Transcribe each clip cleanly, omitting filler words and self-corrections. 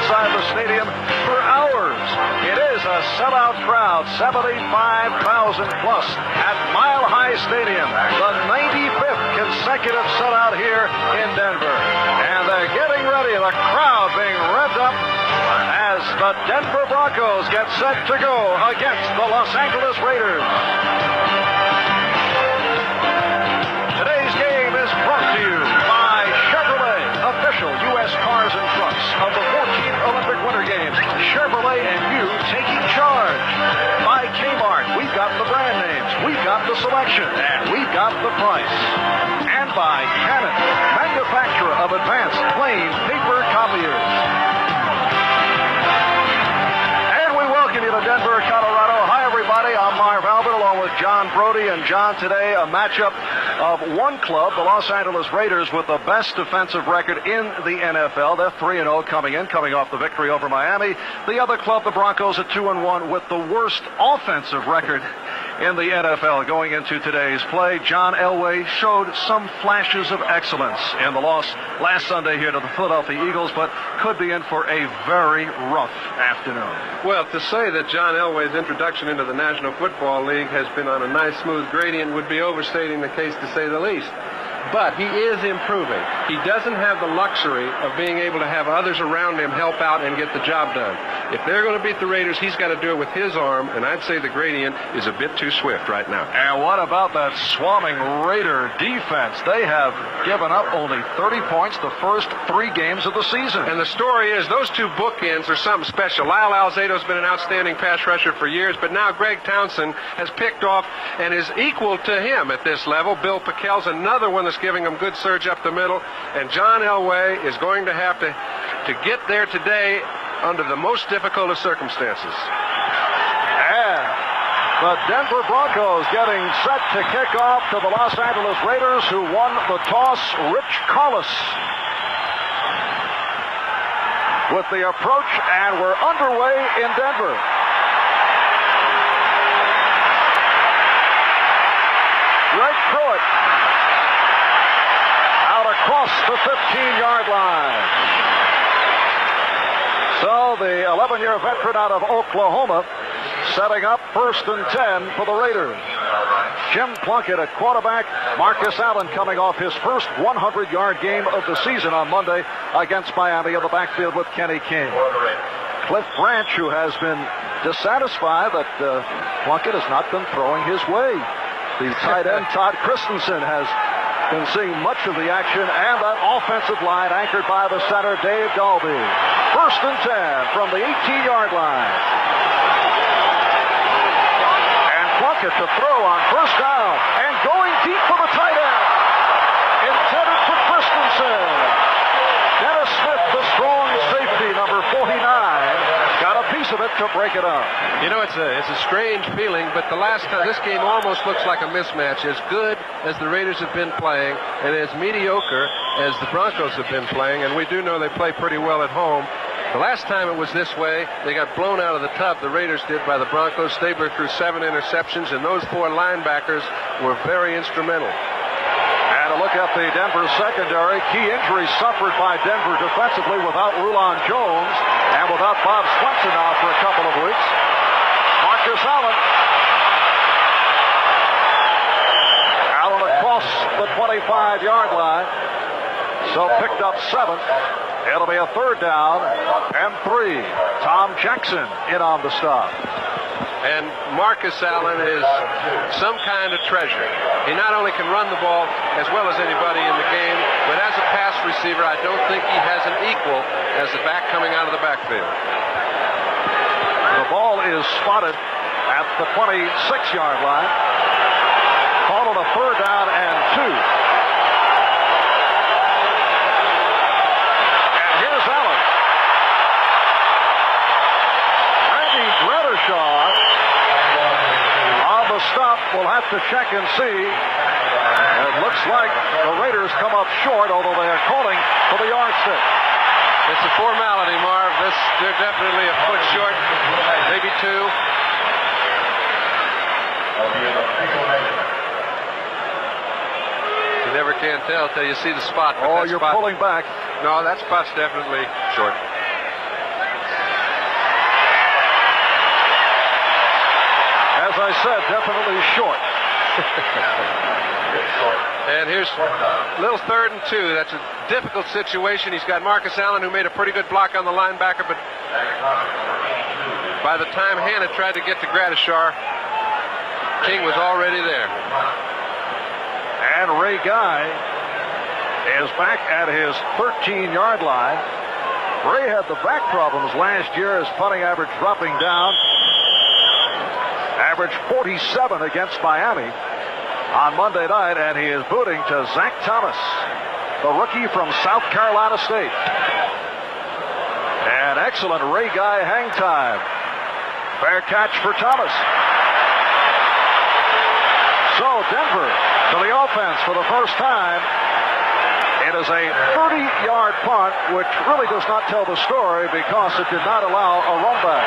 inside the stadium for hours. It is a sellout crowd, 75,000 plus at Mile High Stadium, the 95th consecutive sellout here in Denver. And they're getting ready, the crowd being revved up as the Denver Broncos get set to go against the Los Angeles Raiders. Today's game is brought to you by Chevrolet, official U.S. cars and trucks of the 14th Olympic Winter Games. Chevrolet and you taking charge. By Kmart, we've got the brand names, we've got the selection, and we've got the price. And by Canon, manufacturer of advanced plain paper copiers. And we welcome you to Denver, Colorado. Hi, everybody. I'm Marv Albert along with John Brody. And John, today a matchup of one club, the Los Angeles Raiders, with the best defensive record in the NFL. They're 3-0 coming off the victory over Miami. The other club, the Broncos, at 2-1 with the worst offensive record in the NFL going into today's play. John Elways showed some flashes of excellence in the loss last Sunday here to the Philadelphia Eagles, but could be in for a very rough afternoon. Well, to say that John Elway's introduction into the National Football League has been on a nice smooth gradient would be overstating the case, to say the least. But he is improving. He doesn't have the luxury of being able to have others around him help out and get the job done. If they're going to beat the Raiders, he's got to do it with his arm, and I'd say the gradient is a bit too swift right now. And what about that swarming Raider defense? They have given up only 30 points the first 3 games of the season. And the story is those two bookends are something special. Lyle Alzado's been an outstanding pass rusher for years, but now Greg Townsend has picked off and is equal to him at this level. Bill Pickel's another one that's giving him good surge up the middle, and John Elway is going to have to get there today under the most difficult of circumstances. And the Denver Broncos getting set to kick off to the Los Angeles Raiders, who won the toss. Rich Collis with the approach, and we're underway in Denver. Greg Pruitt across the 15-yard line. So the 11-year veteran out of Oklahoma setting up 1st and 10 for the Raiders. Jim Plunkett at quarterback. Marcus Allen coming off his first 100-yard game of the season on Monday against Miami in the backfield with Kenny King. Cliff Branch, who has been dissatisfied that Plunkett has not been throwing his way. The tight end Todd Christensen has been seeing much of the action, and that offensive line anchored by the center, Dave Dalby. 1st and 10 from the 18-yard line. And Plunkett to throw on 1st down, and going deep for the tight end. Intended for Christensen. Dennis Smith, the strong safety, number 49, got a piece of it to break it up. You know, it's a strange feeling, but the last time, this game almost looks like a mismatch. As good as the Raiders have been playing, and as mediocre as the Broncos have been playing, and we do know they play pretty well at home. The last time it was this way, they got blown out of the tub, the Raiders did, by the Broncos. Stabler threw 7 interceptions, and those 4 linebackers were very instrumental. And a look at the Denver secondary. Key injuries suffered by Denver defensively without Rulon Jones and without Bob Swenson now for a couple of weeks. Marcus Allen. Allen across the 25-yard line. So picked up 7. It'll be a 3rd down and 3. Tom Jackson in on the stop. And Marcus Allen is some kind of treasure. He not only can run the ball as well as anybody in the game, but as a pass receiver, I don't think he has an equal as the back coming out of the backfield. The ball is spotted at the 26-yard line. Called on a 3rd down and 2. And here's Allen. Randy Grettershaw on the stop. We'll have to check and see. It looks like the Raiders come up short, although they are calling for the yardstick. It's a formality, Marv. They're definitely a foot short, maybe 2. You never can tell till you see the spot. Oh, you're pulling back. No, that spot's definitely short. I said, definitely short. And here's a little 3rd and 2. That's a difficult situation. He's got Marcus Allen, who made a pretty good block on the linebacker, but by the time Hanna tried to get to Gradishar, King was already there. And Ray Guy is back at his 13-yard line. Ray had the back problems last year, his punting average dropping down. Average 47 against Miami on Monday night, and he is booting to Zach Thomas, the rookie from South Carolina State. And excellent Ray Guy hang time. Fair catch for Thomas. So Denver to the offense for the first time. It is a 30-yard punt, which really does not tell the story because it did not allow a run back.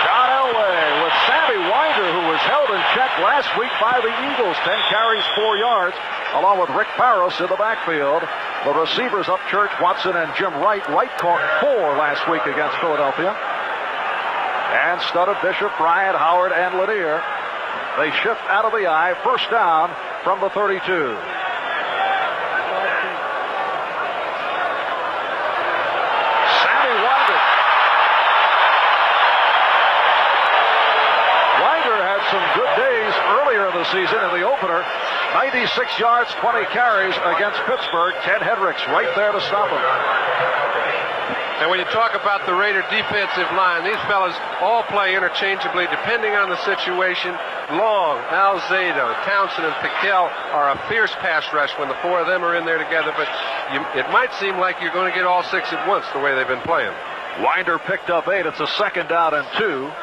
John Elway with Sammy Winder, who was held in check last week by the Eagles. 10 carries, 4 yards, along with Rick Barros in the backfield. The receivers up Church, Watson, and Jim Wright. Wright caught 4 last week against Philadelphia. And Studdard, Bishop, Bryant, Howard, and Lanier. They shift out of the eye. First down from the 32. Sammy Winder. Winder had some good days earlier in the season in the opener. 96 yards, 20 carries against Pittsburgh. Ted Hendricks right there to stop him. And when you talk about the Raider defensive line, these fellas all play interchangeably depending on the situation. Long, Alzado, Townsend, and Piquel are a fierce pass rush when the 4 of them are in there together, but it might seem like you're going to get all 6 at once the way they've been playing. Winder picked up 8. It's a 2nd down and 2. And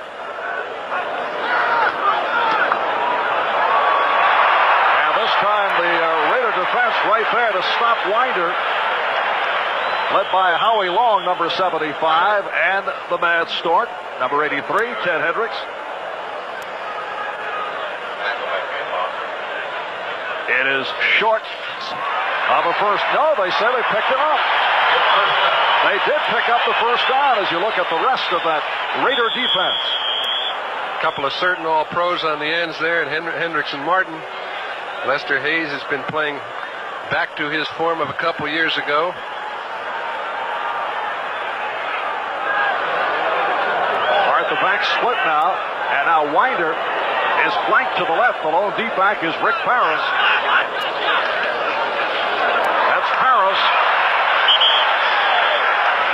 this time the Raider defense right there to stop Winder, led by Howie Long, number 75, and the Mad Stork, number 83, Ted Hendricks. It is short of a first. No, they say they picked it up. They did pick up the first down as you look at the rest of that Raider defense. A couple of certain all-pros on the ends there, and Hendricks and Martin. Lester Hayes has been playing back to his form of a couple years ago. The back split now, and now Winder is flanked to the left. The lone deep back is Rick Parris. That's Parris.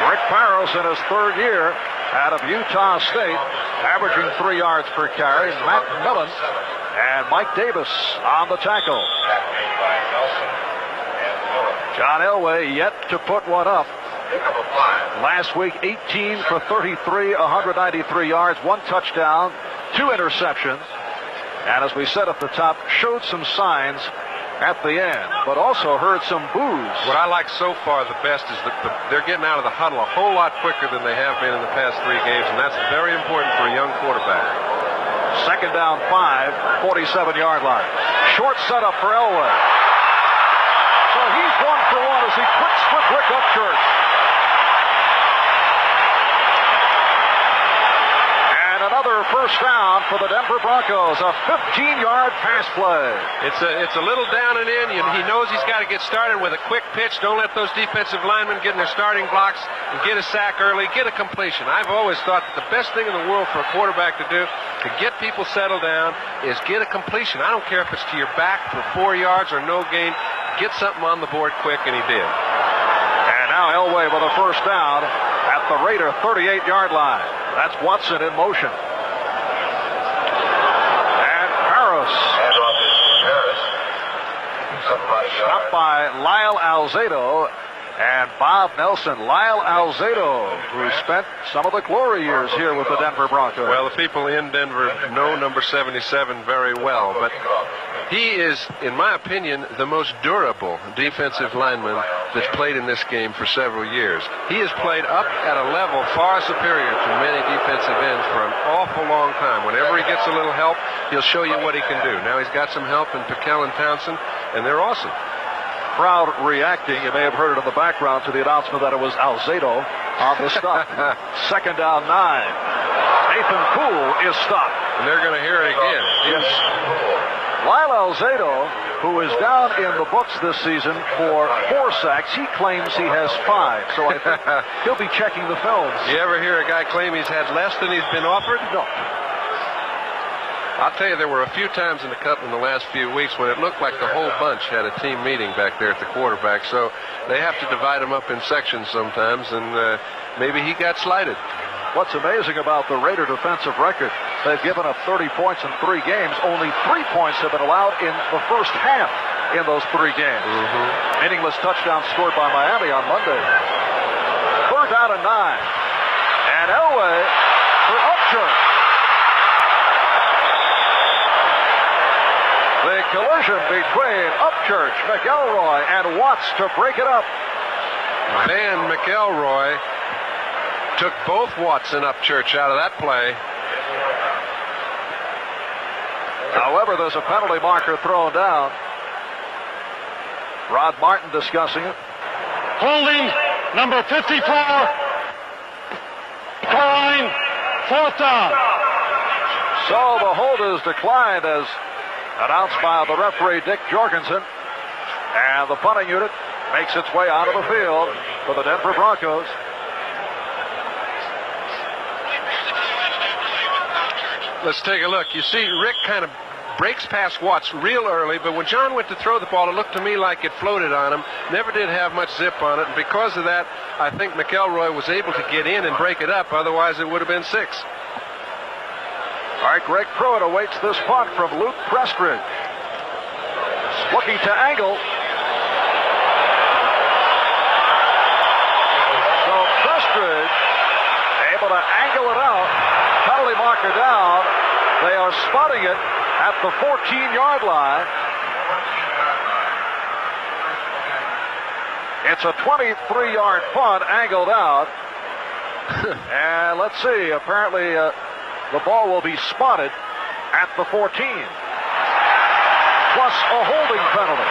Rick Parris in his 3rd year out of Utah State, averaging 3 yards per carry. Matt Millen and Mike Davis on the tackle. John Elway yet to put one up. Last week, 18 for 33, 193 yards, 1 touchdown, 2 interceptions. And as we said at the top, showed some signs at the end, but also heard some boos. What I like so far the best is that they're getting out of the huddle a whole lot quicker than they have been in the past 3 games, and that's very important for a young quarterback. 2nd down 5, 47-yard line. Short setup for Elway. So he's 1 for 1 as he quits with Rick Upchurch. Another first down for the Denver Broncos, a 15-yard pass play. It's a little down and in. He knows he's got to get started with a quick pitch. Don't let those defensive linemen get in their starting blocks and get a sack early, get a completion. I've always thought that the best thing in the world for a quarterback to do to get people settled down is get a completion. I don't care if it's to your back for 4 yards or no gain. Get something on the board quick, and he did. And now Elway with a first down at the Raider 38-yard line. That's Watson in motion. And Parris. Stopped by Lyle Alzado and Bob Nelson. Lyle Alzado, who spent some of the glory years here with the Denver Broncos. Well, the people in Denver know number 77 very well, but he is, in my opinion, the most durable defensive lineman that's played in this game for several years. He has played up at a level far superior to many defensive ends for an awful long time. Whenever he gets a little help, he'll show you what he can do. Now he's got some help in Piquel and Townsend, and they're awesome. Crowd reacting. You may have heard it in the background to the announcement that it was Alzado on the stop. 2nd down 9. Nathan Poole is stopped. And they're going to hear it again. Yes. Lyle Alzado, who is down in the books this season for 4 sacks, he claims he has 5. So I think he'll be checking the films. You ever hear a guy claim he's had less than he's been offered? No. I'll tell you, there were a few times in the cup in the last few weeks when it looked like the whole bunch had a team meeting back there at the quarterback. So they have to divide them up in sections sometimes, and maybe he got slighted. What's amazing about the Raider defensive record, they've given up 30 points in 3 games. Only 3 points have been allowed in the first half in those 3 games. Meaningless touchdown scored by Miami on Monday. 3rd down and 9. And Elway for Upchurch. The collision between Upchurch, McElroy, and Watts to break it up. Van McElroy took both Watts and Upchurch out of that play. However, there's a penalty marker thrown down. Rod Martin discussing it. Holding number 54. Decline. 4th down. So the hold is declined as announced by the referee Dick Jorgensen. And the punting unit makes its way out of the field for the Denver Broncos. Let's take a look. You see, Rick kind of breaks past Watts real early, but when John went to throw the ball, it looked to me like it floated on him. Never did have much zip on it, and because of that, I think McElroy was able to get in and break it up. Otherwise, it would have been 6. All right, Greg Pruitt awaits this punt from Luke Prestridge. Looking to angle. So Prestridge able to angle it out. Penalty marker down. They are spotting it at the 14-yard line. It's a 23-yard punt angled out. And let's see, apparently the ball will be spotted at the 14. Plus a holding penalty.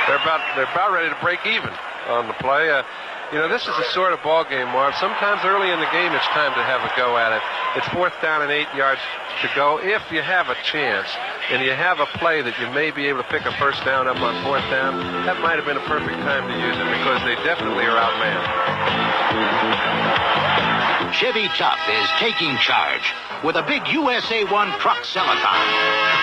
They're about ready to break even on the play. You know, this is the sort of ball game, Marv. Sometimes early in the game it's time to have a go at it. It's 4th down and 8 yards to go. If you have a chance and you have a play that you may be able to pick a 1st down up on 4th down, that might have been a perfect time to use it because they definitely are outmanned. Chevy Tough is taking charge with a big USA 1 truck sell-a-thon.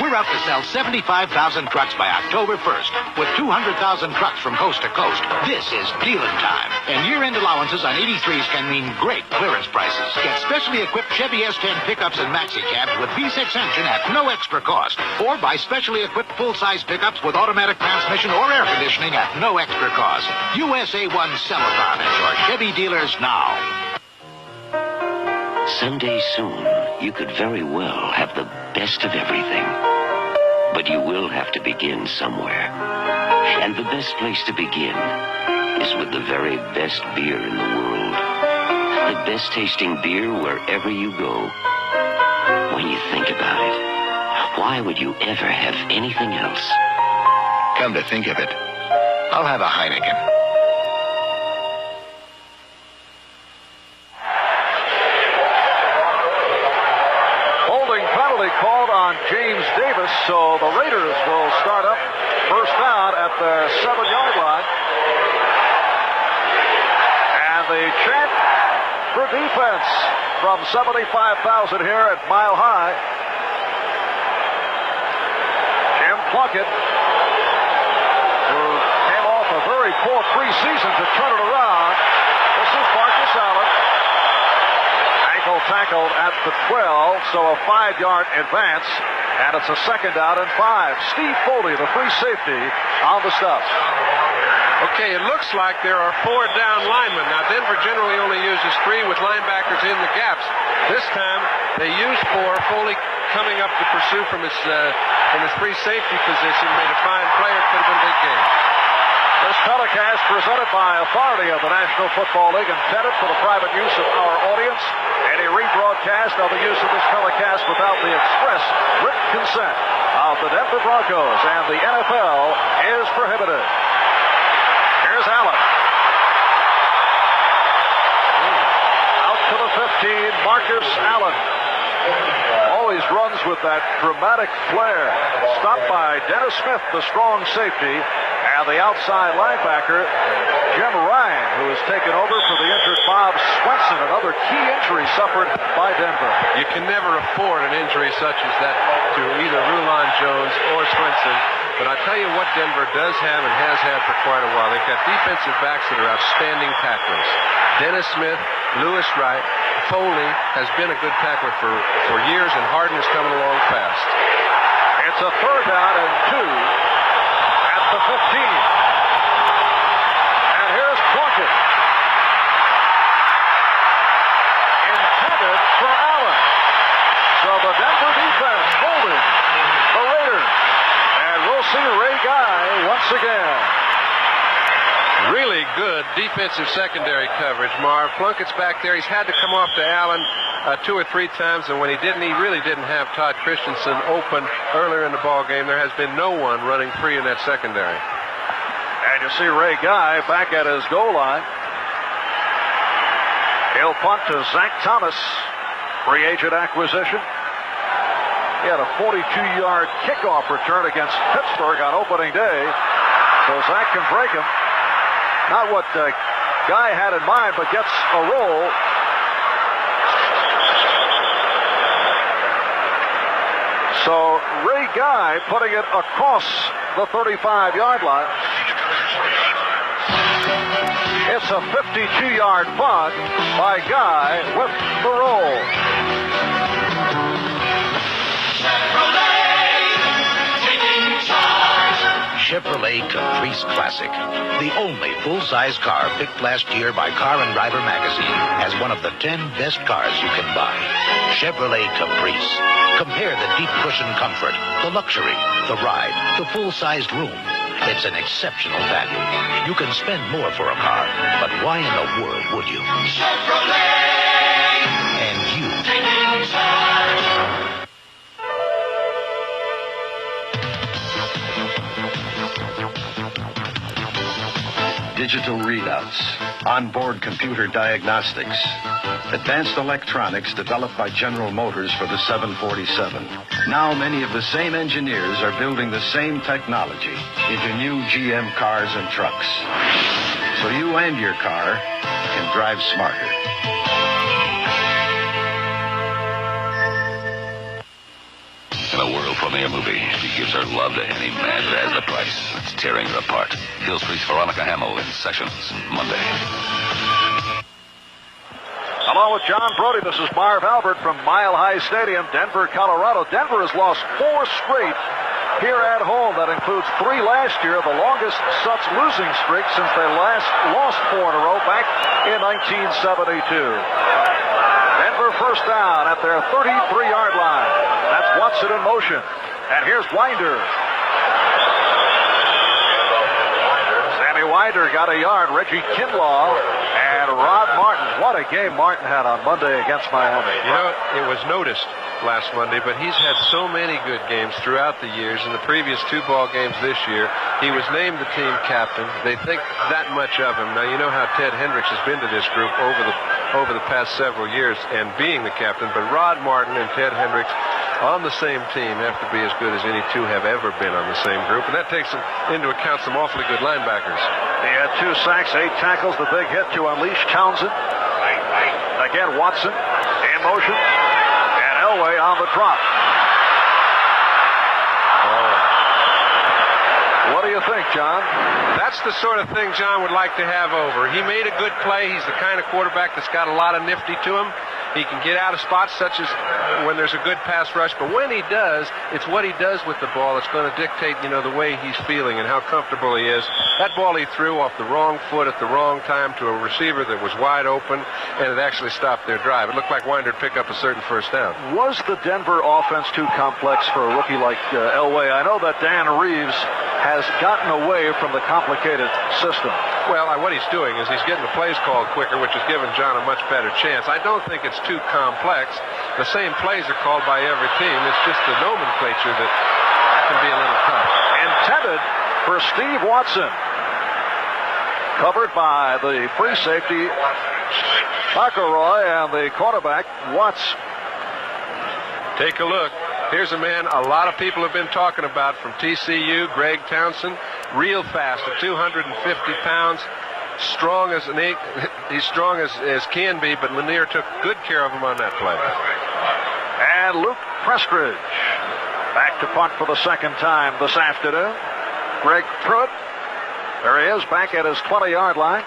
We're out to sell 75,000 trucks by October 1st with 200,000 trucks from coast to coast. This is dealing time. And year-end allowances on 83s can mean great clearance prices. Get specially equipped Chevy S10 pickups and maxi cabs with V6 engine at no extra cost. Or buy specially equipped full-size pickups with automatic transmission or air conditioning at no extra cost. USA 1 sell-a-thon at your Chevy dealers now. Someday soon, you could very well have the best of everything. But you will have to begin somewhere. And the best place to begin is with the very best beer in the world. The best tasting beer wherever you go. When you think about it, why would you ever have anything else? Come to think of it, I'll have a Heineken. Called on James Davis, so the Raiders will start up 1st down at the 7-yard line. And the chant for defense from 75,000 here at Mile High. Jim Plunkett, who came off a very poor preseason to turn it around. This is Marcus Allen. Tackled at the 12, so a 5-yard advance, and it's a 2nd down and 5. Steve Foley, the free safety, on the stop. Okay, it looks like there are 4 down linemen. Now, Denver generally only uses 3 with linebackers in the gaps. This time, they used 4. Foley coming up to pursue from his free safety position, made a fine play. It could have been a big game. This telecast presented by authority of the National Football League, intended for the private use of our audience. Any rebroadcast of the use of this telecast without the express written consent of the Denver Broncos and the NFL is prohibited. Here's Allen. Out to the 15, Marcus Allen. ends with that dramatic flare. Stopped by Dennis Smith, the strong safety, and the outside linebacker, Jim Ryan, who has taken over for the injured Bob Swenson, another key injury suffered by Denver. You can never afford an injury such as that to either Rulon Jones or Swenson. But I tell you what Denver does have and has had for quite a while. They've got defensive backs that are outstanding tacklers. Dennis Smith, Lewis Wright, Foley has been a good tackler for years, and Harden is coming along fast. It's a 3rd down and 2 at the 15. And here's Plunkett. Intended for Allen. So the Denver defense holding the Raiders. And we'll see Ray Guy once again. Really good defensive secondary coverage, Marv. Plunkett's back there. He's had to come off to Allen 2 or 3 times, and when he didn't, he really didn't have Todd Christensen open earlier in the ball game. There has been no one running free in that secondary. And you see Ray Guy back at his goal line. He'll punt to Zach Thomas, free agent acquisition. He had a 42-yard kickoff return against Pittsburgh on opening day, so Zach can break him. Not what Guy had in mind, but gets a roll. So Ray Guy putting it across the 35-yard line. It's a 52-yard punt by Guy with the roll. Chevrolet Caprice Classic, the only full-size car picked last year by Car and Driver magazine as one of the 10 best cars you can buy. Chevrolet Caprice. Compare the deep cushion comfort, the luxury, the ride, the full-sized room. It's an exceptional value. You can spend more for a car, but why in the world would you? Chevrolet! And you. Taking charge. Digital readouts, onboard computer diagnostics, advanced electronics developed by General Motors for the 747. Now many of the same engineers are building the same technology into new GM cars and trucks. So you and your car can drive smarter. In a world premiere movie, she gives her love to any man that has the price that's tearing her apart. Hill Street's Veronica Hamill in Sessions, Monday. Along with John Brody, this is Marv Albert from Mile High Stadium, Denver, Colorado. Denver has lost 4 straight here at home. That includes 3 last year, the longest such losing streak since they last lost 4 in a row back in 1972. Denver first down at their 33-yard line. That's Watson in motion. And here's Winder. Sammy Winder got a yard. Reggie Kinlaw and Rod Martin. What a game Martin had on Monday against Miami. You know, it was noticed last Monday, but he's had so many good games throughout the years. In the previous 2 ball games this year, he was named the team captain. They think that much of him. Now, you know how Ted Hendricks has been to this group over the past several years and being the captain, but Rod Martin and Ted Hendricks on the same team have to be as good as any 2 have ever been on the same group, and that takes into account some awfully good linebackers. He had 2 sacks, 8 tackles, the big hit to unleash Townsend. Again, Watson in motion, and Elway on the drop. What do you think, John? That's the sort of thing John would like to have over. He made a good play. He's the kind of quarterback that's got a lot of nifty to him. He can get out of spots such as when there's a good pass rush. But when he does, it's what he does with the ball that's going to dictate, you know, the way he's feeling and how comfortable he is. That ball he threw off the wrong foot at the wrong time to a receiver that was wide open, and it actually stopped their drive. It looked like Winder would pick up a certain first down. Was the Denver offense too complex for a rookie like Elway? I know that Dan Reeves has gotten away from the complicated system. Well, what he's doing is he's getting the plays called quicker, which has given John a much better chance. I don't think it's too complex. The same plays are called by every team. It's just the nomenclature that can be a little tough. Intended for Steve Watson. Covered by the free safety, McElroy, and the quarterback, Watts. Take a look. Here's a man a lot of people have been talking about from TCU, Greg Townsend. Real fast at 250 pounds. Strong as he's strong as can be, but Lanier took good care of him on that play. And Luke Prestridge back to punt for the second time this afternoon. Greg Pruitt, there he is, back at his 20-yard line.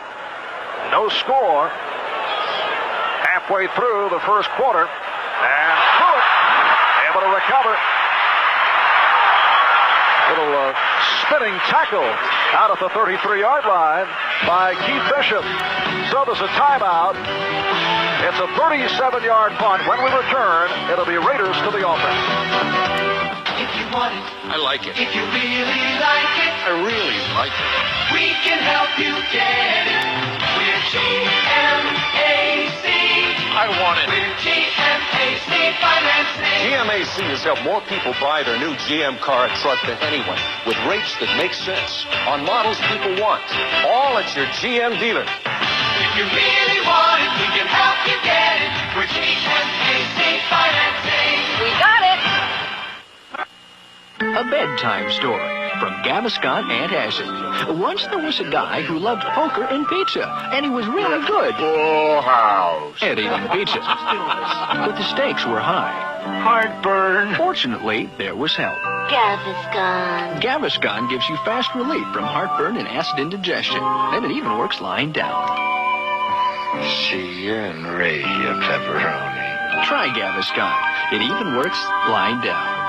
No score halfway through the first quarter. And Pruitt able to recover. Little spinning tackle out at the 33-yard line by Keith Bishop. So there's a timeout. It's a 37-yard punt. When we return, it'll be Raiders to the offense. If you want it, I like it. if you really like it, I really like it. we can help you get it. We're GMAC. I want it. We're GMAC Financing. GMAC has helped more people buy their new GM car or truck than anyone, with rates that make sense on models people want. All at your GM dealer. If you really want it, we can help you get it. We're GMAC Financing. We got it. A bedtime story from Gaviscon and Acid. Once there was a guy who loved poker and pizza, and he was really good at eating pizza. But the stakes were high. Heartburn. Fortunately, there was help. Gaviscon. Gaviscon gives you fast relief from heartburn and acid indigestion, and it even works lying down. See you in Ray, you pepperoni. Try Gaviscon. It even works lying down.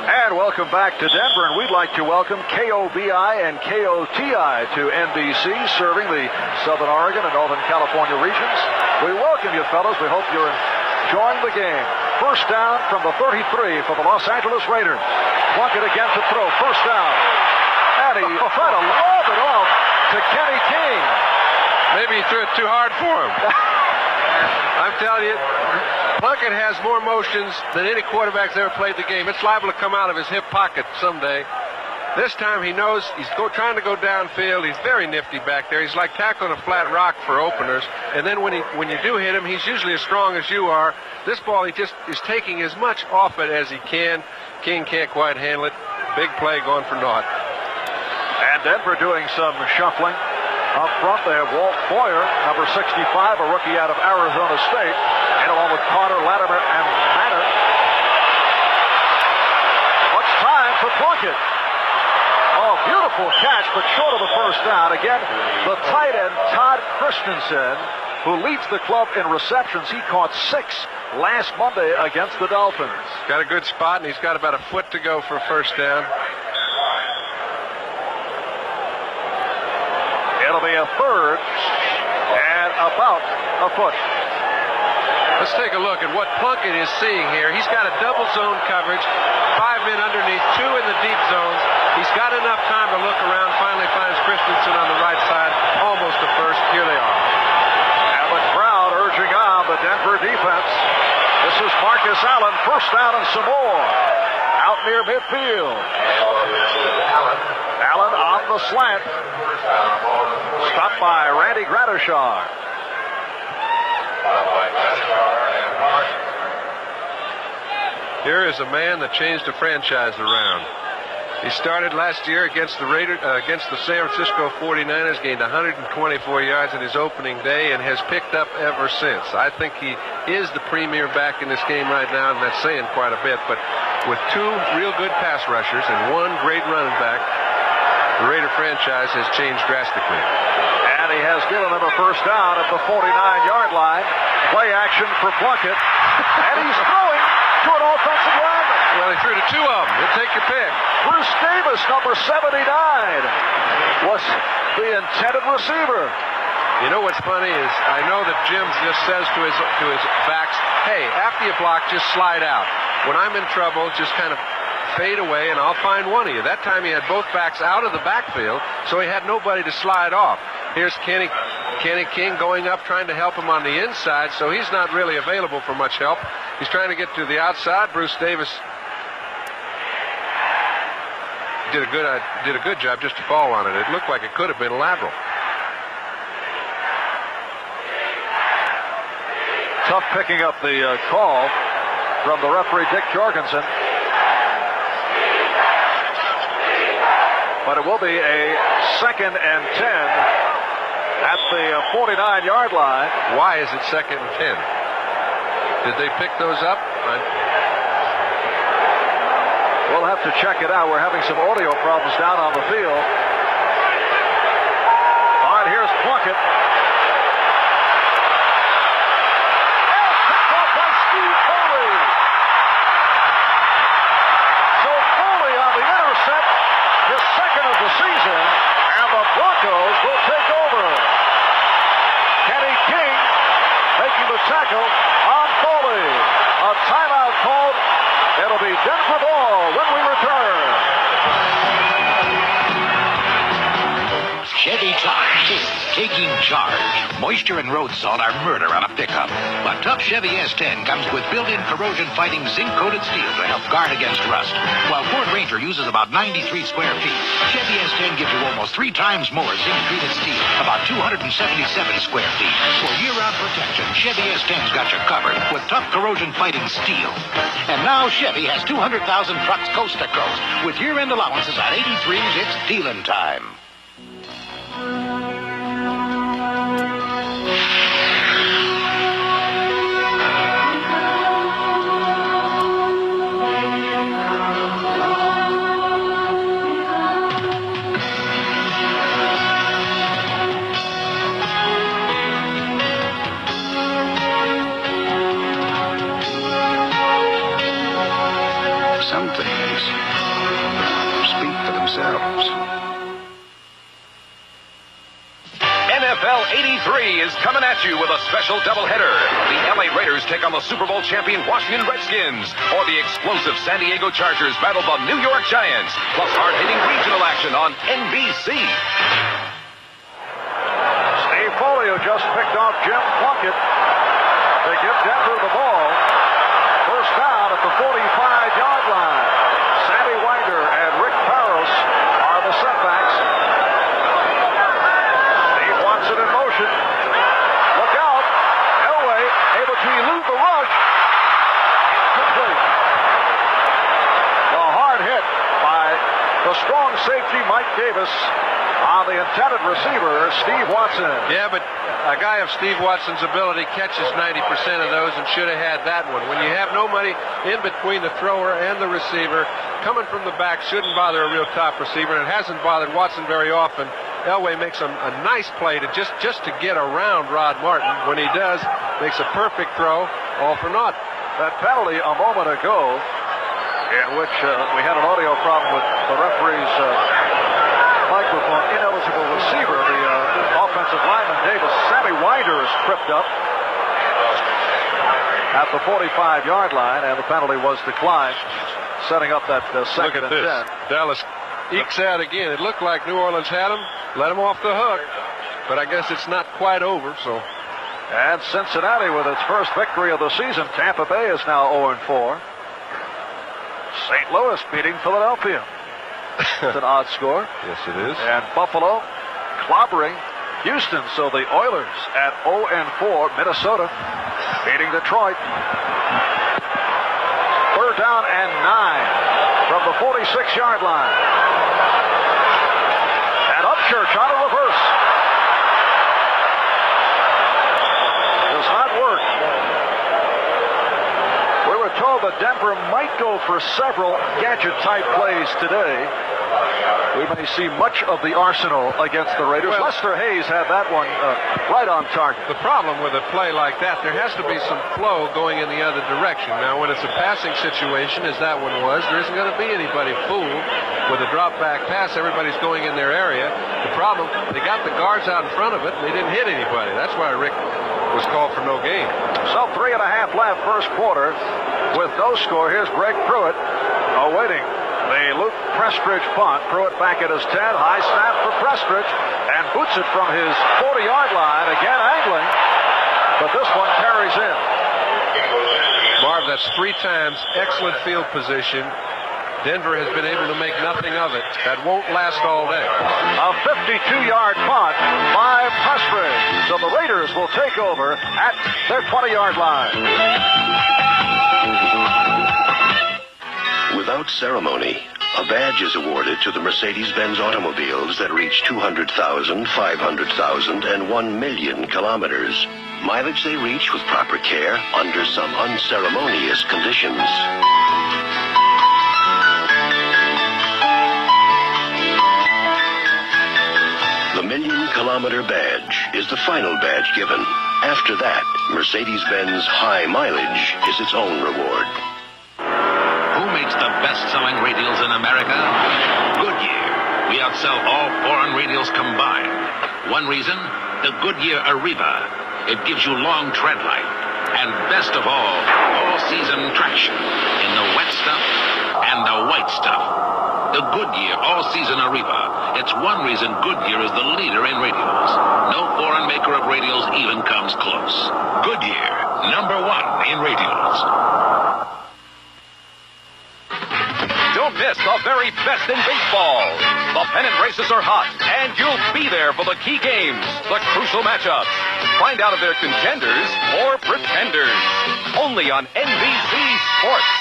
And welcome back to Denver, and we'd like to welcome KOBI and KOTI to NBC, serving the Southern Oregon and Northern California regions. We welcome you, fellas. We hope you're enjoying the game. First down from the 33 for the Los Angeles Raiders. Plunkett again to throw. First down. And he tried to lob it off to Kenny King. Maybe he threw it too hard for him. I'm telling you, Plunkett has more motions than any quarterback's ever played the game. It's liable to come out of his hip pocket someday. This time he knows he's trying to go downfield. He's very nifty back there. He's like tackling a flat rock for openers. And then when you do hit him, he's usually as strong as you are. This ball, he just is taking as much off it as he can. King can't quite handle it. Big play going for naught. And Denver doing some shuffling. Up front, they have Walt Boyer, number 65, a rookie out of Arizona State, and along with Carter, Latimer, and Manor. What's time for Plunkett? Oh, beautiful catch, but short of the first down. Again, the tight end, Todd Christensen, who leads the club in receptions. He caught 6 last Monday against the Dolphins. Got a good spot, and he's got about a foot to go for a first down. It'll be a third and about a foot. Let's take a look at what Plunkett is seeing here. He's got a double zone coverage, 5 men underneath, 2 in the deep zones. He's got enough time to look around, finally finds Christensen on the right side, almost a first. Here they are. And the crowd urging on the Denver defense. This is Marcus Allen, first down and some more. Out near midfield. Allen on the slant. Stopped by Randy Gradishar. Here is a man that changed the franchise around. He started last year against the San Francisco 49ers, gained 124 yards in his opening day, and has picked up ever since. I think he is the premier back in this game right now, and that's saying quite a bit. But with 2 real good pass rushers and 1 great running back, the Raider franchise has changed drastically. And he has given them a first down at the 49-yard line. Play action for Plunkett. And he's throwing to an offensive lineman. Well, he threw to 2 of them. You'll take your pick. Bruce Davis, number 79, was the intended receiver. You know what's funny is I know that Jim just says to his backs, hey, after you block, just slide out. When I'm in trouble, just kind of fade away, and I'll find one of you. That time he had both backs out of the backfield, so he had nobody to slide off. Here's Kenny King going up, trying to help him on the inside, so he's not really available for much help. He's trying to get to the outside. Bruce Davis did a good job just to fall on it. It looked like it could have been lateral. Tough picking up the call. from the referee, Dick Jorgensen. But it will be a 2nd and 10 at the 49-yard line. Why is it 2nd and 10? Did they pick those up? We'll have to check it out. We're having some audio problems down on the field. All right, here's Plunkett. And picked up by Steve Foley. So Foley on the intercept, his 2nd of the season, and the Broncos will take over. Kenny King making the tackle on Foley. A timeout called. It'll be Denver ball when we return. Chevy Charge is taking charge. Moisture and road salt are murder on a pickup. But tough Chevy S10 comes with built-in corrosion-fighting zinc-coated steel to help guard against rust. While Ford Ranger uses about 93 square feet, Chevy S10 gives you almost 3 times more zinc-treated steel, about 277 square feet. For year-round protection, Chevy S10's got you covered with tough corrosion-fighting steel. And now Chevy has 200,000 trucks coast to coast. With year-end allowances on 83s, it's dealing time. Some things speak for themselves. NFL 83 is coming at you with a special doubleheader. The LA Raiders take on the Super Bowl champion Washington Redskins, or the explosive San Diego Chargers battle the New York Giants, plus hard-hitting regional action on NBC. Steve Foley just picked off Jim Plunkett to give Denver the ball. First down at the 45-yard line. Sammy Winder and Rick Parros are the setbacks. Steve Watson in motion. Look out. Elway able to elude the rush. Complete. The hard hit by the strong safety Mike Davis on the intended receiver, Steve Watson. Yeah, but a guy of Steve Watson's ability catches 90% of those and should have had that one. When you have nobody in between the thrower and the receiver, coming from the back shouldn't bother a real top receiver, and it hasn't bothered Watson very often. Elway makes a nice play to just to get around Rod Martin. When he does, makes a perfect throw, all for naught. That penalty a moment ago, in which we had an audio problem with the referee's microphone, ineligible receiver, the offensive lineman Davis. Sammy Winder is tripped up at the 45-yard line, and the penalty was declined, setting up that 2nd and 10. Dallas ekes out again. It looked like New Orleans had him, let him off the hook, but I guess it's not quite over. So, and Cincinnati with its first victory of the season. Tampa Bay is now 0-4. St. Louis beating Philadelphia. It's an odd score. Yes, it is. And Buffalo clobbering Houston. So the Oilers at 0-4. Minnesota beating Detroit. 3rd down and 9 from the 46-yard line. And Upchurch on a reverse. Does not work. We were told that Denver might go for several gadget-type plays today. We may see much of the arsenal against the Raiders. Well, Lester Hayes had that one right on target. The problem with a play like that, there has to be some flow going in the other direction. Now, when it's a passing situation, as that one was, there isn't going to be anybody fooled with a drop-back pass. Everybody's going in their area. The problem, they got the guards out in front of it, and they didn't hit anybody. That's why Rick was called for no gain. So 3.5 left, first quarter, with no score. Here's Greg Pruitt awaiting the Luke Prestridge punt. Pruitt back at his 10. High snap for Prestridge, and boots it from his 40-yard line. Again angling, but this one carries in. Marv, that's 3 times excellent field position. Denver has been able to make nothing of it. That won't last all day. A 52-yard punt by Prestridge. So the Raiders will take over at their 20-yard line. without ceremony. A badge is awarded to the Mercedes-Benz automobiles that reach 200,000, 500,000, and 1 million kilometers. Mileage they reach with proper care under some unceremonious conditions. The million-kilometer badge is the final badge given. After that, Mercedes-Benz high mileage is its own reward. Who makes the best-selling radials in America? Goodyear. We outsell all foreign radials combined. One reason? The Goodyear Arriva. It gives you long tread life. And best of all-season traction in the wet stuff and the white stuff. The Goodyear all-season Arriva. It's one reason Goodyear is the leader in radials. No foreign maker of radials even comes close. Goodyear, #1 in radials. Don't miss the very best in baseball. The pennant races are hot, and you'll be there for the key games, the crucial matchups. Find out if they're contenders or pretenders. Only on NBC Sports.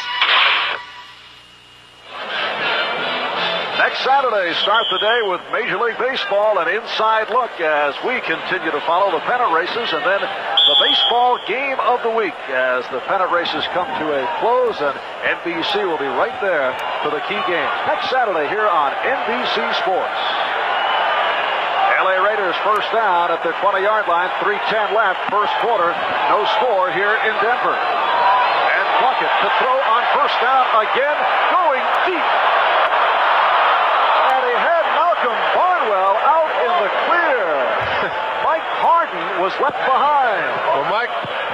Next Saturday, start the day with Major League Baseball, an inside look as we continue to follow the pennant races, and then the baseball game of the week as the pennant races come to a close, and NBC will be right there for the key games. Next Saturday here on NBC Sports. LA Raiders first down at the 20-yard line, 3:10 left, first quarter, no score here in Denver. And Plunkett to throw on first down again, going deep. Barnwell out in the clear. Mike Harden was left behind. Well,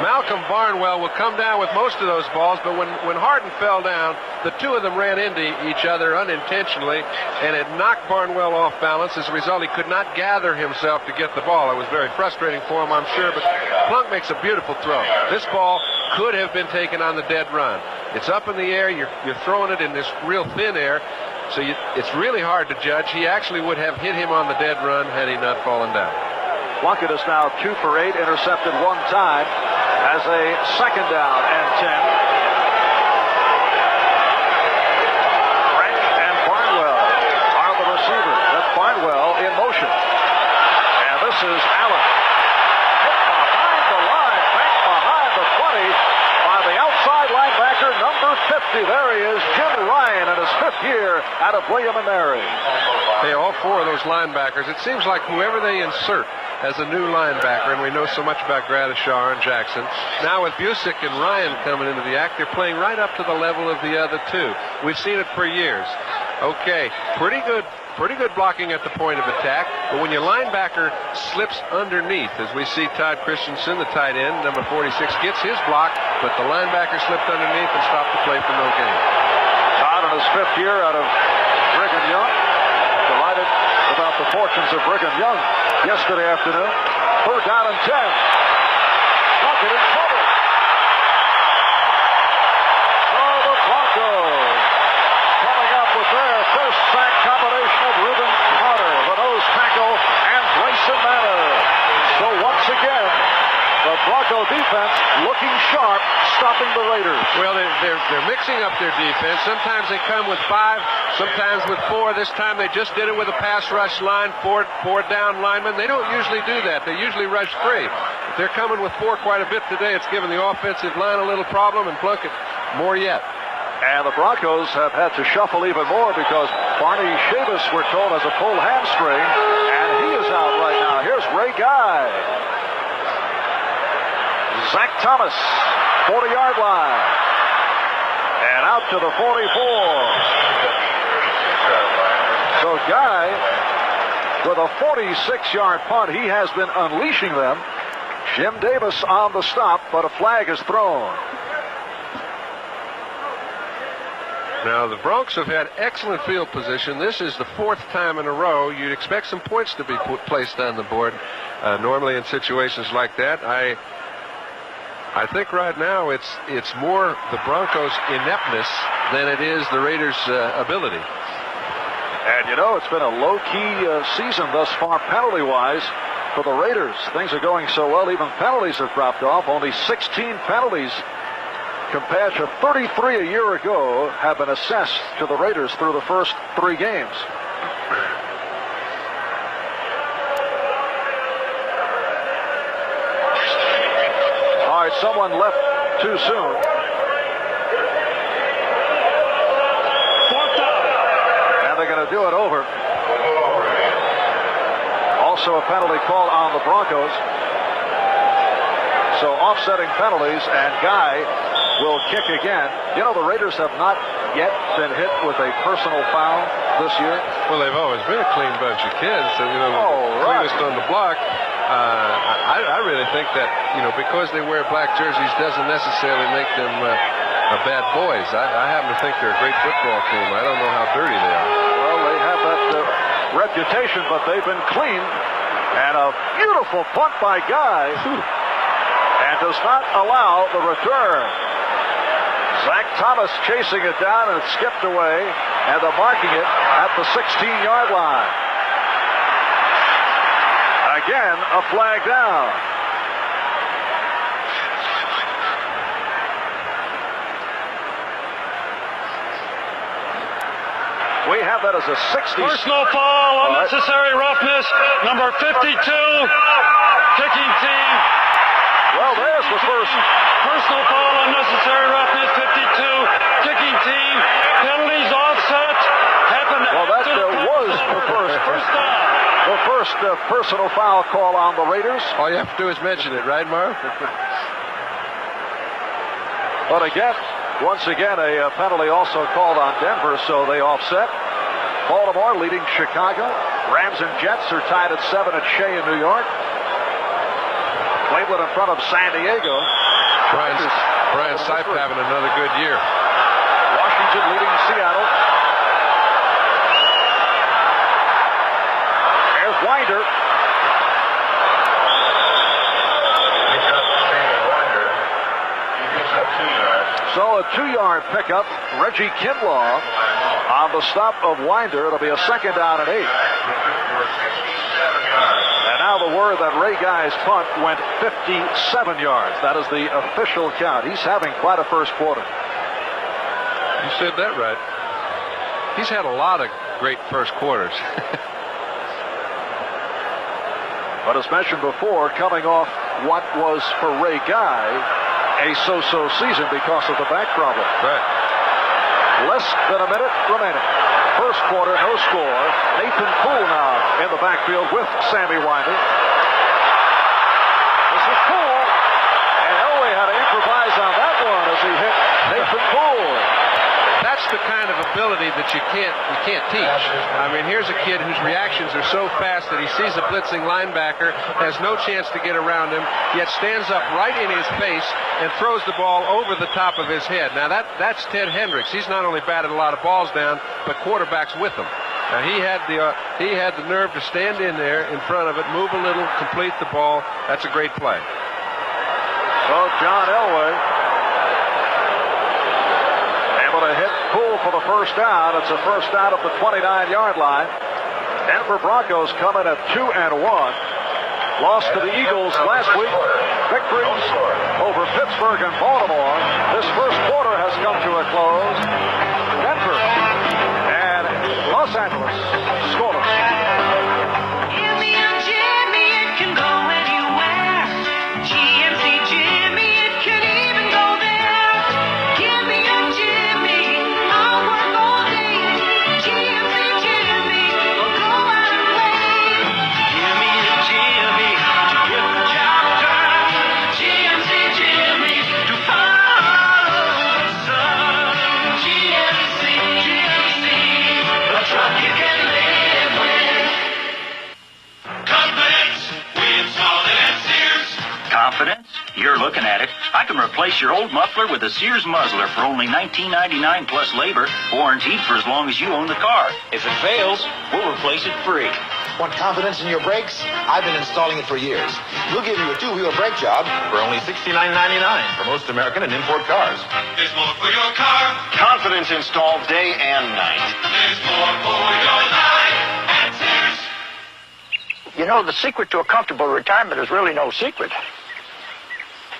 Malcolm Barnwell will come down with most of those balls, but when Harden fell down, the two of them ran into each other unintentionally, and it knocked Barnwell off balance. As a result, he could not gather himself to get the ball. It was very frustrating for him, I'm sure, but Plunk makes a beautiful throw. This ball could have been taken on the dead run. It's up in the air. You're throwing it in this real thin air. So it's really hard to judge. He actually would have hit him on the dead run had he not fallen down. Plunkett is now 2 for 8, intercepted one time, as a second down and 10. Frank and Barnwell are the receivers. That's Barnwell in motion. And this is Allen. Hit behind the line, back behind the 20 by the outside linebacker, number 50. There he is, Jim Ryan, in his 5th year out of William & Mary. Hey, all 4 of those linebackers, it seems like whoever they insert as a new linebacker, and we know so much about Gradishar and Jackson, now with Busick and Ryan coming into the act, they're playing right up to the level of the other two. We've seen it for years. Okay, pretty good blocking at the point of attack, but when your linebacker slips underneath, as we see Todd Christensen, the tight end, number 46, gets his block, but the linebacker slipped underneath and stopped the play for no gain. Todd in his 5th year out of Brigham Young. Delighted about the fortunes of Brigham Young yesterday afternoon. 3rd down and 10. Plunkett in trouble. So the Broncos coming up with their first sack combination of Reuben Carter, the nose tackle, and Grayson Manor. So once again, the Bronco defense looking sharp, stopping the Raiders. Well, they're mixing up their defense. Sometimes they come with 5, sometimes with 4. This time they just did it with a pass rush line, four down linemen. They don't usually do that. They usually rush 3. If they're coming with 4 quite a bit today, it's given the offensive line a little problem, and Plunkett more yet. And the Broncos have had to shuffle even more because Barney Chavis, we're told, has a pulled hamstring, and he is out right now. Here's Ray Guy. Zach Thomas, 40-yard line. And out to the 44. So Guy, with a 46-yard punt, he has been unleashing them. Jim Davis on the stop, but a flag is thrown. Now, the Broncos have had excellent field position. This is the 4th time in a row. You'd expect some points to be placed on the board normally in situations like that. I think right now it's more the Broncos' ineptness than it is the Raiders' ability. And you know, it's been a low-key season thus far penalty-wise for the Raiders. Things are going so well, even penalties have dropped off. Only 16 penalties compared to 33 a year ago, have been assessed to the Raiders through the first 3 games. All right, someone left too soon. And they're going to do it over. Also a penalty called on the Broncos. So offsetting penalties, and Guy will kick again. You know, the Raiders have not yet been hit with a personal foul this year. Well, they've always been a clean bunch of kids. So, you know, the cleanest on the block. I really think that, you know, because they wear black jerseys doesn't necessarily make them bad boys. I happen to think they're a great football team. I don't know how dirty they are. Well, they have that reputation, but they've been clean. And a beautiful punt by Guy. And does not allow the return. Zach Thomas chasing it down, and it skipped away, and they're marking it at the 16-yard line. Again, a flag down. We have that as a 60. Personal foul, unnecessary roughness, number 52, kicking team. Well, there's the first. Personal foul, unnecessary roughness, 52, kicking team. Penalties offset. Happened. Well, that was the first personal foul call on the Raiders. All you have to do is mention it, right, Marv? But again, once again, a penalty also called on Denver, so they offset. Baltimore leading Chicago. Rams and Jets are tied at 7 at Shea in New York. Cleveland in front of San Diego. Brian Sipe having another good year. Washington leading Seattle. There's Winder. So a 2-yard pickup. Reggie Kinlaw on the stop of Winder. It'll be a 2nd down and 8. And now the word that Ray Guy's punt went 57 yards. That is the official count. He's having quite a first quarter. You said that right. He's had a lot of great first quarters. But as mentioned before, coming off what was for Ray Guy a so-so season because of the back problem. Right. Less than a minute remaining. First quarter, no score. Nathan Poole now in the backfield with Sammy Winder. This is Poole. And Elway had to improvise on that one as he hit Nathan Poole. That's the kind of ability that you can't teach. I mean, here's a kid whose reactions are so fast that he sees a blitzing linebacker, has no chance to get around him, yet stands up right in his face and throws the ball over the top of his head. Now that's Ted Hendricks. He's not only batted a lot of balls down, but quarterbacks with him. Now he had the nerve to stand in there in front of it, move a little, complete the ball. That's a great play. So John Elway able to hit Poole for the first down. It's a first down at the 29-yard line. Denver Broncos coming at 2-1. Lost to the Eagles last week. Victories over Pittsburgh and Baltimore. This first quarter has come to a close. Denver and Los Angeles scoreless. Jimmy, Jimmy, it can go anywhere. GMC Jimmy, it can even go there. Give me a Jimmy, I'll work all day. GMC Jimmy, will go out and play. Give me a Jimmy to get the job done. GMC Jimmy to follow the sun. GMC, the truck you can live with. Confidence, we installed it at Sears. Confidence? You're looking at it. I can replace your old muffler with a Sears muzzler for only $19.99 plus labor, warranted for as long as you own the car. If it fails, we'll replace it free. Want confidence in your brakes? I've been installing it for years. We'll give you a two-wheel brake job For only $69.99 for most American and import cars. There's more for your car. Confidence installed day and night. There's more for your life at Sears. You know, the secret to a comfortable retirement is really no secret.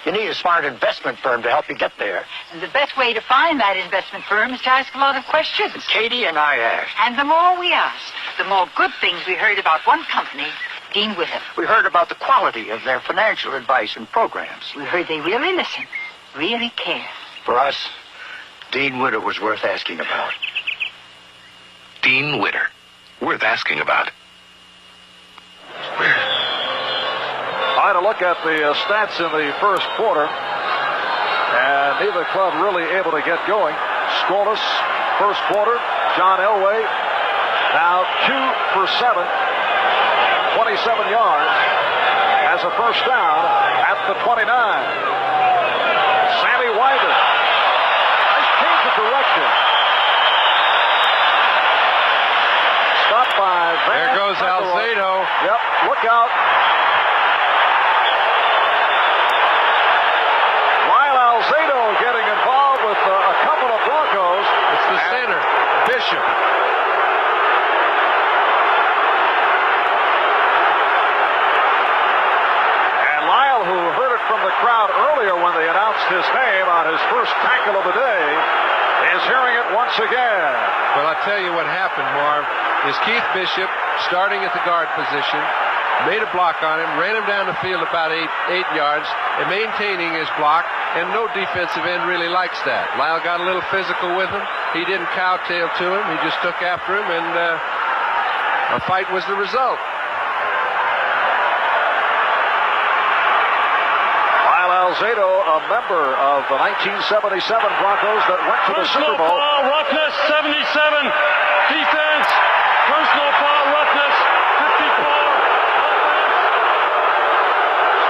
You need a smart investment firm to help you get there. And the best way to find that investment firm is to ask a lot of questions. Katie and I asked. And the more we asked, the more good things we heard about one company, Dean Witter. We heard about the quality of their financial advice and programs. We heard they really listen, really care. For us, Dean Witter was worth asking about. Dean Witter. Worth asking about. All right, a look at the stats in the first quarter. And neither club really able to get going. Scoreless first quarter. John Elway now 2 for 7. 27 yards. Has a first down at the 29. Sammy Winder. Nice change of direction. Stopped by Van. There goes Alzado. Yep, look out. Alzado getting involved with a couple of Broncos. It's the center, Bishop. And Lyle, who heard it from the crowd earlier when they announced his name on his first tackle of the day, is hearing it once again. Well, I'll tell you what happened, Marv, is Keith Bishop, starting at the guard position, made a block on him, ran him down the field about 8 yards, and maintaining his block, and no defensive end really likes that. Lyle got a little physical with him. He didn't cowtail to him. He just took after him, and a fight was the result. Lyle Alzado, a member of the 1977 Broncos that went to the Super Bowl. Personal foul, roughness, 77. Defense, personal foul, roughness, 54.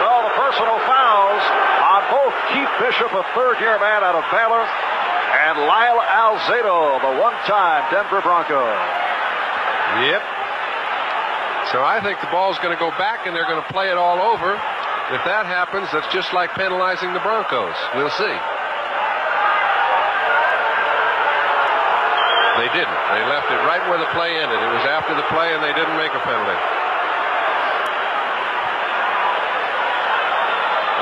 So the personal fouls on both Keith Bishop, a third-year man out of Baylor, and Lyle Alzado, the one-time Denver Bronco. Yep. So I think the ball's going to go back, and they're going to play it all over. If that happens, that's just like penalizing the Broncos. We'll see. They didn't. They left it right where the play ended. It was after the play, and they didn't make a penalty.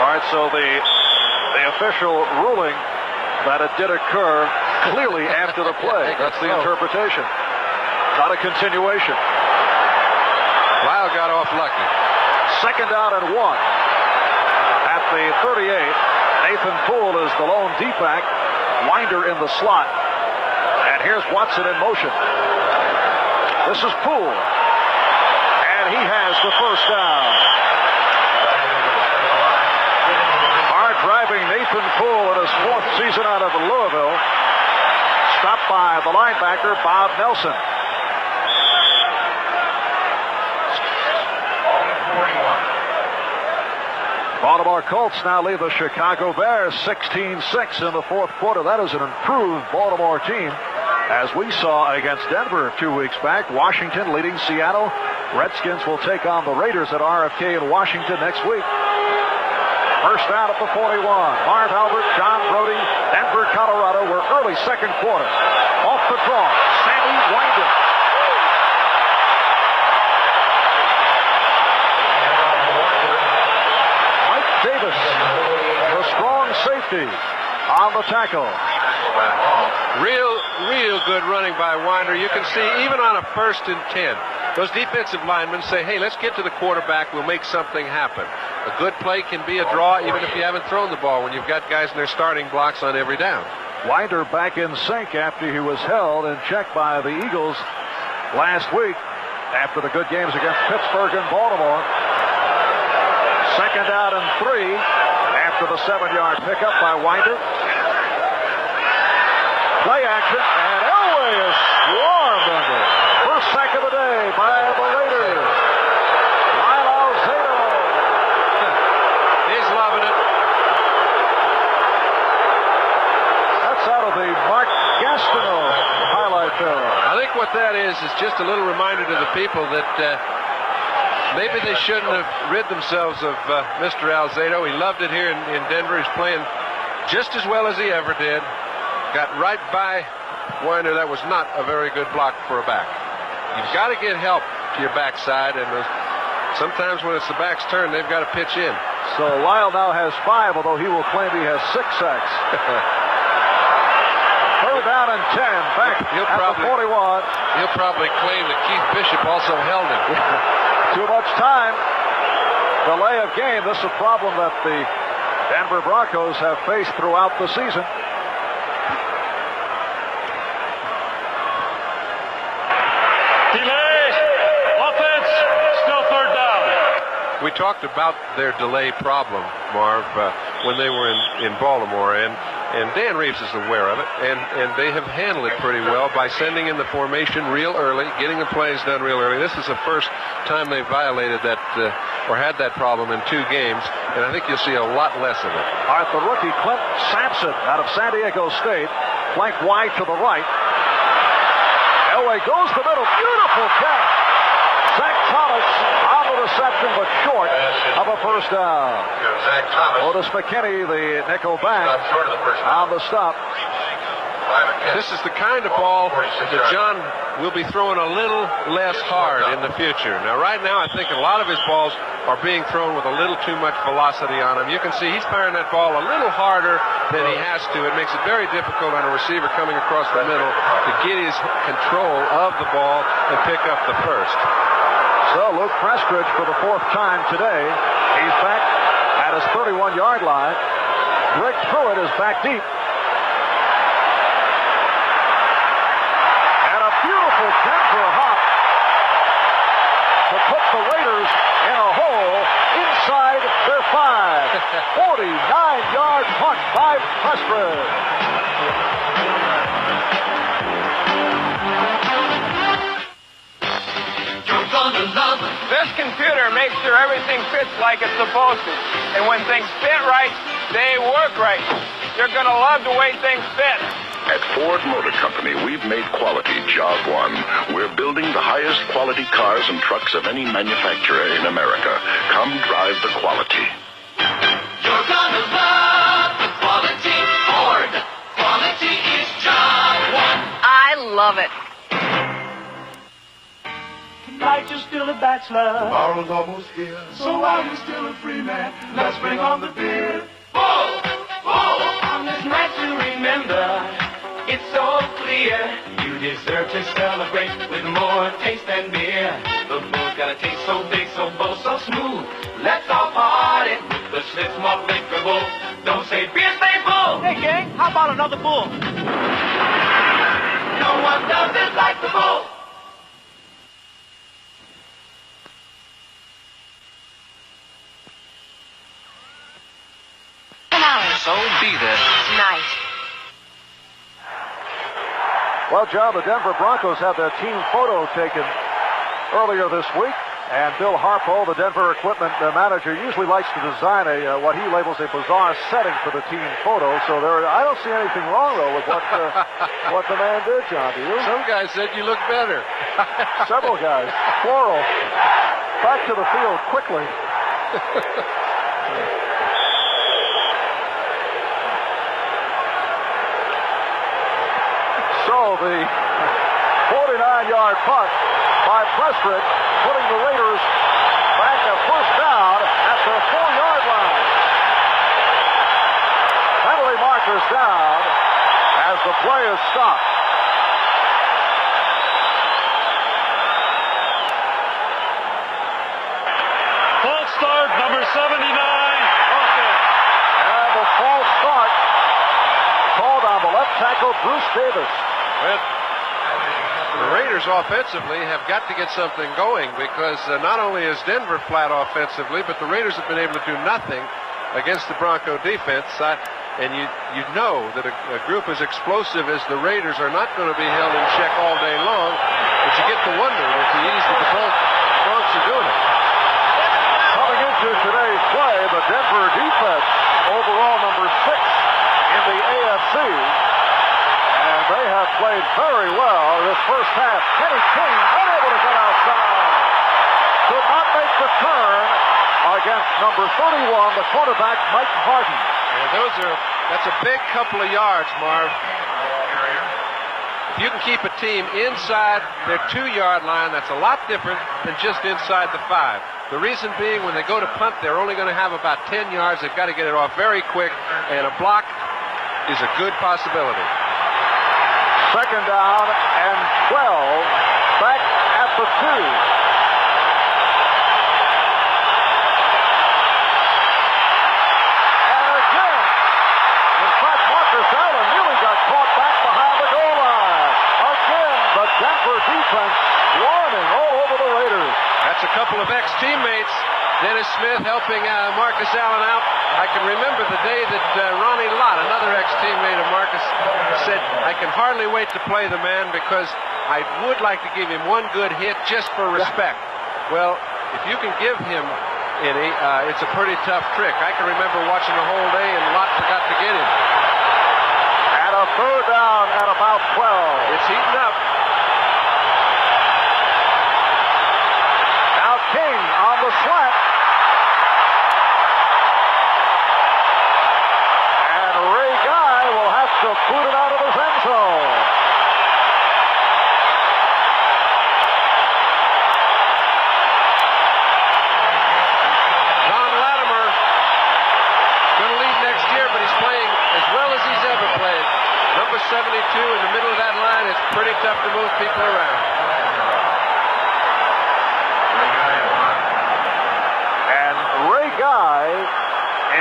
All right, so the official ruling that it did occur clearly after the play. That's the interpretation, not a continuation. Lyle got off lucky. Second down and 1 at the 38. Nathan Poole is the lone D-back. Winder in the slot. And here's Watson in motion. This is Poole. And he has the first down. Driving Nathan Poole in his 4th season out of Louisville. Stopped by the linebacker, Bob Nelson. Baltimore Colts now lead the Chicago Bears 16-6 in the 4th quarter. That is an improved Baltimore team, as we saw against Denver 2 weeks back. Washington leading Seattle. Redskins will take on the Raiders at RFK in Washington next week. First down at the 41. Marv Albert, John Brody, Denver, Colorado. We're early second quarter. Off the draw, Sammy Winder. Mike Davis, the strong safety, on the tackle. Real good running by Winder. You can see even on a 1st and 10, those defensive linemen say, hey, let's get to the quarterback. We'll make something happen. A good play can be a draw even if you haven't thrown the ball when you've got guys in their starting blocks on every down. Winder back in sync after he was held and checked by the Eagles last week after the good games against Pittsburgh and Baltimore. Second down and 3 after the 7-yard pickup by Winder. Play action, and Elway is swarmed under. First sack of the day by the Raiders. Lyle Alzado. He's loving it. That's out of the Mark Gastineau highlight film. I think what that is just a little reminder to the people that maybe they shouldn't have rid themselves of Mr. Alzado. He loved it here in Denver. He's playing just as well as he ever did. Got right by Winder. That was not a very good block for a back. You've got to get help to your backside, and Sometimes when it's the back's turn, they've got to pitch in. So Lyle now has 5, although he will claim he has 6 sacks. Third down and 10. Back at the 41. He'll probably claim that Keith Bishop also held him. Too much time. Delay of game. This is a problem that the Denver Broncos have faced throughout the season. Delay. Offense. Still third down. We talked about their delay problem, Marv, when they were in Baltimore, and Dan Reeves is aware of it, and they have handled it pretty well by sending in the formation real early, getting the plays done real early. This is the first time they violated that or had that problem in 2 games, and I think you'll see a lot less of it. All right, the rookie Clint Sampson out of San Diego State, flank wide to the right. Elway goes to the middle, beautiful catch. Zach Thomas on the reception, but short of a first down. Otis McKinney, the nickel back, on the stop. This is the kind of ball that John will be throwing a little less hard in the future. Now, right now, I think a lot of his balls are being thrown with a little too much velocity on them. You can see he's firing that ball a little harder than he has to. It makes it very difficult on a receiver coming across the middle to get his control of the ball and pick up the first. So Luke Prestridge for the 4th time today. He's back at his 31-yard line. Rick Pruitt is back deep. And a beautiful Denver hop to put the Raiders in a hole inside their 5. 49-yard punt by Prestridge. This computer makes sure everything fits like it's supposed to. And when things fit right, they work right. You're going to love the way things fit. At Ford Motor Company, we've made quality job one. We're building the highest quality cars and trucks of any manufacturer in America. Come drive the quality. You're gonna love the quality Ford. Quality is job one. I love it. Tonight you're still a bachelor. Tomorrow's almost here. So while you're still a free man, let's bring on the beer. Bull, bull. On this night to remember, it's so clear. You deserve to celebrate with more taste than beer. The bull's got a taste so big, so bold, so smooth. Let's all party with the Schlitz Malt Liquor Bull. Don't say beer, say bull. Hey gang, how about another bull? No one does it like the bull. So be this. Nice. Well, John, the Denver Broncos had their team photo taken earlier this week, and Bill Harpo, the Denver equipment manager, usually likes to design what he labels a bizarre setting for the team photo. So I don't see anything wrong though with what the man did, John. Do you? Some guys said you look better. Several guys. Plural. Back to the field quickly. So the 49-yard punt by Prestridge, putting the Raiders back at first down at their 4-yard line. Penalty markers down as the play is stopped. False start, number 79. And the false start called on the left tackle, Bruce Davis. The Raiders offensively have got to get something going because not only is Denver flat offensively, but the Raiders have been able to do nothing against the Bronco defense. And you know that a group as explosive as the Raiders are not going to be held in check all day long, but you get to wonder with the ease that the Broncos are doing it. Coming into today's play, the Denver defense, overall number 6 in the AFC. And they have played very well this first half. Kenny King unable to get outside. Could not make the turn against number 31, the quarterback, Mike Harden. Yeah, that's a big couple of yards, Marv. If you can keep a team inside their 2-yard line, that's a lot different than just inside the 5. The reason being, when they go to punt, they're only going to have about 10 yards. They've got to get it off very quick, and a block is a good possibility. Second down and 12. Back at the 2. Allen nearly got caught back behind the goal line. Again, the Denver defense swarming all over the Raiders. That's a couple of ex-teammates. Dennis Smith helping Marcus Allen out. I can remember the day that Ronnie Lott, another ex-teammate of Marcus, said, I can hardly wait to play the man because I would like to give him one good hit just for respect. Well, if you can give him any, it's a pretty tough trick. I can remember watching the whole day and Lott forgot to get him. A third down at about 12. It's heating up. Now King on the slant. And Ray Guy will have to boot it out of his end zone. Don Latimer going to leave next year, but he's playing as well as he's ever played. Number 72 in the middle of that line is pretty tough to move people around. And Ray Guy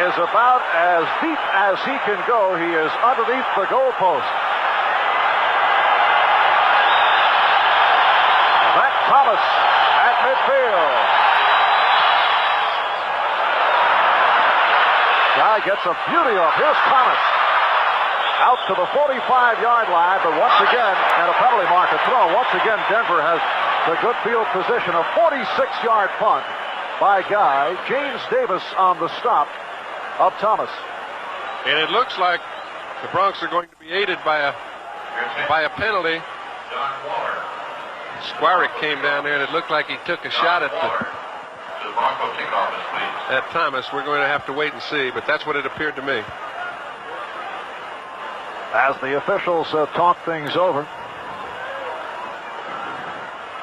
is about as deep as he can go. He is underneath the goalpost. Matt Thomas at midfield. Guy gets a beauty off. Here's Thomas. Out to the 45-yard line, but once again, and a penalty marker throw. Once again, Denver has the good field position. A 46-yard punt by Guy. James Davis on the stop of Thomas. And it looks like the Broncos are going to be aided by a penalty. Squarick came down there, and it looked like he took a shot at Thomas. We're going to have to wait and see, but that's what it appeared to me. As the officials talk things over.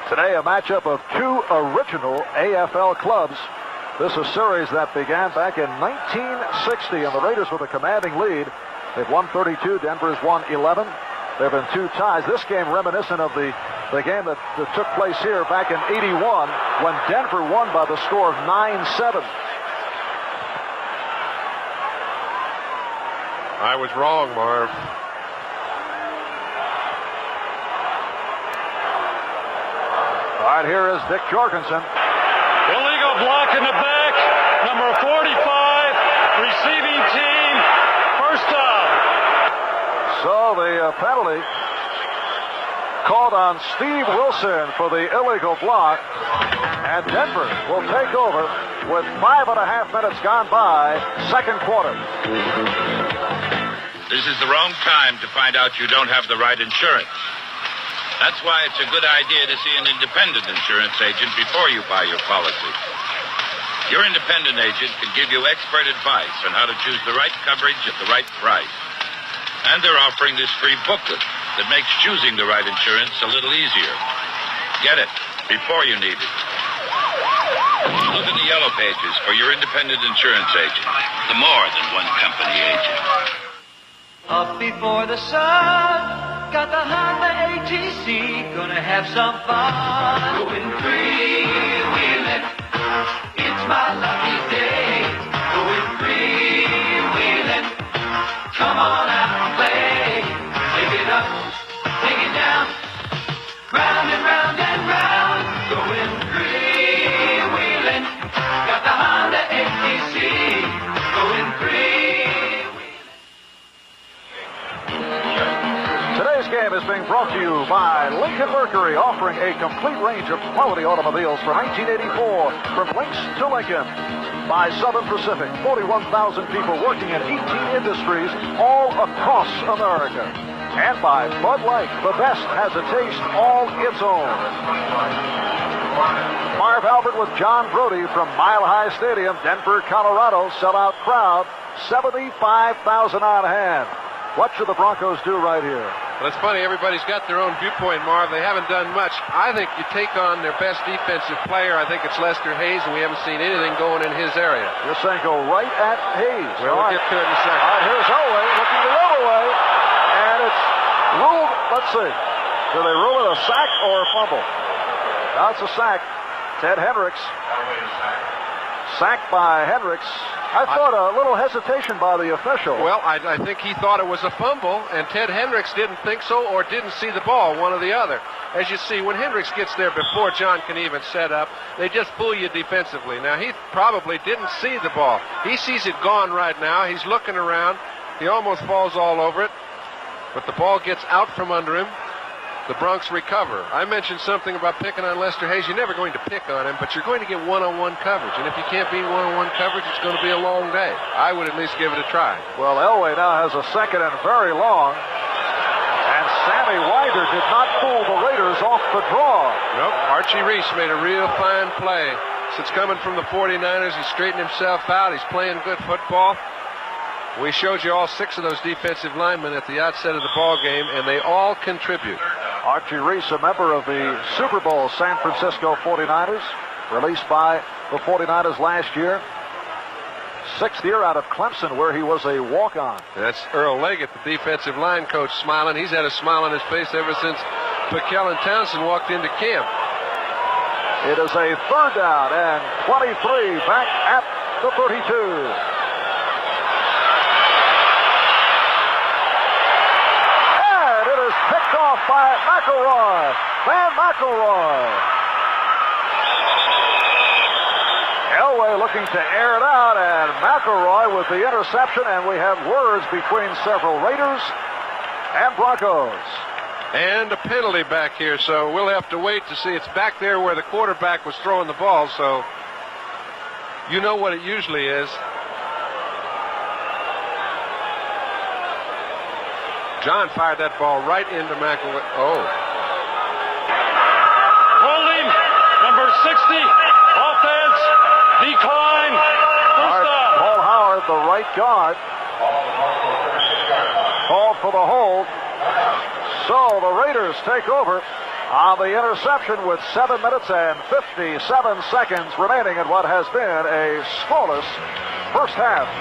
Today, a matchup of two original AFL clubs. This is a series that began back in 1960, and the Raiders with a commanding lead. They've won 32. Denver's won 11. There have been two ties. This game reminiscent of the game that took place here back in 81 when Denver won by the score of 9-7. I was wrong, Marv. All right, here is Dick Jorgensen. Illegal block in the back. Number 45, receiving team, first down. So the penalty called on Steve Wilson for the illegal block. And Denver will take over with 5.5 minutes gone by, second quarter. This is the wrong time to find out you don't have the right insurance. That's why it's a good idea to see an independent insurance agent before you buy your policy. Your independent agent can give you expert advice on how to choose the right coverage at the right price. And they're offering this free booklet that makes choosing the right insurance a little easier. Get it before you need it. Look in the yellow pages for your independent insurance agent, the more than one company agent. Up before the sun, got the Honda ATC, gonna have some fun. Going freewheeling, it's my lucky day. Going freewheeling, come on out and play. Take it up, take it down, round and round and round. Going freewheeling, got the Honda ATC, going freewheeling. Today's game is being brought to you by Lincoln Mercury, offering a complete range of quality automobiles for 1984 from Lynx to Lincoln. By Southern Pacific, 41,000 people working in 18 industries all across America. And by Bud Light, the best has a taste all its own. Marv Albert with John Brody from Mile High Stadium, Denver, Colorado. Sellout crowd, 75,000 on hand. What should the Broncos do right here? Well, it's funny. Everybody's got their own viewpoint, Marv. They haven't done much. I think you take on their best defensive player. I think it's Lester Hayes, and we haven't seen anything going in his area. You're saying go right at Hayes. Well, we'll get to it in a second. All right, here's Elway looking the other way, and it's ruled. Let's see. Do they rule it a sack or a fumble? Now it's a sack. Ted Hendricks. Sacked by Hendricks. I thought a little hesitation by the official. Well, I think he thought it was a fumble, and Ted Hendricks didn't think so or didn't see the ball, one or the other. As you see, when Hendricks gets there before John can even set up, they just fool you defensively. Now, he probably didn't see the ball. He sees it gone right now. He's looking around. He almost falls all over it, but the ball gets out from under him. The Bronx recover. I mentioned something about picking on Lester Hayes. You're never going to pick on him, but you're going to get one-on-one coverage. And if you can't beat one-on-one coverage, it's going to be a long day. I would at least give it a try. Well, Elway now has a second and very long. And Sammy Wider did not fool the Raiders off the draw. Nope. Archie Reese made a real fine play. Since coming from the 49ers, he straightened himself out. He's playing good football. We showed you all 6 of those defensive linemen at the outset of the ball game, and they all contribute. Archie Reese, a member of the Super Bowl San Francisco 49ers, released by the 49ers last year. 6th year out of Clemson, where he was a walk-on. That's Earl Leggett, the defensive line coach, smiling. He's had a smile on his face ever since McKellen Townsend walked into camp. It is a 3rd down and 23 back at the 32. Picked off by McElroy. Van McElroy. Elway looking to air it out, and McElroy with the interception, and we have words between several Raiders and Broncos. And a penalty back here, so we'll have to wait to see. It's back there where the quarterback was throwing the ball, so you know what it usually is. John fired that ball right into McElroy. Oh. Holding, number 60, offense, decline, first down. Paul Howard, the right guard, called for the hold. So the Raiders take over on the interception with 7 minutes and 57 seconds remaining in what has been a scoreless first half.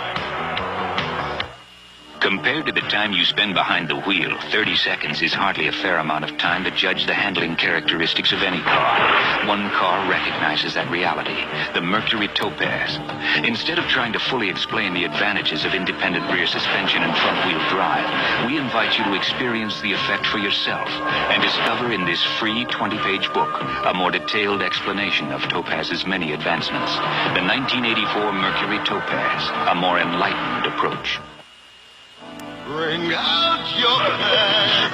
Compared to the time you spend behind the wheel, 30 seconds is hardly a fair amount of time to judge the handling characteristics of any car. One car recognizes that reality, the Mercury Topaz. Instead of trying to fully explain the advantages of independent rear suspension and front-wheel drive, we invite you to experience the effect for yourself and discover in this free 20-page book a more detailed explanation of Topaz's many advancements. The 1984 Mercury Topaz, a more enlightened approach. Bring out your best.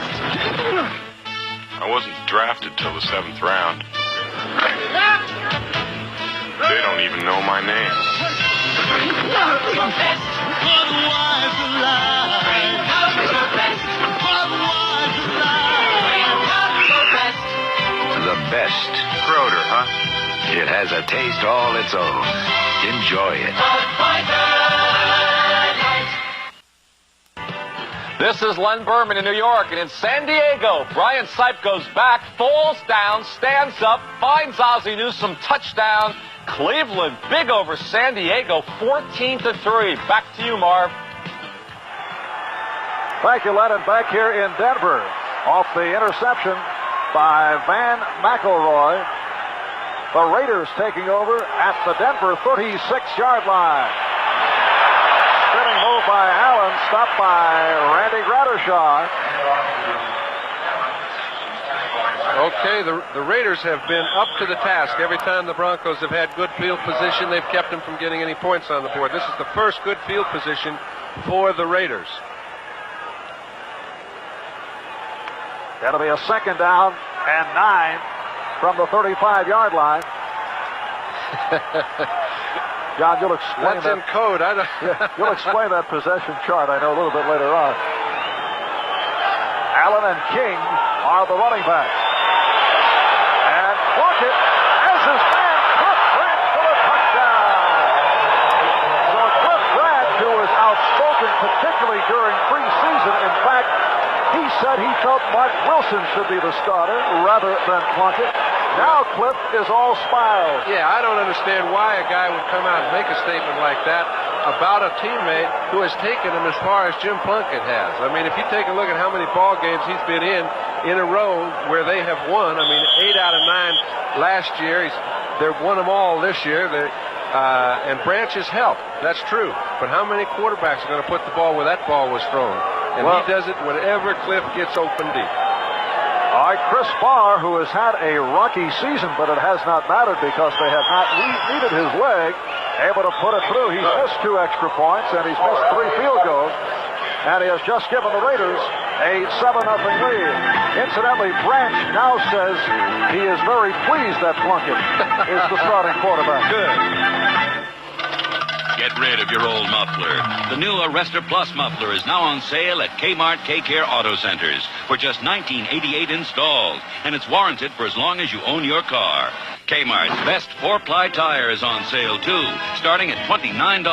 I wasn't drafted till the 7th round. They don't even know my name. The best. Schroeder, huh? It has a taste all its own. Enjoy it. This is Len Berman in New York, and in San Diego, Brian Sipe goes back, falls down, stands up, finds Ozzie Newsome, touchdown. Cleveland, big over San Diego, 14-3. Back to you, Marv. Thank you, Len. And back here in Denver, off the interception by Van McElroy. The Raiders taking over at the Denver 36-yard line. Spinning move by Allen, stopped by Randy Gradishaw. Okay, the Raiders have been up to the task. Every time the Broncos have had good field position, they've kept them from getting any points on the board. This is the first good field position for the Raiders. That'll be a 2nd down and 9 from the 35-yard line. John, you'll explain That's in code. I don't... Yeah, you'll explain that possession chart, I know, a little bit later on. Allen and King are the running backs. And Plunkett has his man, Cliff Branch, for the touchdown. So Cliff Branch, who was outspoken, particularly during preseason, in fact, he said he felt Mark Wilson should be the starter rather than Plunkett. Now Cliff is all smiles. Yeah, I don't understand why a guy would come out and make a statement like that about a teammate who has taken him as far as Jim Plunkett has. I mean, if you take a look at how many ball games he's been in a row where they have won, I mean, 8 out of 9 last year. They've won them all this year. And Branch has helped. That's true. But how many quarterbacks are going to put the ball where that ball was thrown? And he does it whenever Cliff gets open deep. All right, Chris Barr, who has had a rocky season, but it has not mattered because they have not needed his leg, able to put it through. He's missed 2 extra points, and he's missed 3 field goals. And he has just given the Raiders a 7-0 lead. Incidentally, Branch now says he is very pleased that Plunkett is the starting quarterback. Good. Get rid of your old muffler. The new Arrestor Plus muffler is now on sale at Kmart K-Care Auto Centers for just $19.88 installed, and it's warranted for as long as you own your car. Kmart's best 4-ply tire is on sale, too, starting at $29,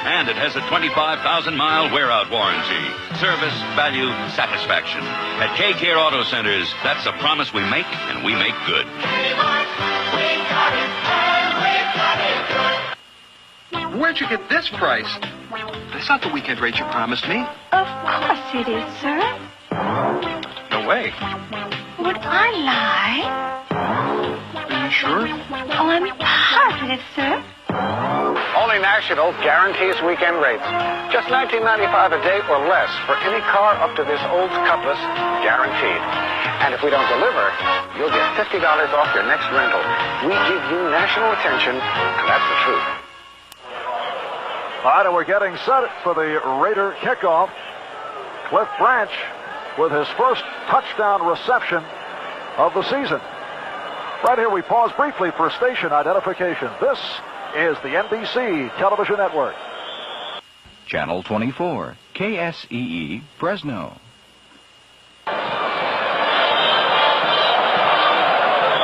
and it has a 25,000-mile wear-out warranty. Service, value, satisfaction. At K-Care Auto Centers, that's a promise we make, and we make good. Kmart, we got it, and we got it good. Where'd you get this price? That's not the weekend rate you promised me. Of course it is, sir. No way. Would I lie? Are you sure? Oh, I'm positive, sir. Only National guarantees weekend rates. Just $19.95 a day or less for any car up to this old Cutlass, guaranteed. And if we don't deliver, you'll get $50 off your next rental. We give you national attention, and that's the truth. All right, and we're getting set for the Raider kickoff. Cliff Branch with his first touchdown reception of the season. Right here, we pause briefly for station identification. This is the NBC Television Network. Channel 24, KSEE, Fresno.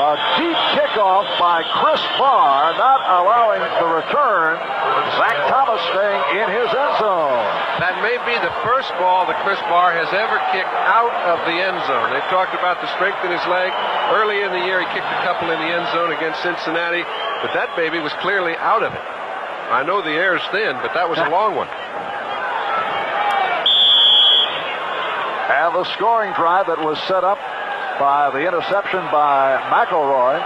A deep kickoff by Chris Barr, not allowing the return. Zach Thomas staying in his end zone. That may be the first ball that Chris Barr has ever kicked out of the end zone. They've talked about the strength in his leg. Early in the year, he kicked a couple in the end zone against Cincinnati, but that baby was clearly out of it. I know the air is thin, but that was a long one. And the scoring drive that was set up by the interception by McElroy.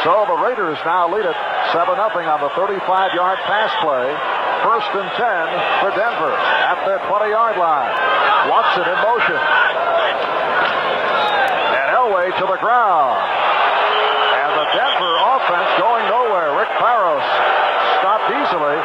So the Raiders now lead it 7-0 on the 35-yard pass play. 1st and 10 for Denver at their 20-yard line. Watson in motion. And Elway to the ground. And the Denver offense going nowhere. Rick Barros stopped easily.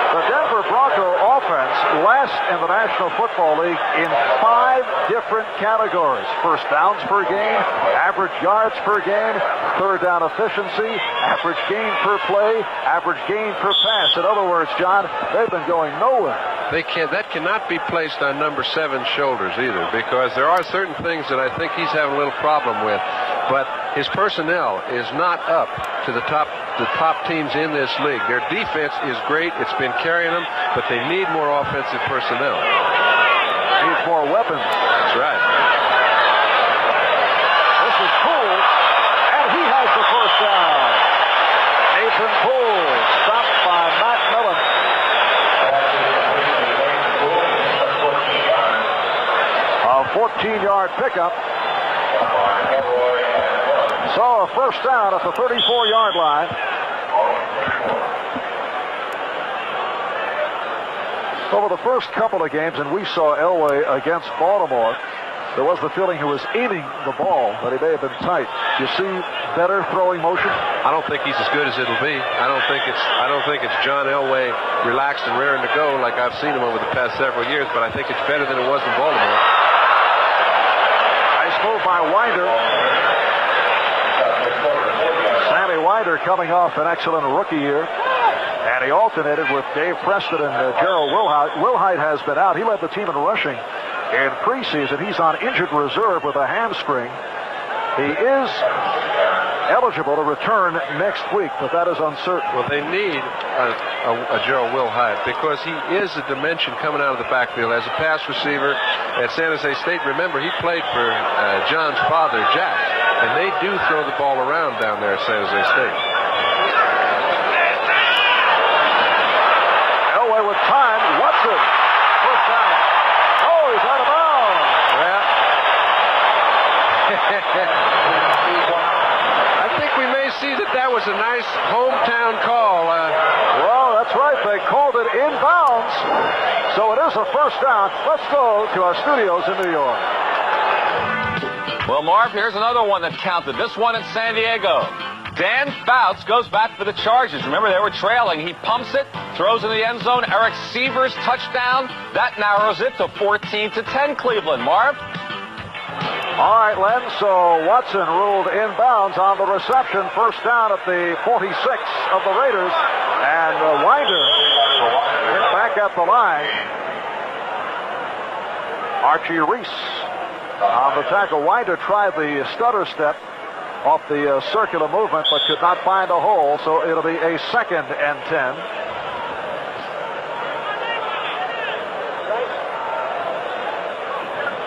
The Denver Bronco offense last in the National Football League in 5 different categories. First downs per game, average yards per game, third down efficiency, average gain per play, average gain per pass. In other words, John, they've been going nowhere. That cannot be placed on number 7's shoulders either, because there are certain things that I think he's having a little problem with. But his personnel is not up to the top teams in this league. Their defense is great. It's been carrying them, but they need more offensive personnel. Needs more weapons. That's right. This is Poole, and he has the first down. Nathan Poole stopped by Matt Millen. A 14-yard pickup. So a first down at the 34-yard line. Over the first couple of games, and we saw Elway against Baltimore, there was the feeling he was aiming the ball, but he may have been tight. You see better throwing motion? I don't think he's as good as it'll be. I don't think it's John Elway relaxed and raring to go like I've seen him over the past several years, but I think it's better than it was in Baltimore. Nice move by Winder. Sammy Winder coming off an excellent rookie year. And he alternated with Dave Preston and Gerald Wilhite. Wilhite has been out. He led the team in rushing in preseason. He's on injured reserve with a hamstring. He is eligible to return next week, but that is uncertain. Well, they need a Gerald Will Hyatt because he is a dimension coming out of the backfield as a pass receiver at San Jose State. Remember, he played for John's father, Jack, and they do throw the ball around down there at San Jose State. Elway with time. Watson. First down. Oh, he's out of bounds. Well, I think we may see that was a nice hometown call. Well, that's right. They called it inbounds. So it is a first down. Let's go to our studios in New York. Well, Marv, here's another one that counted. This one at San Diego. Dan Fouts goes back for the Chargers. Remember, they were trailing. He pumps it, throws in the end zone. Eric Seavers touchdown. That narrows it to 14-10 Cleveland. Marv? All right, Len. So Watson ruled inbounds on the reception. First down at the 46 of the Raiders. And Winder hit back at the line. Archie Reese on the tackle. Winder tried the stutter step off the circular movement, but could not find a hole, so it'll be a 2nd and 10.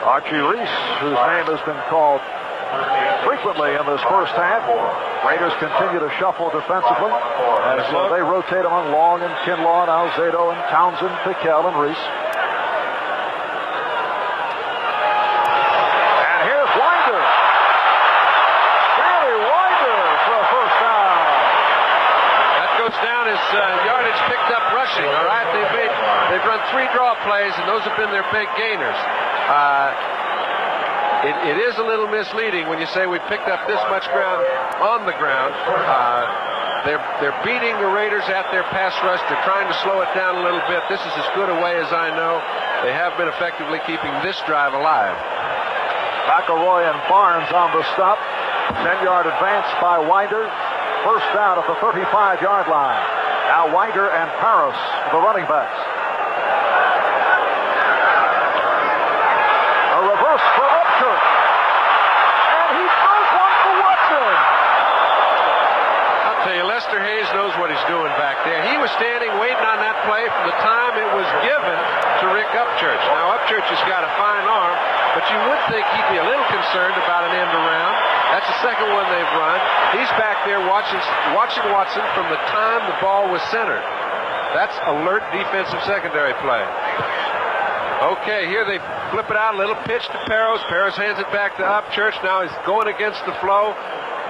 Archie Reese, whose name has been called frequently in this first half. Raiders continue to shuffle defensively as they rotate among Long and Kinlaw and Alzado and Townsend, Piquel, and Reese. And here's Winder. Barry Winder for a first down. That goes down as yardage picked up rushing. All right, they've run 3 draw plays, and those have been their big gainers. It is a little misleading when you say we picked up this much ground on the ground. They're beating the Raiders at their pass rush. They're trying to slow it down a little bit. This is as good a way as I know. They have been effectively keeping this drive alive. McElroy and Barnes on the stop. 10-yard advance by Winder. First down at the 35-yard line. Now Winder and Paris, the running backs. A reverse for Upchurch. And he throws one for Watson. I'll tell you, Lester Hayes knows what he's doing back there. He was standing waiting on that play from the time it was given to Rick Upchurch. Now, Upchurch has got a fine arm, but you would think he'd be a little concerned about an end around. That's the second one they've run. He's back there watching Watson from the time the ball was centered. That's alert defensive secondary play. Okay, here they flip it out, a little pitch to Peros. Peros hands it back to Upchurch. Now he's going against the flow.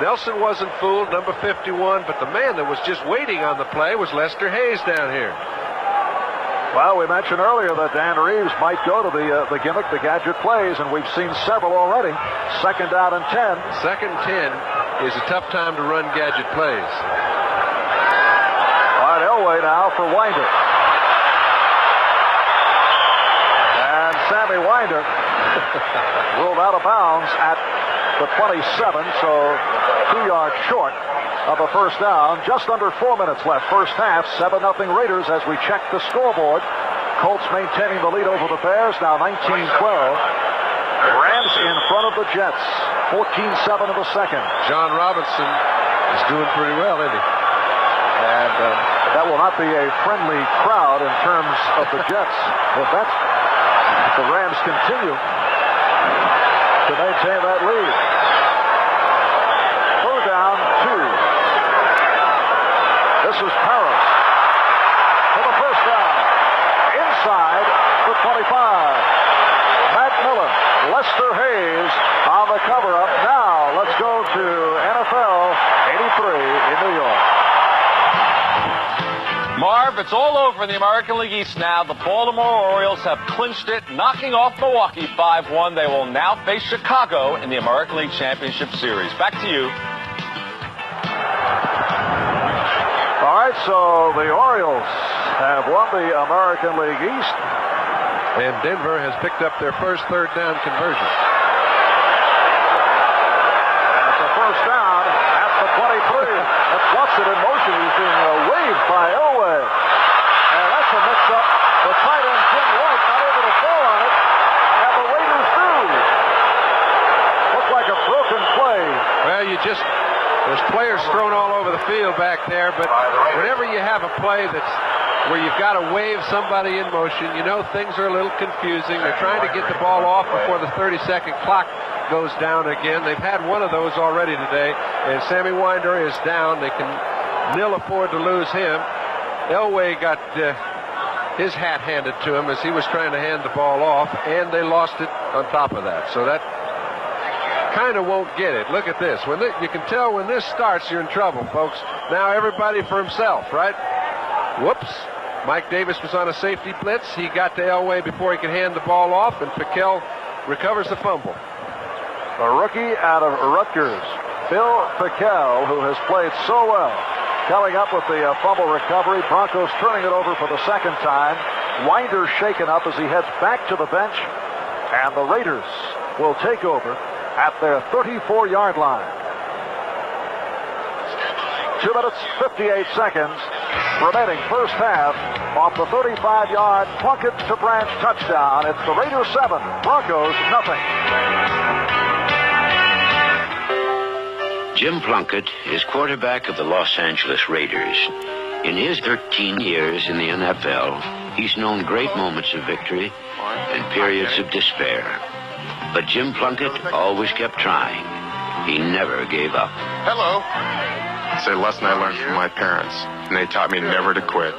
Nelson wasn't fooled, number 51, but the man that was just waiting on the play was Lester Hayes down here. Well, we mentioned earlier that Dan Reeves might go to the gimmick, the gadget plays, and we've seen several already. 2nd down and 10. 2nd and 10 is a tough time to run gadget plays. All right, Elway now for Winder. And Sammy Winder ruled out of bounds at the 27, so 2 yards short of a first down. Just under 4 minutes left. First half, 7-0 Raiders as we check the scoreboard. Colts maintaining the lead over the Bears, now 19-12. Rams in front of the Jets, 14-7 of the second. John Robinson is doing pretty well, isn't he? And that will not be a friendly crowd in terms of the Jets. If the Rams continue to maintain that lead. Third down, 2. This is Paris for the first down. Inside the 25. Matt Miller, Lester Hayes on the cover-up. Now let's go to NFL 83 in New York. Marv, it's all over in the American League East now. The Baltimore Orioles have clinched it, knocking off Milwaukee 5-1. They will now face Chicago in the American League Championship Series. Back to you. All right, so the Orioles have won the American League East. And Denver has picked up their first third down conversion. That's a first down at the 23. That's Watson in motion. He's being waved by Elway. And that's a mix-up. The tight end, Jim White, not able to fall on it. And the Raiders do. Looked like a broken play. Well, there's the field back there, but whenever you have a play that's where you've got to wave somebody in motion, you know things are a little confusing. They're trying to get the ball off before the 30-second clock goes down again. They've had one of those already today, and Sammy Winder is down. They can ill afford to lose him. Elway got his hat handed to him as he was trying to hand the ball off, and they lost it on top of that. So that kind of won't get it. Look at this. You can tell when this starts, you're in trouble, folks. Now everybody for himself, right? Whoops. Mike Davis was on a safety blitz. He got to Elway before he could hand the ball off, and Piquel recovers the fumble. The rookie out of Rutgers, Bill Piquel, who has played so well, coming up with the fumble recovery. Broncos turning it over for the second time. Winder shaken up as he heads back to the bench, and the Raiders will take over at their 34-yard line. 2 minutes, 58 seconds remaining first half. Off the 35-yard Plunkett to Branch touchdown. It's the Raiders 7, Broncos nothing. Jim Plunkett is quarterback of the Los Angeles Raiders. In his 13 years in the NFL, he's known great moments of victory and periods of despair. But Jim Plunkett always kept trying. He never gave up. Hello. It's a lesson I learned from my parents, and they taught me never to quit.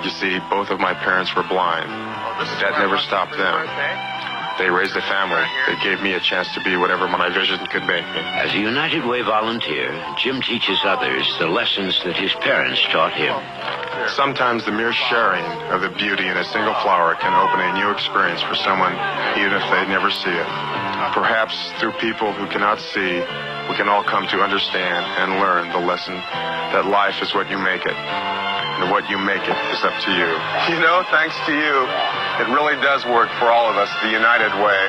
You see, both of my parents were blind, but that never stopped them. They raised a family. They gave me a chance to be whatever my vision could make me. As a United Way volunteer, Jim teaches others the lessons that his parents taught him. Sometimes the mere sharing of the beauty in a single flower can open a new experience for someone, even if they never see it. Perhaps through people who cannot see, we can all come to understand and learn the lesson that life is what you make it. And what you make it is up to you. You know, thanks to you, it really does work for all of us, the United Way.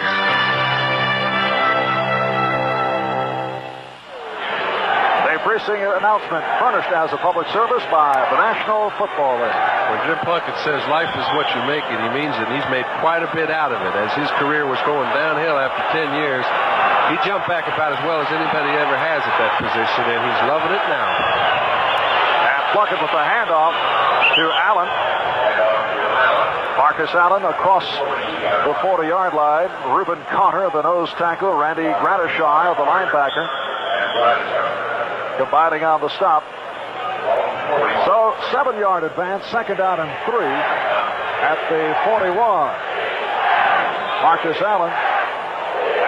A precinct announcement furnished as a public service by the National Football League. When Jim Plunkett says life is what you make it, he means that he's made quite a bit out of it. As his career was going downhill after 10 years, he jumped back about as well as anybody ever has at that position, and he's loving it now. Plunkett with the handoff to Allen. Marcus Allen across the 40-yard line. Reuben Carter, the nose tackle. Randy Gradishar, the linebacker, combining on the stop. So 7-yard advance, second down and 3 at the 41. Marcus Allen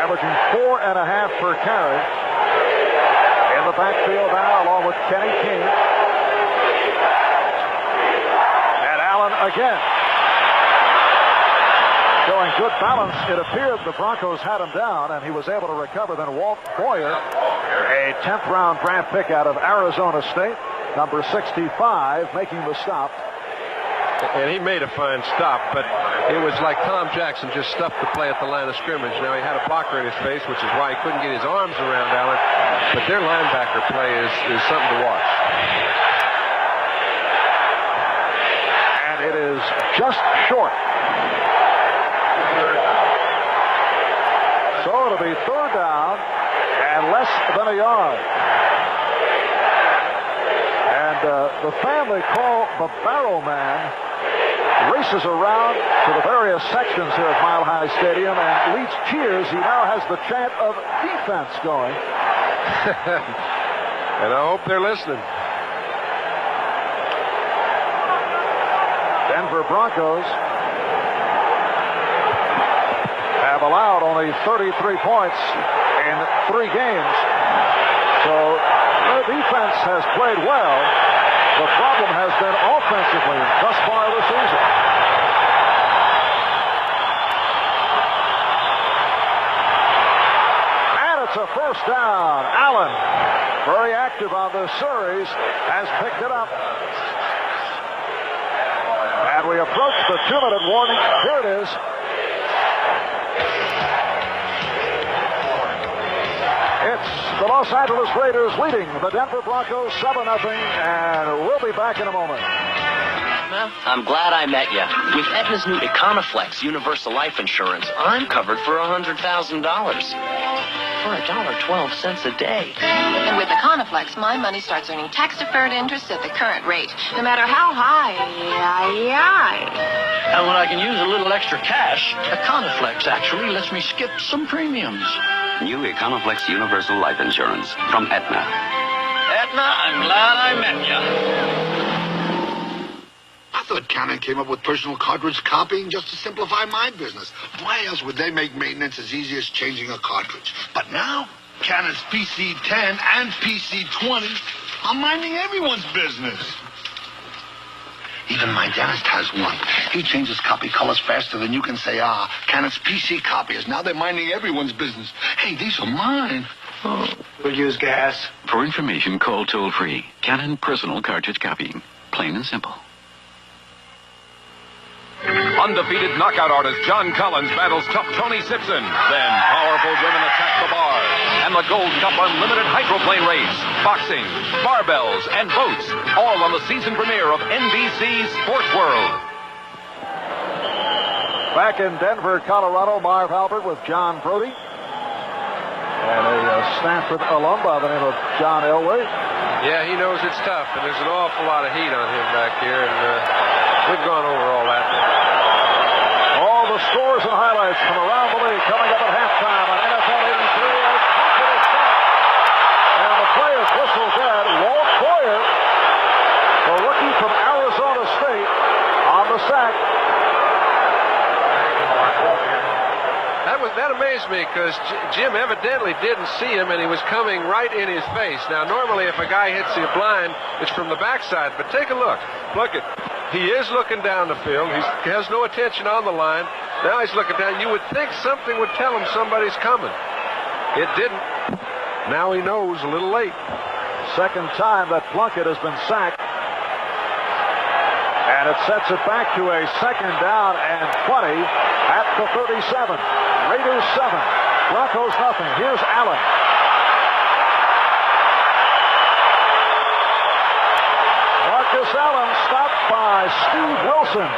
averaging 4.5 per carry. In the backfield now, along with Kenny King. Again, showing good balance. It appeared the Broncos had him down, and he was able to recover. Then Walt Boyer, a 10th-round draft pick out of Arizona State, number 65, making the stop. And he made a fine stop, but it was like Tom Jackson just stuffed the play at the line of scrimmage. Now he had a blocker in his face, which is why he couldn't get his arms around Allen. But their linebacker play is something to watch. It is just short. So it'll be third down and less than a yard. And the family called the Barrow Man races around to the various sections here at Mile High Stadium and leads cheers. He now has the chant of defense going. And I hope they're listening. Denver Broncos have allowed only 33 points in 3 games. So their defense has played well. The problem has been offensively thus far this season. And it's a first down. Allen, very active on this series, has picked it up. And we approach the 2-minute warning. Here it is. It's the Los Angeles Raiders leading the Denver Broncos 7-0, and we'll be back in a moment. Well, I'm glad I met you. With Aetna's new Econoflex Universal Life Insurance, I'm covered for $100,000. for $1.12 a day. And with Econoflex, my money starts earning tax-deferred interest at the current rate, no matter how high. And when I can use a little extra cash, Econoflex actually lets me skip some premiums. New Econoflex Universal Life Insurance from Aetna. Aetna, I'm glad I met you. I thought Canon came up with personal cartridge copying just to simplify my business. Why else would they make maintenance as easy as changing a cartridge? But now, Canon's PC-10 and PC-20 are minding everyone's business. Even my dentist has one. He changes copy colors faster than you can say, Canon's PC copiers. Now they're minding everyone's business. Hey, these are mine. Oh, we'll use gas. For information, call toll-free. Canon Personal Cartridge Copying. Plain and simple. Undefeated knockout artist John Collins battles tough Tony Simpson. Then powerful women attack the bar. And the Gold Cup Unlimited Hydroplane Race. Boxing, barbells, and boats. All on the season premiere of NBC's Sports World. Back in Denver, Colorado, Marv Albert with John Brody. And a Stanford alum by the name of John Elways. Yeah, he knows it's tough, and there's an awful lot of heat on him back here, and we've gone over all that. All the scores and highlights from around the league coming up at halftime on NFL 83 as Plunkett is stopped. And the play is whistled dead. Walt Boyer, the rookie from Arizona State, on the sack. That amazed me because Jim evidently didn't see him, and he was coming right in his face. Now, normally if a guy hits you blind, it's from the backside, but take a look. Plunkett, he is looking down the field. He has no attention on the line. Now he's looking down. You would think something would tell him somebody's coming. It didn't. Now he knows a little late. Second time that Plunkett has been sacked. And it sets it back to a second down and 20 at the 37. Raiders 7, Broncos nothing. Here's Allen. Marcus Allen stopped by Steve Wilson.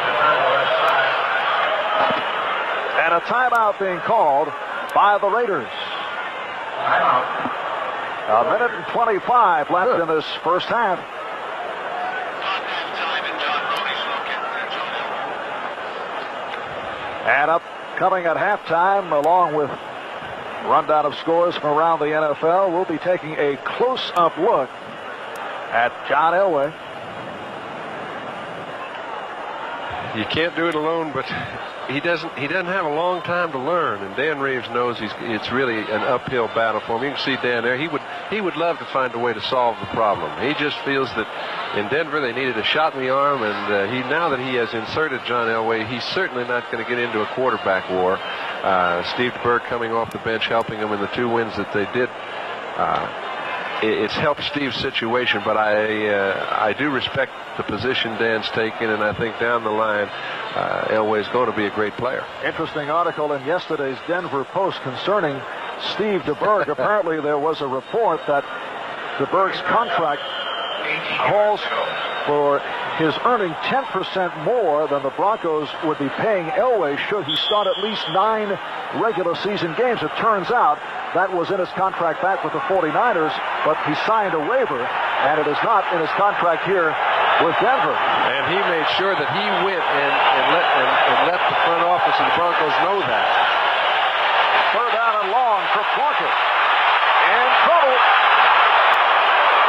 And a timeout being called by the Raiders. A minute and 25 left in this first half. And up coming at halftime, along with rundown of scores from around the NFL, we'll be taking a close-up look at John Elway. You can't do it alone, but he doesn't have a long time to learn, and Dan Reeves knows it's really an uphill battle for him. You can see Dan there. He would love to find a way to solve the problem. He just feels that in Denver they needed a shot in the arm, and now that he has inserted John Elway, he's certainly not going to get into a quarterback war. Steve DeBerg coming off the bench, helping him in the 2 wins that they did. It's helped Steve's situation, but I do respect the position Dan's taken, and I think down the line, Elway's going to be a great player. Interesting article in yesterday's Denver Post concerning Steve DeBerg. Apparently there was a report that DeBerg's contract calls for his earning 10% more than the Broncos would be paying Elway should he start at least 9 regular season games. It turns out that was in his contract back with the 49ers, but he signed a waiver, and it is not in his contract here with Denver. And he made sure that he went and let the front office of the Broncos know that. Third down and long for Plunkett. And trouble.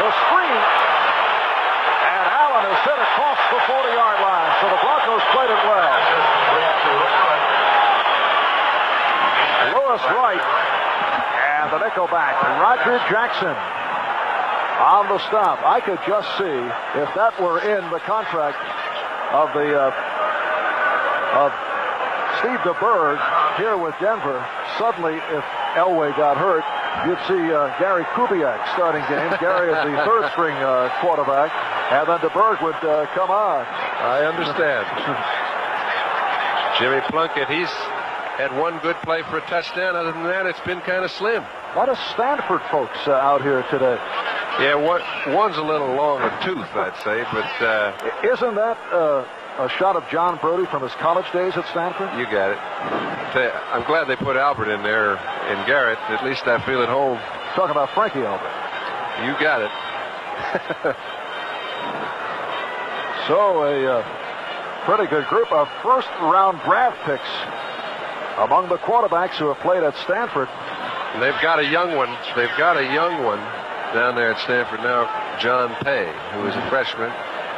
The screen. And Allen is hit across the 40-yard line, so the Broncos played it well. Lewis Wright and the nickelback, Roger Jackson, on the stop. I could just see if that were in the contract of Steve DeBerg here with Denver. Suddenly, if Elway got hurt, you'd see Gary Kubiak starting games. Gary is the third-string quarterback, and then DeBerg would come on. I understand. Jimmy Plunkett, he's had one good play for a touchdown. Other than that, it's been kind of slim. A lot of Stanford folks out here today. Yeah, one's a little long of tooth, I'd say, but... Isn't that a shot of John Brody from his college days at Stanford? You got it. I'm glad they put Albert in there and Garrett. At least I feel at home. Talking about Frankie Albert. You got it. So a pretty good group of first-round draft picks among the quarterbacks who have played at Stanford. And they've got a young one. They've got a young one down there at Stanford now, John Pay, who is a freshman.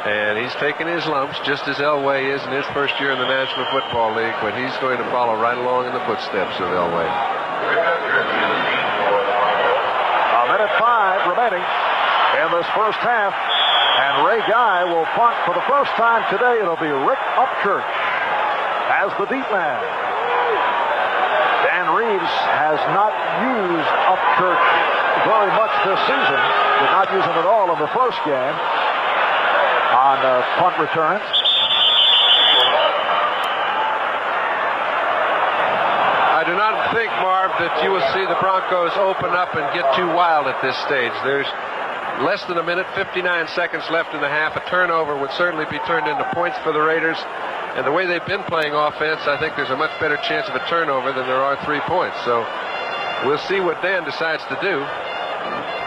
And he's taking his lumps, just as Elway is in his first year in the National Football League, but he's going to follow right along in the footsteps of Elway. A minute 5 remaining in this first half. And Ray Guy will punt for the first time today. It'll be Rick Upchurch as the deep man. Dan Reeves has not used Upchurch very much this season. Did not use him at all in the first game on punt returns. I do not think, Marv, that you will see the Broncos open up and get too wild at this stage. There's less than a minute, 59 seconds left in the half. A turnover would certainly be turned into points for the Raiders. And the way they've been playing offense, I think there's a much better chance of a turnover than there are 3 points. So we'll see what Dan decides to do.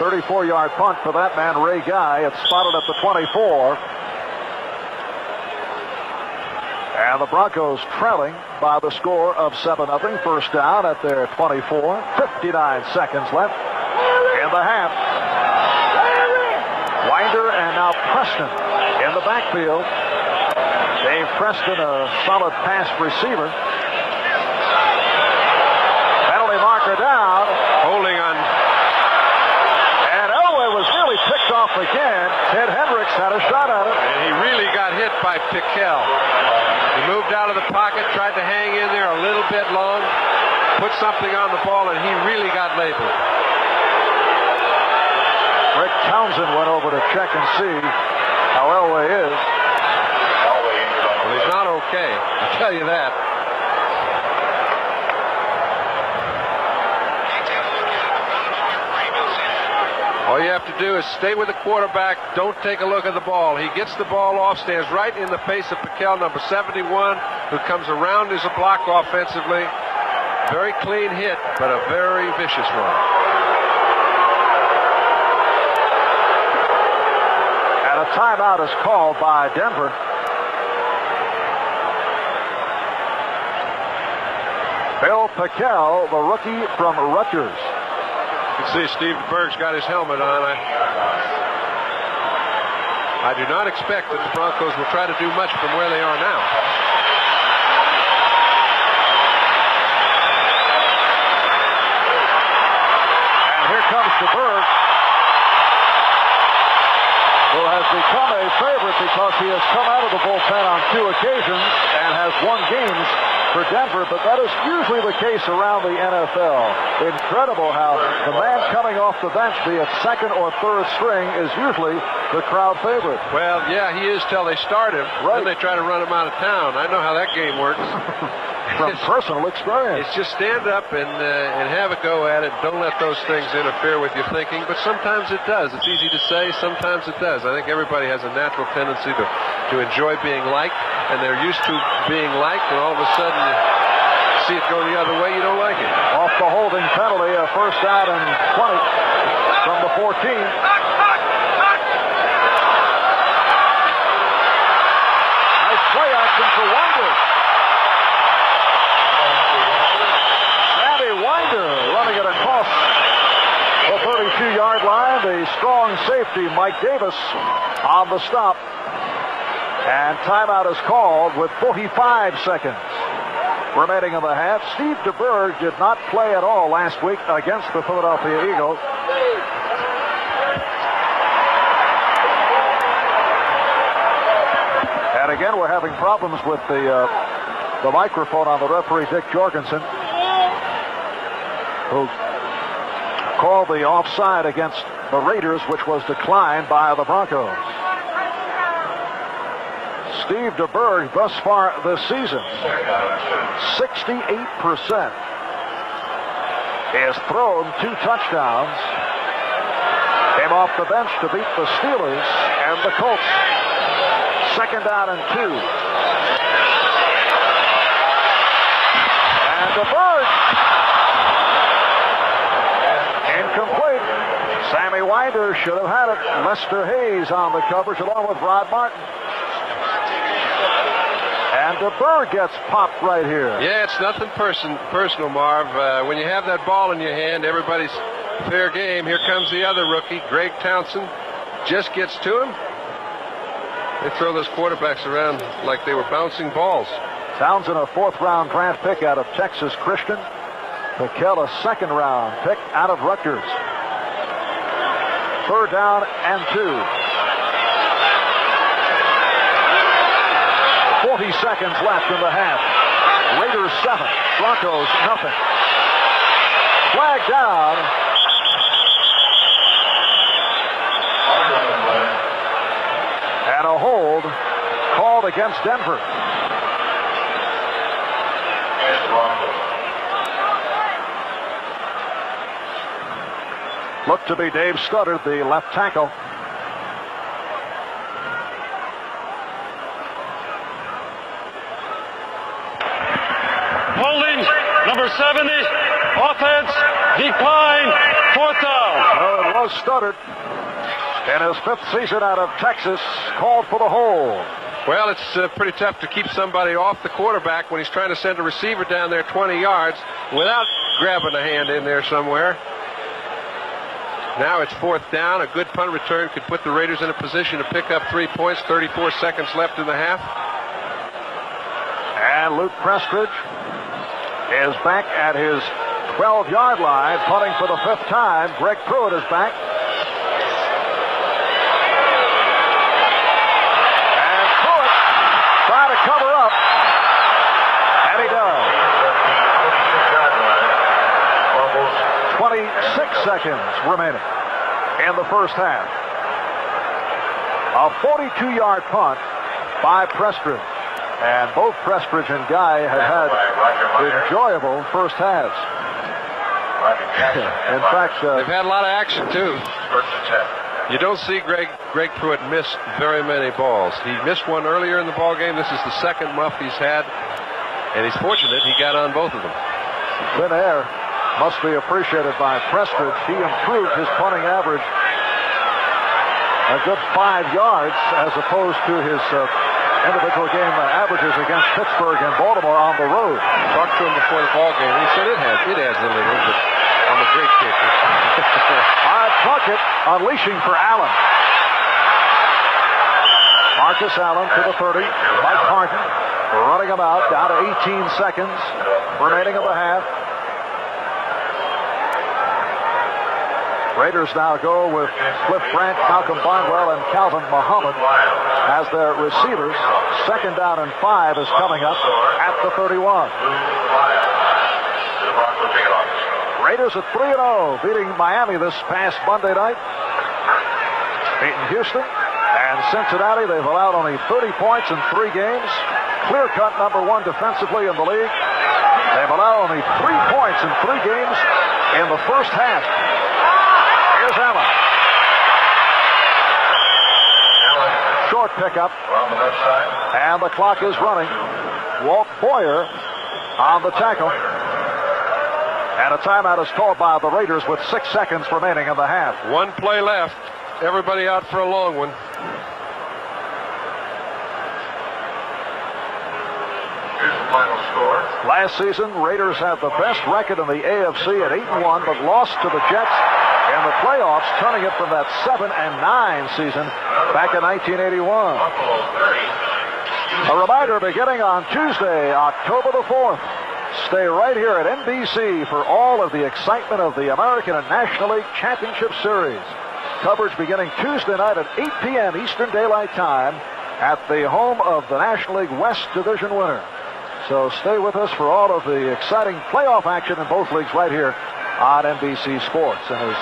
34-yard punt for that man, Ray Guy. It's spotted at the 24. And the Broncos trailing by the score of 7-0. First down at their 24. 59 seconds left in the half. Winder and now Preston in the backfield. Dave Preston, a solid pass receiver. Penalty marker down. Holding on. And Elway was nearly picked off again. Ted Hendricks had a shot at it. And he really got hit by Pickell. He moved out of the pocket, tried to hang in there a little bit long, put something on the ball, and he really got labeled. Rick Townsend went over to check and see how Elway is. Well, he's not okay, I'll tell you that. All you have to do is stay with the quarterback. Don't take a look at the ball. He gets the ball off, stands right in the face of Pickell, number 71, who comes around as a block offensively. Very clean hit, but a very vicious one. And a timeout is called by Denver. Bill Pickell, the rookie from Rutgers. You can see Steve Berg's got his helmet on. I do not expect that the Broncos will try to do much from where they are now. And here comes DeBerg, who has become a favorite because he has come out of the bullpen on 2 occasions and has won games for Denver, but that is usually the case around the NFL. Incredible how the man coming off the bench, be it second or third string, is usually the crowd favorite. Well, yeah, he is till they start him. Right. Then they try to run him out of town. I know how that game works. From personal experience. It's just stand up and have a go at it. Don't let those things interfere with your thinking, but sometimes it does. It's easy to say, sometimes it does. I think everybody has a natural tendency to enjoy being liked, and they're used to being liked, and all of a sudden you see it go the other way, you don't like it. Off the holding penalty, a first out and 20 from the 14. Nice play action for Winder. Sandy Winder running it across the 32-yard line. The strong safety, Mike Davis, on the stop. And timeout is called with 45 seconds remaining in the half. Steve DeBerg did not play at all last week against the Philadelphia Eagles. And again, we're having problems with the microphone on the referee, Dick Jorgensen, who called the offside against the Raiders, which was declined by the Broncos. Steve DeBerg, thus far this season, 68%. He has thrown 2 touchdowns. Came off the bench to beat the Steelers and the Colts. Second down and 2. And the Bird. Incomplete. Sammy Winder should have had it. Lester Hayes on the coverage along with Rod Martin. And the Bird gets popped right here. Yeah, it's nothing personal, Marv. When you have that ball in your hand, everybody's fair game. Here comes the other rookie, Greg Townsend. Just gets to him. They throw those quarterbacks around like they were bouncing balls. Townsend, a 4th-round draft pick out of Texas Christian. Pickell, a 2nd-round pick out of Rutgers. 3rd down and 2. 40 seconds left in the half. Raiders 7, Broncos nothing. Flag down. And a hold called against Denver. Looked to be Dave Studdard, the left tackle. Holding, number 70, offense, decline, 4th down. Well, it was Studdard. In his 5th season out of Texas, called for the hold. Well, it's pretty tough to keep somebody off the quarterback when he's trying to send a receiver down there 20 yards without grabbing a hand in there somewhere. Now it's 4th down. A good punt return could put the Raiders in a position to pick up 3 points. 34 seconds left in the half. And Luke Prestridge is back at his 12-yard line, punting for the 5th time. Greg Pruitt is back. And Pruitt trying to cover up. And he does. 26 seconds remaining in the first half. A 42-yard punt by Prestridge. And both Prestridge and Guy have had enjoyable first halves. In fact, they've had a lot of action, too. You don't see Greg Pruitt miss very many balls. He missed one earlier in the ball game. This is the 2nd muff he's had. And he's fortunate he got on both of them. Thin air must be appreciated by Prestridge. He improved his punting average a good 5 yards as opposed to his individual game averages against Pittsburgh and Baltimore on the road. Talked to him before the ball game. He said it adds a little, but I'm a great kicker. Plunkett unleashing for Allen. Marcus Allen to the 30. Mike Harden running him out down to 18 seconds remaining of the half. Raiders now go with Cliff Branch, Malcolm Barnwell, and Calvin Muhammad as their receivers. 2nd down and 5 is coming up at the 31. Raiders at 3-0, beating Miami this past Monday night. Beating Houston and Cincinnati. They've allowed only 30 points in 3 games. Clear-cut number 1 defensively in the league. They've allowed only 3 points in 3 games in the first half. Here's Allen. Short pickup. And the clock is running. Walt Boyer on the tackle. And a timeout is called by the Raiders with 6 seconds remaining in the half. 1 play left. Everybody out for a long one. Final score. Last season, Raiders had the best record in the AFC at 8-1, but lost to the Jets in the playoffs, turning it from that 7-9 season back in 1981. A reminder, beginning on Tuesday, October the 4th, stay right here at NBC for all of the excitement of the American and National League Championship Series. Coverage beginning Tuesday night at 8 p.m. Eastern Daylight Time at the home of the National League West Division winner. So stay with us for all of the exciting playoff action in both leagues right here on NBC Sports. And as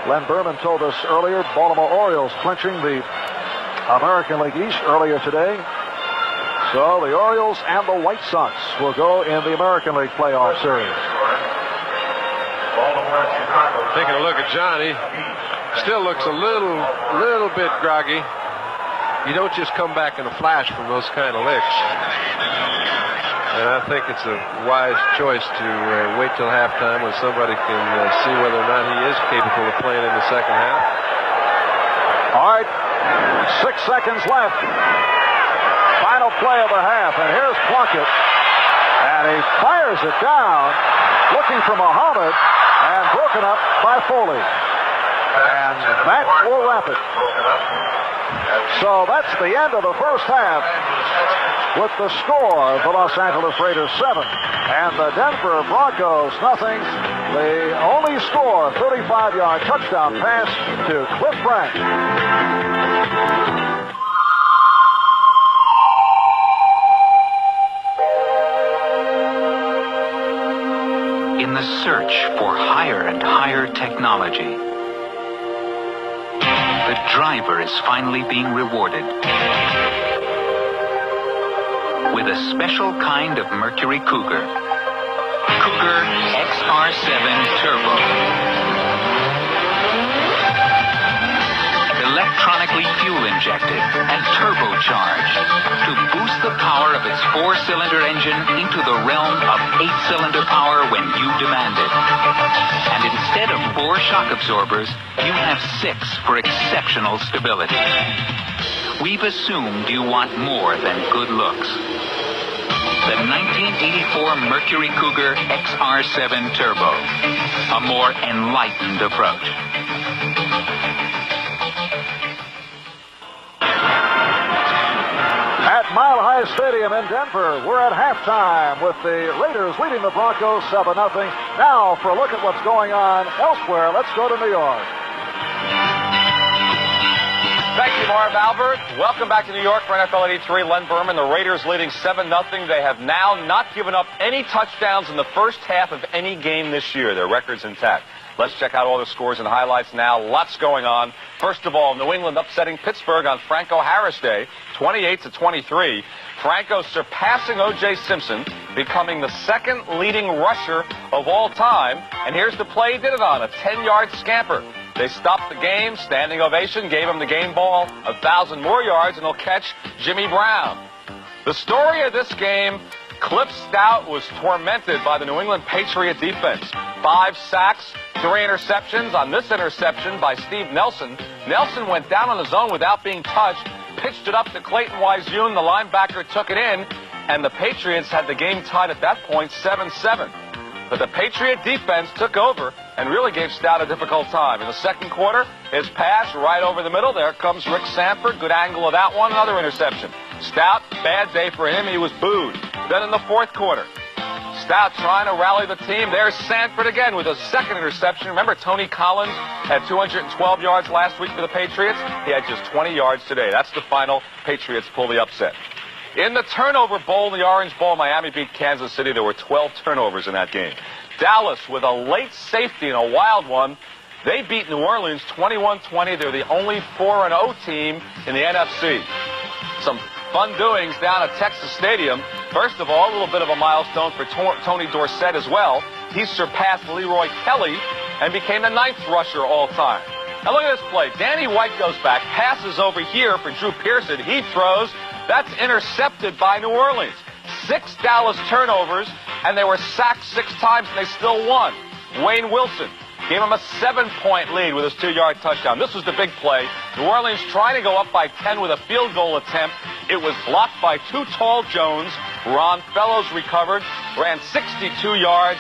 Len Berman told us earlier, Baltimore Orioles clinching the American League East earlier today. So the Orioles and the White Sox will go in the American League playoff series. Taking a look at Johnny, still looks a little bit groggy. You don't just come back in a flash from those kind of licks. And I think it's a wise choice to wait till halftime when somebody can see whether or not he is capable of playing in the second half. All right, 6 seconds left. Final play of the half, and here's Plunkett. And he fires it down, looking for Muhammad, and broken up by Foley. And Matt will wrap it. So that's the end of the first half with the score of the Los Angeles Raiders 7 and the Denver Broncos nothing. The only score, 35-yard touchdown pass to Cliff Branch. In the search for higher and higher technology, the driver is finally being rewarded with a special kind of Mercury Cougar. Cougar XR7 Turbo. Electronically fuel injected and turbocharged to boost the power of its 4-cylinder engine into the realm of 8-cylinder power when you demand it. And instead of 4 shock absorbers, you have 6 for exceptional stability. We've assumed you want more than good looks. The 1984 Mercury Cougar XR7 Turbo. A more enlightened approach. At Mile High Stadium in Denver, we're at halftime with the Raiders leading the Broncos 7-0. Now, for a look at what's going on elsewhere, let's go to New York. Thank you, Marv Albert. Welcome back to New York for NFL 83. Len Berman, the Raiders leading 7-0. They have now not given up any touchdowns in the first half of any game this year. Their record's intact. Let's check out all the scores and highlights now. Lots going on. First of all, New England upsetting Pittsburgh on Franco Harris Day, 28-23. Franco surpassing O.J. Simpson, becoming the second leading rusher of all time. And here's the play he did it on, a 10-yard scamper. They stopped the game, standing ovation, gave him the game ball, 1,000 more yards, and he'll catch Jimmy Brown. The story of this game, Cliff Stout was tormented by the New England Patriot defense. 5 sacks, 3 interceptions. On this interception by Steve Nelson, Nelson went down on his own without being touched, pitched it up to Clayton Wiseune, the linebacker took it in, and the Patriots had the game tied at that point 7-7. But the Patriot defense took over and really gave Stout a difficult time. In the second quarter, his pass right over the middle. There comes Rick Sanford. Good angle of that one. Another interception. Stout, bad day for him. He was booed. Then in the fourth quarter, Stout trying to rally the team. There's Sanford again with a second interception. Remember, Tony Collins had 212 yards last week for the Patriots. He had just 20 yards today. That's the final. Patriots pull the upset. In the turnover bowl, the Orange Bowl, Miami beat Kansas City. There were 12 turnovers in that game. Dallas with a late safety and a wild one. They beat New Orleans 21-20. They're the only 4-0 team in the NFC. Some fun doings down at Texas Stadium. First of all, a little bit of a milestone for Tony Dorsett as well. He surpassed Leroy Kelly and became the 9th rusher all time. Now look at this play. Danny White goes back, passes over here for Drew Pearson. He throws. That's intercepted by New Orleans. 6 Dallas turnovers, and they were sacked 6 times, and they still won. Wayne Wilson gave him a 7-point lead with his 2-yard touchdown. This was the big play. New Orleans trying to go up by 10 with a field goal attempt. It was blocked by Too Tall Jones. Ron Fellows recovered, ran 62 yards.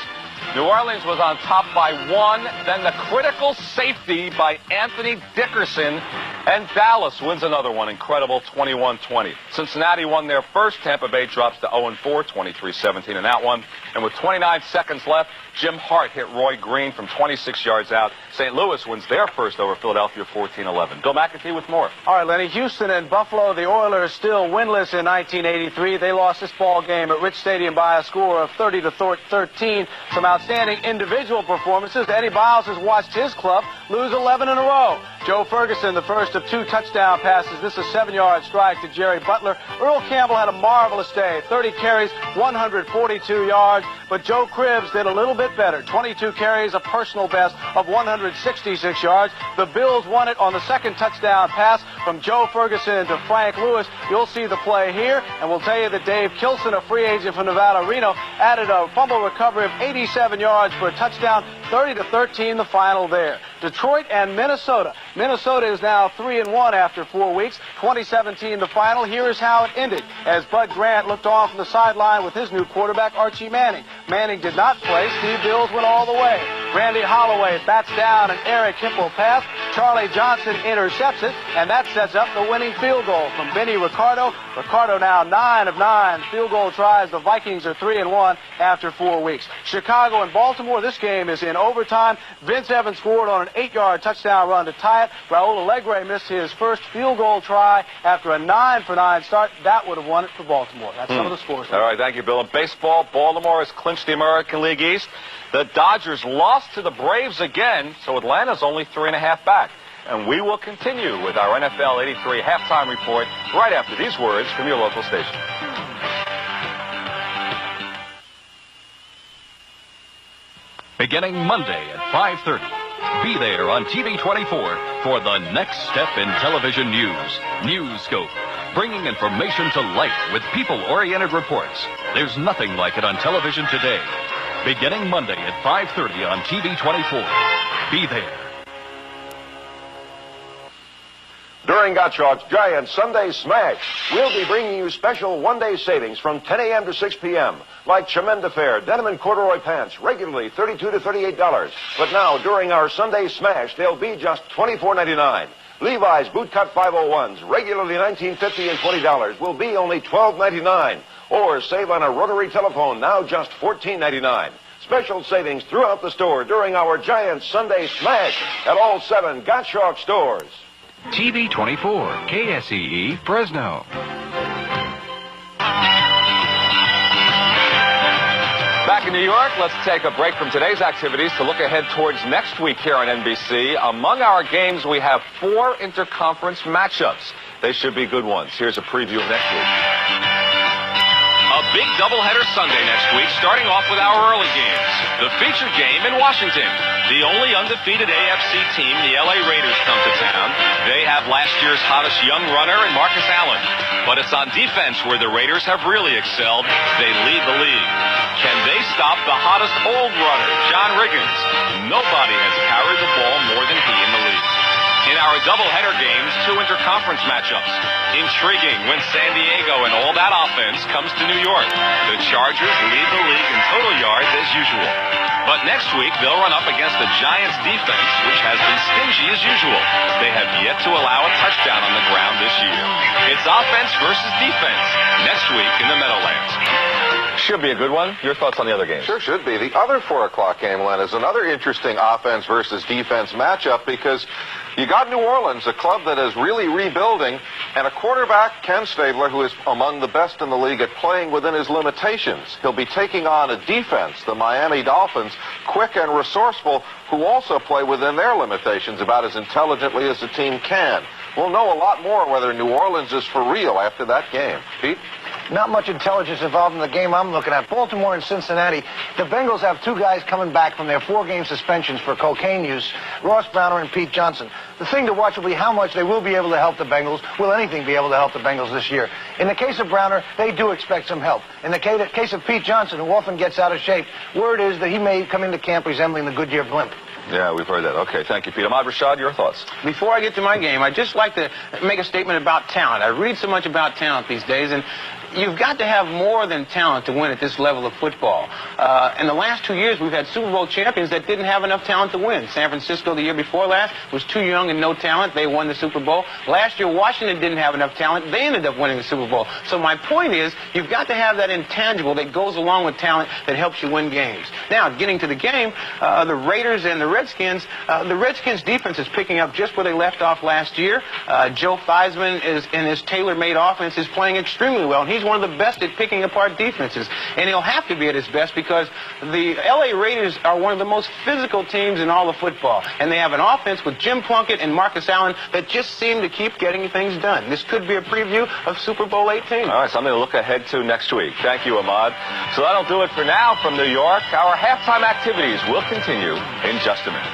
New Orleans was on top by 1. Then the critical safety by Anthony Dickerson. And Dallas wins another one. Incredible, 21-20. Cincinnati won their first. Tampa Bay drops to 0-4, 23-17 in that one. And with 29 seconds left, Jim Hart hit Roy Green from 26 yards out. St. Louis wins their first over Philadelphia, 14-11. Bill McAtee with more. All right, Lenny. Houston and Buffalo, the Oilers still winless in 1983. They lost this ball game at Rich Stadium by a score of 30-13. Some outstanding individual performances. Eddie Biles has watched his club lose 11 in a row. Joe Ferguson, the first of 2 touchdown passes. This is a 7-yard strike to Jerry Butler. Earl Campbell had a marvelous day. 30 carries, 142 yards. but Joe Cribbs did a little bit better. 22 carries, a personal best of 166 yards. The Bills won it on the second touchdown pass from Joe Ferguson to Frank Lewis. You'll see the play here, and we'll tell you that Dave Kilson, a free agent from Nevada Reno, added a fumble recovery of 87 yards for a touchdown. 30-13 the final there. Detroit and Minnesota. Minnesota is now 3-1 after 4 weeks. 2017 the final. Here is how it ended as Bud Grant looked on from the sideline with his new quarterback, Archie Manning. Manning did not play. Steve Bills went all the way. Randy Holloway bats down an Eric Hipple pass. Charlie Johnson intercepts it, and that sets up the winning field goal from Benny Ricardo. Ricardo now 9 of 9 field goal tries. The Vikings are 3-1 after 4 weeks. Chicago and Baltimore. This game is in overtime. Vince Evans scored on an 8-yard touchdown run to tie it. Raul Allegre missed his first field goal try after a 9-for-9 start. That would have won it for Baltimore. That's some of the scores. All right, thank you, Bill. In baseball, Baltimore has clinched the American League East. The Dodgers lost to the Braves again, so Atlanta's only 3.5 back. And we will continue with our NFL 83 halftime report right after these words from your local station. Beginning Monday at 5:30. Be there on TV 24 for the next step in television news. News Scope, bringing information to life with people-oriented reports. There's nothing like it on television today. Beginning Monday at 5:30 on TV 24. Be there. During Gottschalk's Giant Sunday Smash, we'll be bringing you special one-day savings from 10 a.m. to 6 p.m. Like Chemenda denim and corduroy pants, regularly $32 to $38. But now, during our Sunday Smash, they'll be just $24.99. Levi's bootcut 501s, regularly $19.50 and $20, will be only $12.99. Or save on a rotary telephone, now just $14.99. Special savings throughout the store during our Giant Sunday Smash at all 7 Gottschalk stores. TV 24, KSEE, Fresno. Back in New York, let's take a break from today's activities to look ahead towards next week here on NBC. Among our games, we have 4 interconference matchups. They should be good ones. Here's a preview of next week. A big doubleheader Sunday next week, starting off with our early games. The featured game in Washington. The only undefeated AFC team, the LA Raiders, come to town. They have last year's hottest young runner in Marcus Allen. But it's on defense where the Raiders have really excelled. They lead the league. Can they stop the hottest old runner, John Riggins? Nobody has carried the ball more than he in the league. In our doubleheader games, 2 interconference matchups. Intriguing when San Diego and all that offense comes to New York. The Chargers lead the league in total yards as usual. But next week, they'll run up against the Giants' defense, which has been stingy as usual. They have yet to allow a touchdown on the ground this year. It's offense versus defense next week in the Meadowlands. Should be a good one. Your thoughts on the other games? Sure should be. The other 4 o'clock game, Len, is another interesting offense versus defense matchup because you got New Orleans, a club that is really rebuilding, and a quarterback, Ken Stabler, who is among the best in the league at playing within his limitations. He'll be taking on a defense, the Miami Dolphins, quick and resourceful, who also play within their limitations about as intelligently as a team can. We'll know a lot more whether New Orleans is for real after that game. Pete? Not much intelligence involved in the game I'm looking at. Baltimore and Cincinnati. The Bengals have 2 guys coming back from their 4-game suspensions for cocaine use, Ross Browner and Pete Johnson. The thing to watch will be how much they will be able to help the Bengals. Will anything be able to help the Bengals this year? In the case of Browner, they do expect some help. In the case of Pete Johnson, who often gets out of shape, word is that he may come into camp resembling the Goodyear blimp. Yeah, we've heard that. Okay, thank you, Pete. Ahmad Rashad, your thoughts? Before I get to my game, I'd just like to make a statement about talent. I read so much about talent these days, and you've got to have more than talent to win at this level of football. In the last 2 years, we've had Super Bowl champions that didn't have enough talent to win. San Francisco the year before last was too young and no talent. They won the Super Bowl. Last year, Washington didn't have enough talent. They ended up winning the Super Bowl. So my point is, you've got to have that intangible that goes along with talent that helps you win games. Now, getting to the game, the Raiders and the Redskins defense is picking up just where they left off last year. Joe Theismann in his tailor-made offense is playing extremely well. And he's one of the best at picking apart defenses. And he'll have to be at his best because the L.A. Raiders are one of the most physical teams in all of football. And they have an offense with Jim Plunkett and Marcus Allen that just seem to keep getting things done. This could be a preview of Super Bowl 18. All right, something to look ahead to next week. Thank you, Ahmad. So that'll do it for now from New York. Our halftime activities will continue in just a minute.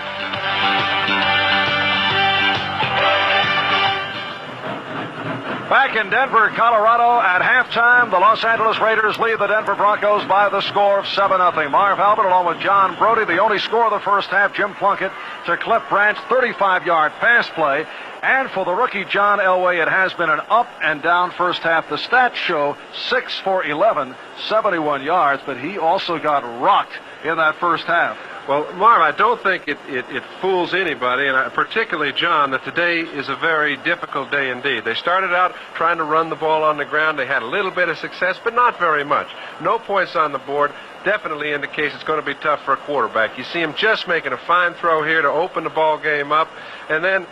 Back in Denver, Colorado, at halftime, the Los Angeles Raiders lead the Denver Broncos by the score of 7-0. Marv Albert, along with John Brody, the only score of the first half. Jim Plunkett to Cliff Branch, 35-yard pass play. And for the rookie John Elway, it has been an up and down first half. The stats show 6 for 11, 71 yards, but he also got rocked in that first half. Well, Marv, I don't think it fools anybody, and particularly John, that today is a very difficult day indeed. They started out trying to run the ball on the ground. They had a little bit of success, but not very much. No points on the board. Definitely indicates it's going to be tough for a quarterback. You see him just making a fine throw here to open the ball game up, and then,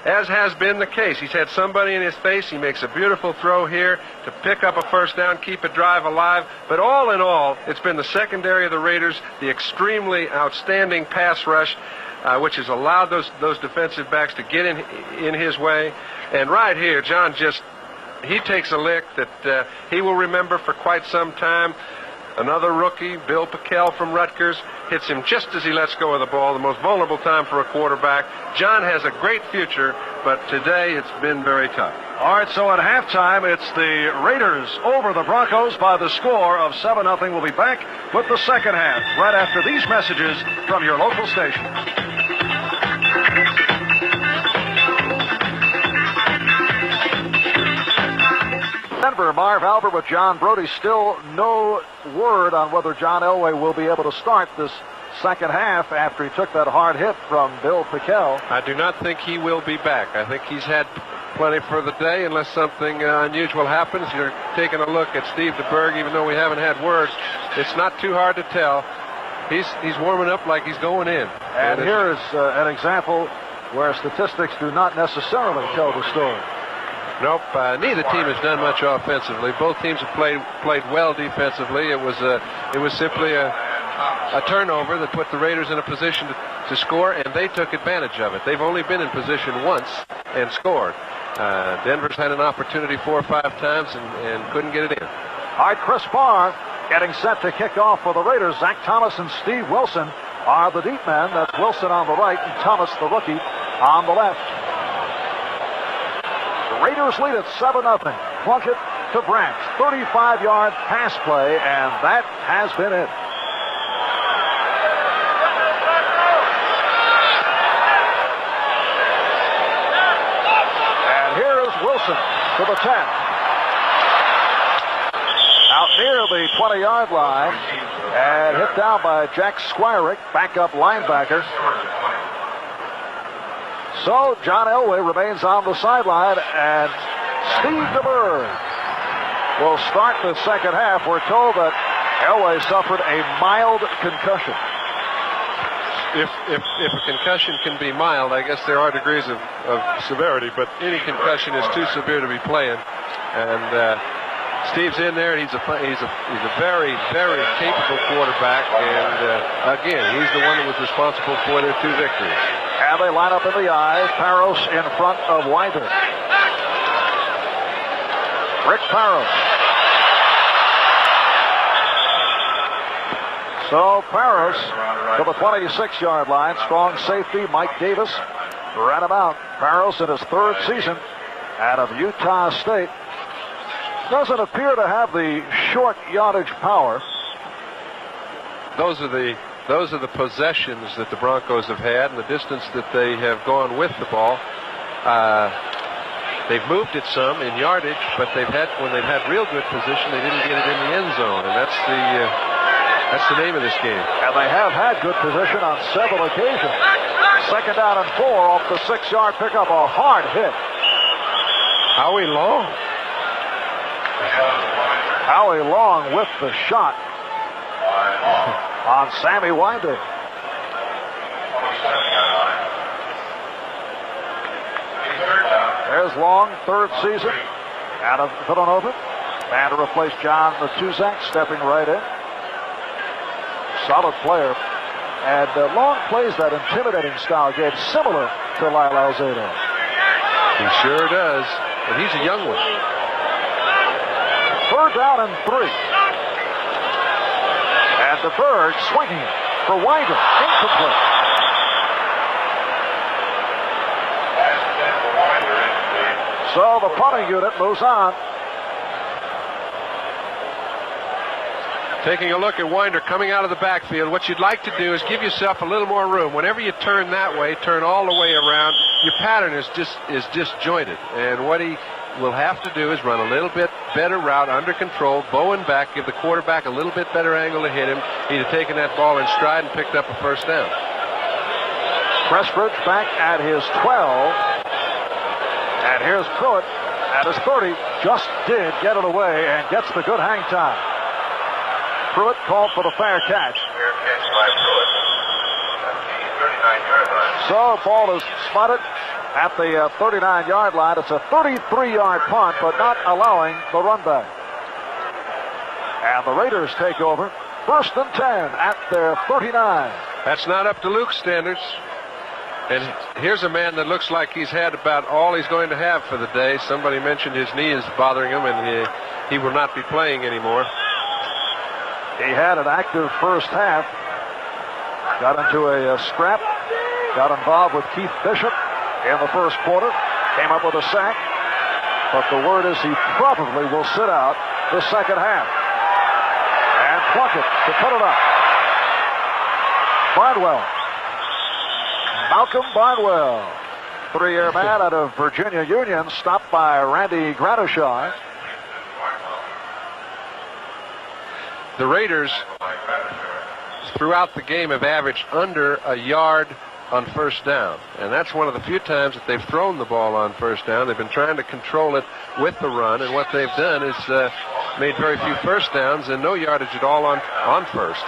as has been the case, he's had somebody in his face. He makes a beautiful throw here to pick up a first down, keep a drive alive. But all in all, it's been the secondary of the Raiders, the extremely outstanding pass rush, which has allowed those defensive backs to get in his way. And right here, John he takes a lick that he will remember for quite some time. Another rookie, Bill Pickell from Rutgers, hits him just as he lets go of the ball, the most vulnerable time for a quarterback. John has a great future, but today it's been very tough. All right, so at halftime, it's the Raiders over the Broncos by the score of 7-0. We'll be back with the second half right after these messages from your local station. Denver, Marv Albert with John Brody. Still no word on whether John Elway will be able to start this second half after he took that hard hit from Bill Pickell. I do not think he will be back. I think he's had plenty for the day unless something unusual happens. You're taking a look at Steve DeBerg, even though we haven't had words. It's not too hard to tell. He's warming up like he's going in. And here's an example where statistics do not necessarily tell the story. Nope, neither team has done much offensively. Both teams have played well defensively. It was simply a turnover that put the Raiders in a position to score, and they took advantage of it. They've only been in position once and scored. Denver's had an opportunity 4 or 5 times and couldn't get it in. All right, Chris Barr getting set to kick off for the Raiders. Zach Thomas and Steve Wilson are the deep men. That's Wilson on the right and Thomas, the rookie, on the left. Raiders lead at 7-0. Plunkett to Branch. 35-yard pass play, and that has been it. And here is Wilson to the 10. Out near the 20-yard line, and hit down by Jack Squirick, backup linebacker. So John Elway remains on the sideline, and Steve DeBerg will start the second half. We're told that Elway suffered a mild concussion. If a concussion can be mild, I guess there are degrees of severity, but any concussion is too severe to be playing. And Steve's in there, and he's a very, very capable quarterback. And again, he's the one that was responsible for their 2 victories. And they line up in the eyes. Parros in front of Winder. Rick Parros. So Parros to the 26-yard line. Strong safety, Mike Davis, ran him out. Parros in his 3rd season out of Utah State. Doesn't appear to have the short yardage power. Those are the possessions that the Broncos have had and the distance that they have gone with the ball. They've moved it some in yardage, but when they've had real good position, they didn't get it in the end zone, and that's the name of this game. And they have had good position on several occasions. 2nd down and 4 off the 6-yard pickup, a hard hit. Howie Long. Howie Long with the shot on Sammy Winder. There's Long, 3rd season out of Villanova. Man to replace John Matuzak, stepping right in. Solid player. And long plays that intimidating style game, similar to Lyle Alzado. He sure does. And he's a young one. 3rd down and 3. And the Bird swinging it for Winder. Incomplete. So the punting unit moves on. Taking a look at Winder coming out of the backfield, what you'd like to do is give yourself a little more room. Whenever you turn that way, turn all the way around, your pattern is disjointed. And what he will have to do is run a little bit better route under control, bowing back, give the quarterback a little bit better angle to hit him. He'd have taken that ball in stride and picked up a first down. Pressbridge back at his 12. And here's Pruitt at his 30. Just did get it away and gets the good hang time. Pruitt called for the fair catch. Fair catch by Pruitt. That's the 39-yard line. So ball is spotted at the 39-yard line. It's a 33-yard punt, but not allowing the run back. And the Raiders take over. 1st and 10 at their 39. That's not up to Luke's standards. And here's a man that looks like he's had about all he's going to have for the day. Somebody mentioned his knee is bothering him, and he will not be playing anymore. He had an active first half. Got into a scrap. Got involved with Keith Bishop in the first quarter. Came up with a sack. But the word is he probably will sit out the second half. And Plunkett to put it up. Barnwell. Malcolm Barnwell. 3-year man out of Virginia Union. Stopped by Randy Gradishar. The Raiders, throughout the game, have averaged under a yard on first down. And that's one of the few times that they've thrown the ball on first down. They've been trying to control it with the run, and what they've done is made very few first downs and no yardage at all on first.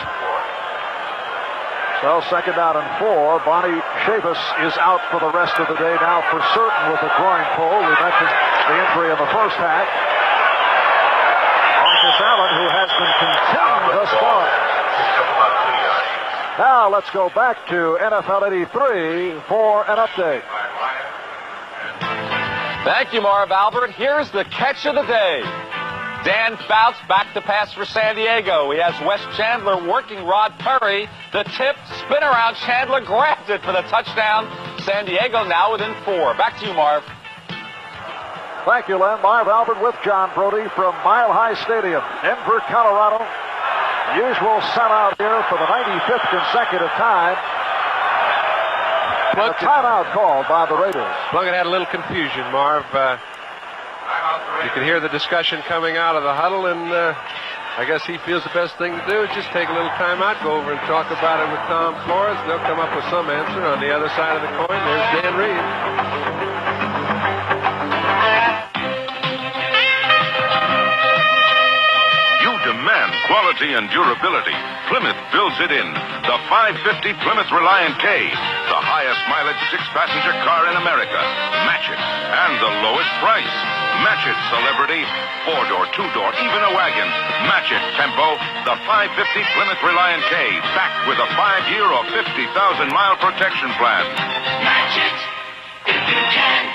So 2nd down and 4. Bonnie Chavis is out for the rest of the day now for certain with a groin pull. We mentioned the injury in the first half. Marcus Allen, who has been contained thus far. Now let's go back to NFL 83 for an update. Thank you, Marv Albert. Here's the catch of the day. Dan Fouts back to pass for San Diego. He has Wes Chandler working Rod Perry. The tip, spin around. Chandler grabs it for the touchdown. San Diego now within 4. Back to you, Marv. Thank you, Len. Marv Albert with John Brody from Mile High Stadium, Denver, Colorado. Usual sellout here for the 95th consecutive time. And a timeout called by the Raiders. Plunkett had a little confusion, Marv. You can hear the discussion coming out of the huddle, and I guess he feels the best thing to do is just take a little timeout, go over and talk about it with Tom Flores. They'll come up with some answer. On the other side of the coin, there's Dan Reed. Demand quality and durability. Plymouth builds it in. The 550 Plymouth Reliant K. The highest mileage 6-passenger car in America. Match it. And the lowest price. Match it, celebrity. 4-door, 2-door, even a wagon. Match it, Tempo. The 550 Plymouth Reliant K. Backed with a 5-year or 50,000-mile protection plan. Match it if you can.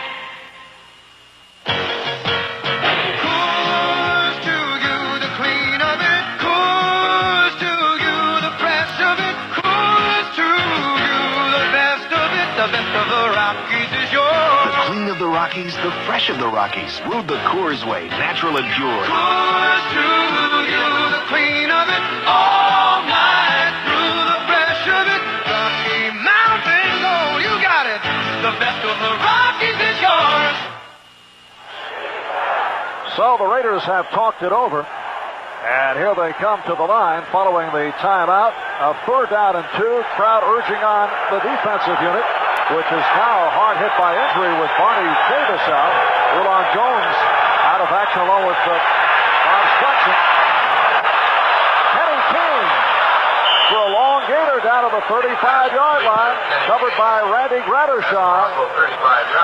The clean of the Rockies, the fresh of the Rockies. Brewed the Coors way, natural and pure. Coors to you, the clean of it, all night through, the fresh of it. Rocky Mountain Gold, you got it. The best of the Rockies is yours. So the Raiders have talked it over. And here they come to the line following the timeout. A 3rd down and 2. Crowd urging on the defensive unit, which is now hard hit by injury with Barney Davis out. Ulon Jones out of action along with Bob Swenson. Kenny King for elongated cleared down to the 35-yard line, covered by Randy Grattershaw.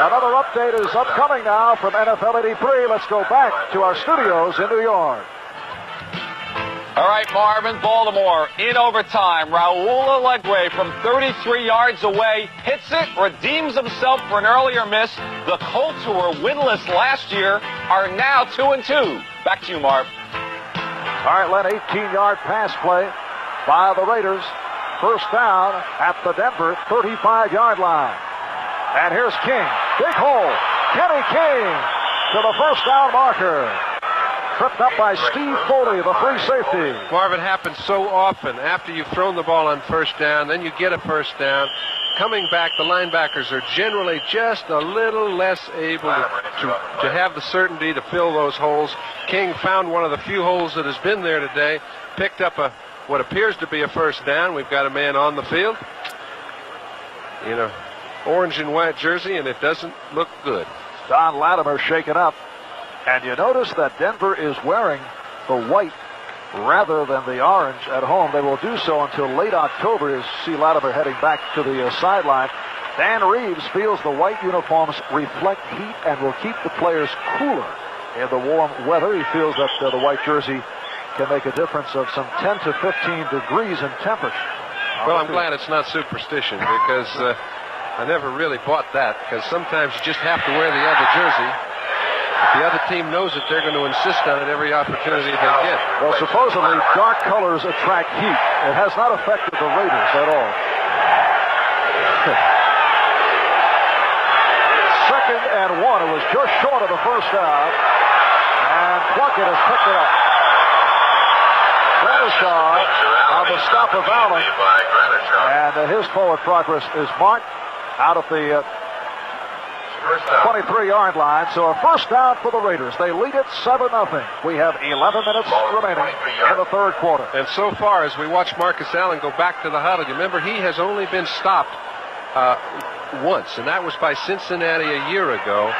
Another update is upcoming now from NFL 83. Let's go back to our studios in New York. All right, Marvin, Baltimore in overtime. Raul Allegre from 33 yards away hits it, redeems himself for an earlier miss. The Colts, who were winless last year, are now 2-2. Back to you, Marv. All right, Len, 18-yard pass play by the Raiders. First down at the Denver 35-yard line. And here's King. Big hole. Kenny King to the first down marker. Tripped up by Steve Foley, the free safety. Marvin, happens so often. After you've thrown the ball on first down, then you get a first down. Coming back, the linebackers are generally just a little less able to have the certainty to fill those holes. King found one of the few holes that has been there today, picked up what appears to be a first down. We've got a man on the field in a orange and white jersey, and it doesn't look good. Don Latimer shaken up. And you notice that Denver is wearing the white rather than the orange at home. They will do so until late October. You see Latimer heading back to the sideline. Dan Reeves feels the white uniforms reflect heat and will keep the players cooler in the warm weather. He feels that the white jersey can make a difference of some 10 to 15 degrees in temperature. Well, I'm glad it's not superstition, because I never really bought that, because sometimes you just have to wear the other jersey. If the other team knows it, they're going to insist on it every opportunity they get. Well, supposedly dark colors attract heat. It has not affected the Raiders at all. Second and 1. It was just short of the first down. And Plunkett has picked it up. Grattershaw on the stop of Allen. And his forward progress is marked out of the 23-yard line. So a first down for the Raiders. They lead it 7-0. We have 11 minutes remaining in the third quarter. And so far, as we watch Marcus Allen go back to the huddle, you remember he has only been stopped once, and that was by Cincinnati a year ago.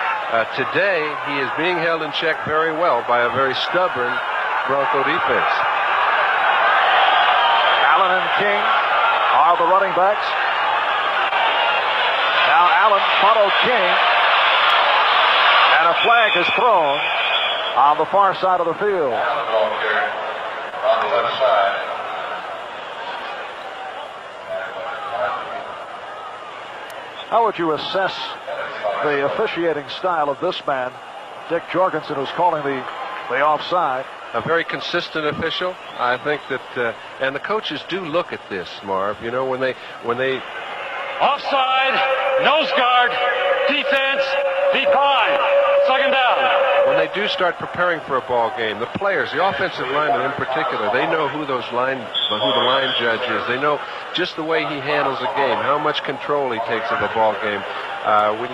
Today, he is being held in check very well by a very stubborn Bronco defense. Allen and King are the running backs. Now Allen followed King. And a flag is thrown on the far side of the field. On the left side. How would you assess the officiating style of this man, Dick Jorgensen, who's calling the offside? A very consistent official. I think that, and the coaches do look at this, Marv. You know, when they offside, nose guard, defense, be fine. Second down. When they do start preparing for a ball game, the players, the offensive linemen in particular, they know who the line judge is. They know just the way he handles a game, how much control he takes of a ball game.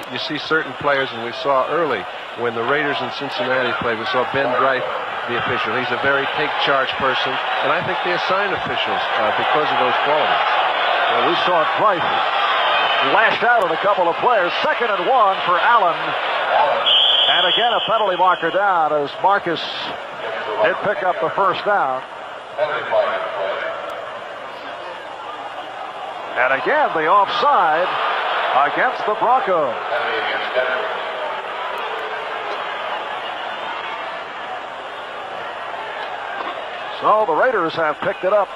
You see certain players, and we saw early when the Raiders and Cincinnati played, we saw Ben Bright, the official. He's a very take-charge person, and I think they assign officials because of those qualities. Well, we saw Bright lashed out at a couple of players. 2nd and 1 for Allen. And again, a penalty marker down as Marcus did pick up the first down. And again, the offside against the Broncos. So the Raiders have picked it up.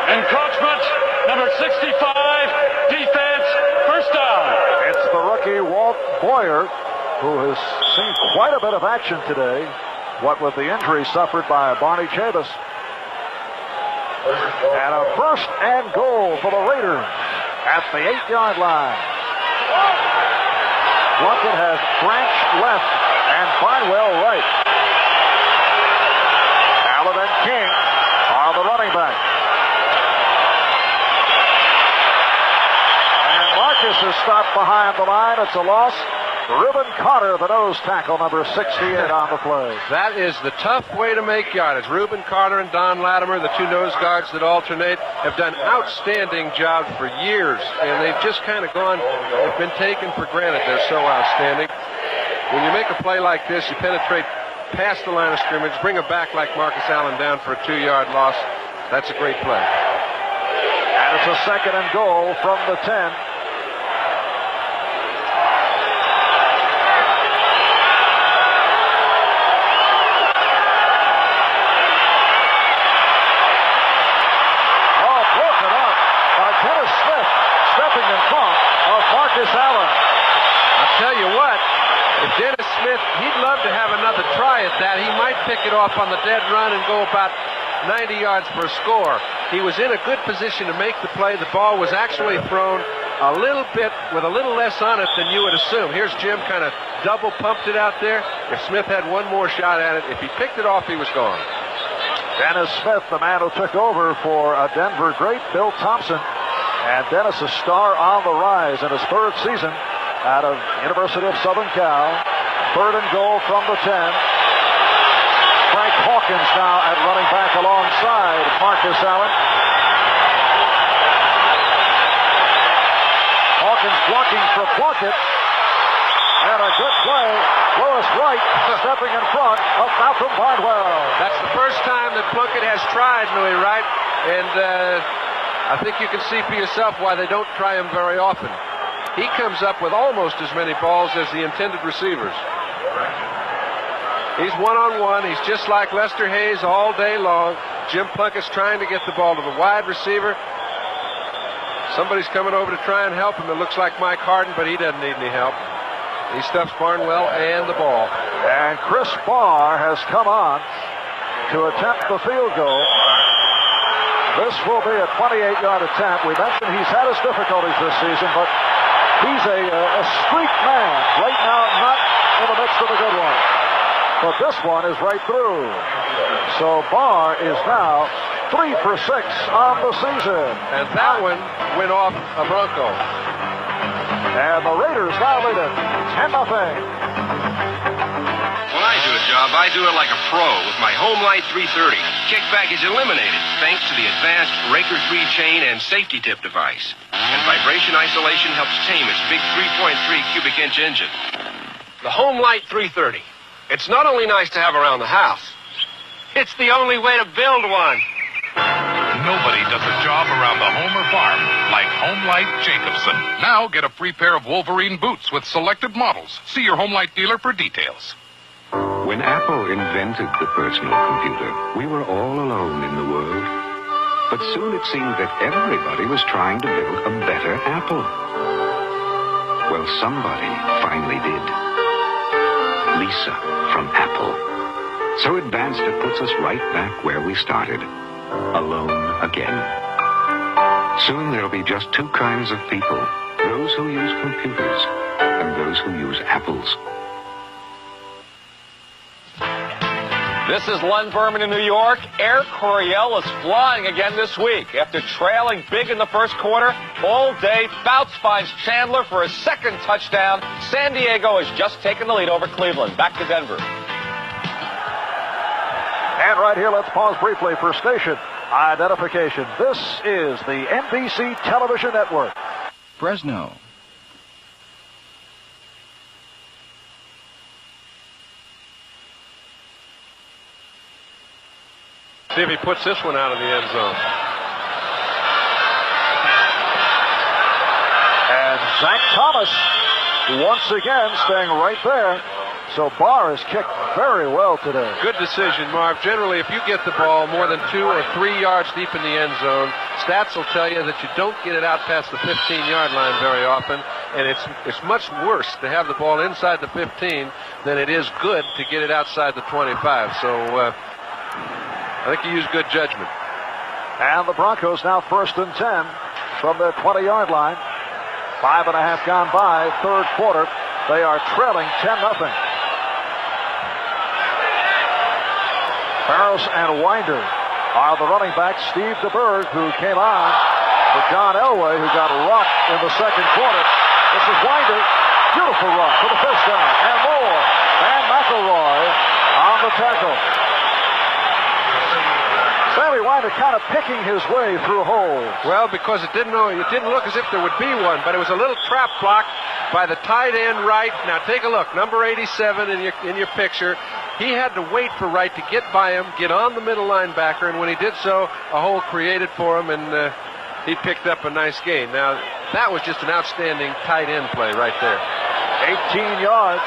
Encroachment, number 65, defense, first down. It's the rookie Walt Boyer, who has seen quite a bit of action today, what with the injury suffered by Barney Chavis. And a first and goal for the Raiders at the 8-yard line. Plunkett has Branch left and Barnwell right. Allen and King are the running backs. Marcus is stopped behind the line. It's a loss. Reuben Carter, the nose tackle, number 68 on the play. That is the tough way to make yardage. Reuben Carter and Don Latimer, the two nose guards that alternate, have done outstanding jobs for years, and they've just kind of been taken for granted. They're so outstanding. When you make a play like this, you penetrate past the line of scrimmage, bring a back like Marcus Allen down for a 2-yard loss. That's a great play. And it's a 2nd and goal from the 10. Stepping in front of Marcus Allen. I'll tell you what, if Dennis Smith, he'd love to have another try at that. He might pick it off on the dead run and go about 90 yards for a score. He was in a good position to make the play. The ball was actually thrown a little bit with a little less on it than you would assume. Here's Jim kind of double pumped it out there. If Smith had one more shot at it, if he picked it off, he was gone. Dennis Smith, the man who took over for a Denver great, Bill Thompson. And Dennis, a star on the rise in his 3rd season out of University of Southern Cal. 3rd and goal from the 10. Frank Hawkins now at running back alongside Marcus Allen. Hawkins blocking for Plunkett. And a good play. Lois Wright stepping in front of Malcolm Bardwell. That's the first time that Plunkett has tried Louis Wright. And I think you can see for yourself why they don't try him very often. He comes up with almost as many balls as the intended receivers. He's one-on-one. He's just like Lester Hayes all day long. Jim Plunkett's trying to get the ball to the wide receiver. Somebody's coming over to try and help him. It looks like Mike Harden, but he doesn't need any help. He stuffs Barnwell and the ball. And Chris Barr has come on to attempt the field goal. This will be a 28-yard attempt. We mentioned he's had his difficulties this season, but he's a streak man. Right now, not in the midst of a good one. But this one is right through. So Barr is now 3 for 6 on the season. And that one went off a Bronco. And the Raiders now lead it 10-0. When I do a job, I do it like a pro with my Home Light 330. Kickback is eliminated thanks to the advanced Raker 3 chain and safety tip device. And vibration isolation helps tame its big 3.3 cubic inch engine. The Home Light 330. It's not only nice to have around the house, it's the only way to build one. Nobody does a job around the home or farm like Home Light Jacobson. Now get a free pair of Wolverine boots with selected models. See your Home Light dealer for details. When Apple invented the personal computer, we were all alone in the world. But soon it seemed that everybody was trying to build a better Apple. Well, somebody finally did. Lisa from Apple. So advanced it puts us right back where we started. Alone again. Soon there'll be just 2 kinds of people. Those who use computers and those who use apples. This is Len Berman in New York. Air Coryell is flying again this week. After trailing big in the first quarter, all day, Fouts finds Chandler for his 2nd touchdown. San Diego has just taken the lead over Cleveland. Back to Denver. And right here, let's pause briefly for station identification. This is the NBC Television Network. Fresno. See if he puts this one out of the end zone. And Zach Thomas once again staying right there. So Barr has kicked very well today. Good decision, Marv. Generally, if you get the ball more than 2 or 3 yards deep in the end zone, stats will tell you that you don't get it out past the 15-yard line very often, and it's much worse to have the ball inside the 15 than it is good to get it outside the 25. So I think he used good judgment. And the Broncos now 1st and 10 from their 20-yard line. 5.5 gone by, 3rd quarter. They are trailing 10-0. Barros and Winder are the running backs. Steve DeBerg, who came on for John Elway, who got rocked in the 2nd quarter. This is Winder. Beautiful run for the first down. And more. And McElroy on the tackle. Sammy Winder kind of picking his way through holes. Well, because it didn't look as if there would be one, but it was a little trap block by the tight end right. Now take a look, number 87 in your picture. he had to wait for Wright to get by him, get on the middle linebacker, and when he did so, a hole created for him, and he picked up a nice gain. Now, that was just an outstanding tight end play right there. 18 yards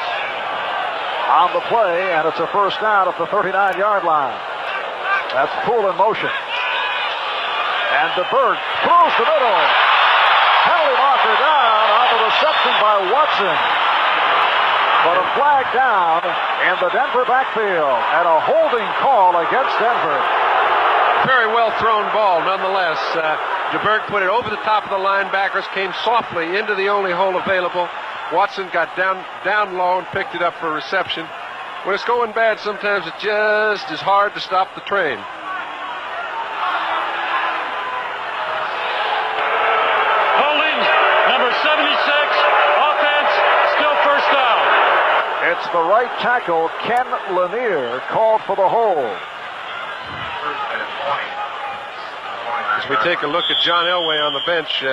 on the play, and it's a first down at the 39-yard line. That's Poole in motion. And DeBerg throws the middle. Penalty marker down on the reception by Watson. But a flag down in the Denver backfield and a holding call against Denver. Very well thrown ball, nonetheless. DeBerg put it over the top of the linebackers, came softly into the only hole available. Watson got down low and picked it up for reception. When it's going bad, sometimes it just is hard to stop the train. Holding, number 76, offense, still first down. It's the right tackle, Ken Lanier, called for the hold. As we take a look at John Elway on the bench,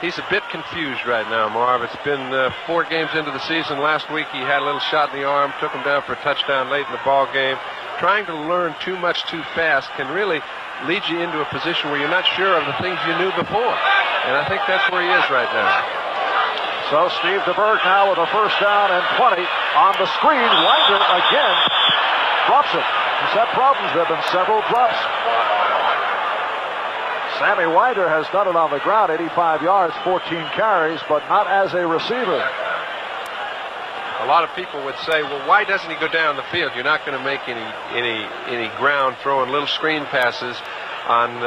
he's a bit confused right now, Marv. It's been 4 games into the season. Last week he had a little shot in the arm, took him down for a touchdown late in the ball game. Trying to learn too much too fast can really lead you into a position where you're not sure of the things you knew before. And I think that's where he is right now. So Steve DeBerg now with a first down and 20 on the screen. Winder again drops it. He's had problems. There have been several drops. Sammy Winder has done it on the ground, 85 yards, 14 carries, but not as a receiver. A lot of people would say, well, why doesn't he go down the field? You're not going to make any ground throwing little screen passes on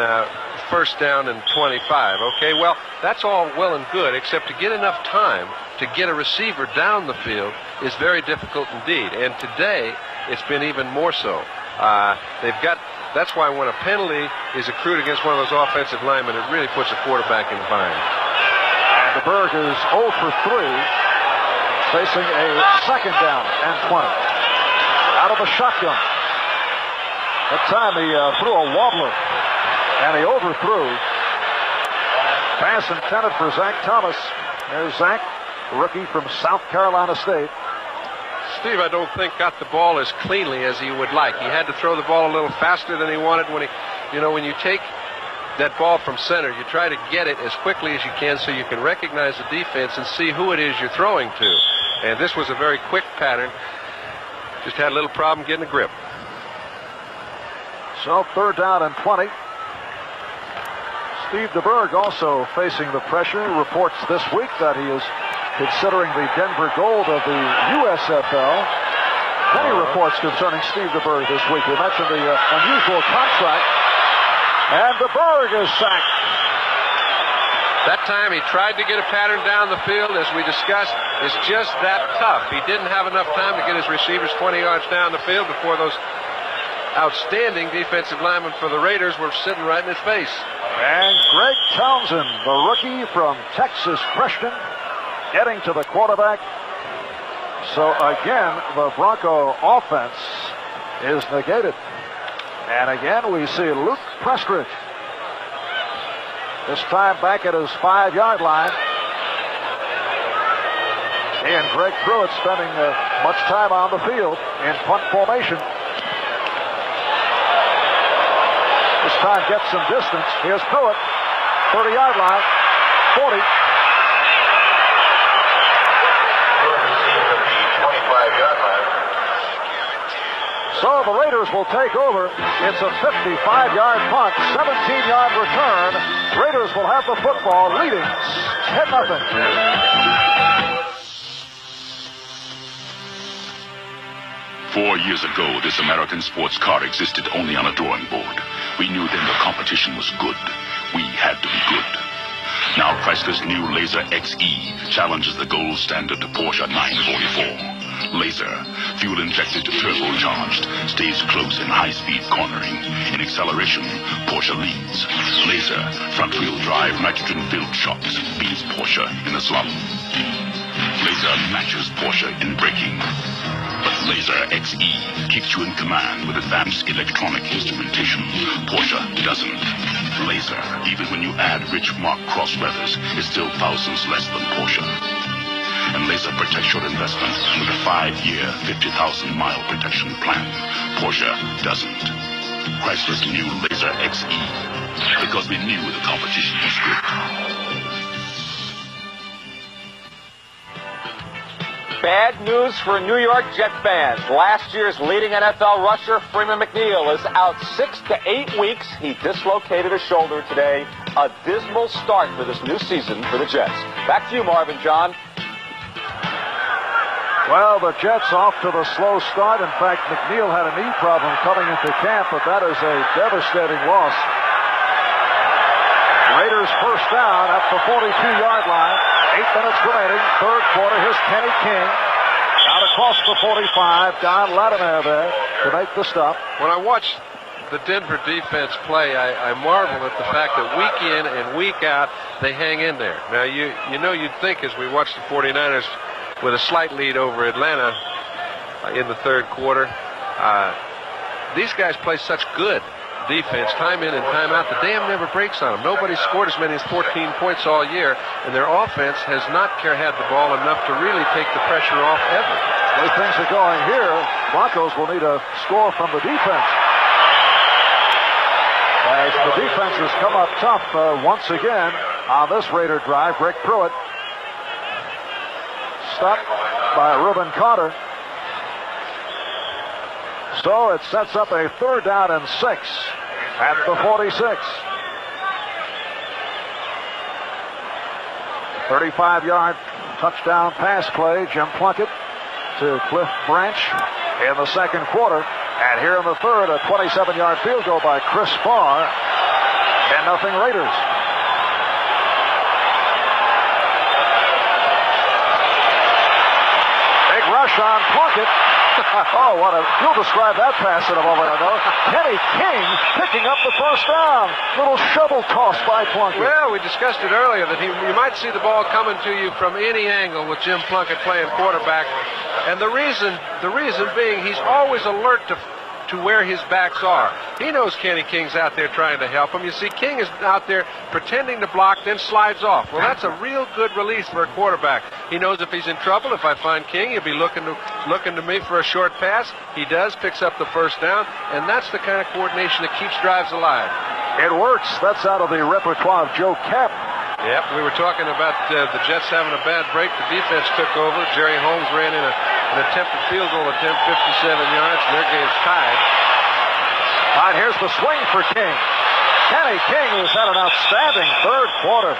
first down and 25. Okay, well, that's all well and good, except to get enough time to get a receiver down the field is very difficult indeed. And today, it's been even more so. That's why when a penalty is accrued against one of those offensive linemen, it really puts a quarterback in bind. And DeBerg is 0 for 3, facing a second down and 20. Out of the shotgun. That time he threw a wobbler, and he overthrew. Pass intended for Zach Thomas. There's Zach, rookie from South Carolina State. Steve, I don't think, got the ball as cleanly as he would like. He had to throw the ball a little faster than he wanted. When you take that ball from center, you try to get it as quickly as you can so you can recognize the defense and see who it is you're throwing to. And this was a very quick pattern. Just had a little problem getting a grip. So third down and 20. Steve DeBerg also facing the pressure. Reports this week that he is considering the Denver Gold of the USFL. Many reports concerning Steve DeBerg this week. We mentioned the unusual contract. And DeBerg is sacked. That time he tried to get a pattern down the field, as we discussed. It's just that tough. He didn't have enough time to get his receivers 20 yards down the field before those outstanding defensive linemen for the Raiders were sitting right in his face. And Greg Townsend, the rookie from Texas Christian, getting to the quarterback. So again, the Bronco offense is negated. And again, we see Luke Prestridge. This time back at his 5-yard line. And Greg Pruitt spending much time on the field in punt formation. This time gets some distance. Here's Pruitt, 30-yard line, 40. So the Raiders will take over. It's a 55-yard punt, 17-yard return. Raiders will have the football, leading 10-0. Four years ago, this American sports car existed only on a drawing board. We knew then the competition was good. We had to be good. Now Chrysler's new Laser XE challenges the gold standard Porsche 944. Laser, fuel-injected, turbocharged, stays close in high-speed cornering. In acceleration, Porsche leads. Laser, front-wheel drive, nitrogen-filled shocks, beats Porsche in the slalom. Laser matches Porsche in braking. But Laser XE keeps you in command with advanced electronic instrumentation. Porsche doesn't. Laser, even when you add rich Mark Cross leathers, is still thousands less than Porsche. and laser protects your investment with a 5-year, 50,000-mile protection plan. Porsche doesn't. Chrysler's new Laser XE, because we knew the competition was good. Bad news for New York Jet fans. Last year's leading NFL rusher, Freeman McNeil, is out 6 to 8 weeks. He dislocated a shoulder today. A dismal start for this new season for the Jets. Back to you, Marvin, John. Well, the Jets off to the slow start. In fact, McNeil had a knee problem coming into camp, but that is a devastating loss. Raiders first down at the 42-yard line. 8 minutes remaining, third quarter. Here's Kenny King. Out across the 45. Don Latimer there to make the stop. When I watch the Denver defense play, I marvel at the fact that week in and week out, they hang in there. Now, you'd think as we watch the 49ers with a slight lead over Atlanta in the third quarter, these guys play such good defense, time in and time out. The dam never breaks on them. Nobody scored as many as 14 points all year, and their offense has not had the ball enough to really take the pressure off ever. The way things are going here, Broncos will need a score from the defense. As the defense has come up tough once again on this Raider drive. Rick Pruitt stopped by Reuben Carter. So it sets up a third down and 6 at the 46. 35-yard touchdown pass play. Jim Plunkett to Cliff Branch in the second quarter. And here in the third, a 27-yard field goal by Chris Farr. 10-0 Raiders. Big rush on Plunkett. Oh, you'll describe that pass in a moment, I know. Kenny King picking up the first down. Little shovel toss by Plunkett. Well, we discussed it earlier that you might see the ball coming to you from any angle with Jim Plunkett playing quarterback. And the reason being he's always alert to where his backs are. He knows Kenny King's out there trying to help him. You see, King is out there pretending to block, then slides off. Well, that's a real good release for a quarterback. He knows if he's in trouble, if I find King, he'll be looking to me for a short pass. He does, picks up the first down, and that's the kind of coordination that keeps drives alive. It works. That's out of the repertoire of Joe Kapp. Yep, we were talking about the Jets having a bad break. The defense took over. Jerry Holmes ran in an attempted field goal attempt, 57 yards, and their game's tied. All right, here's the swing for King. Kenny King, who's had an outstanding third quarter.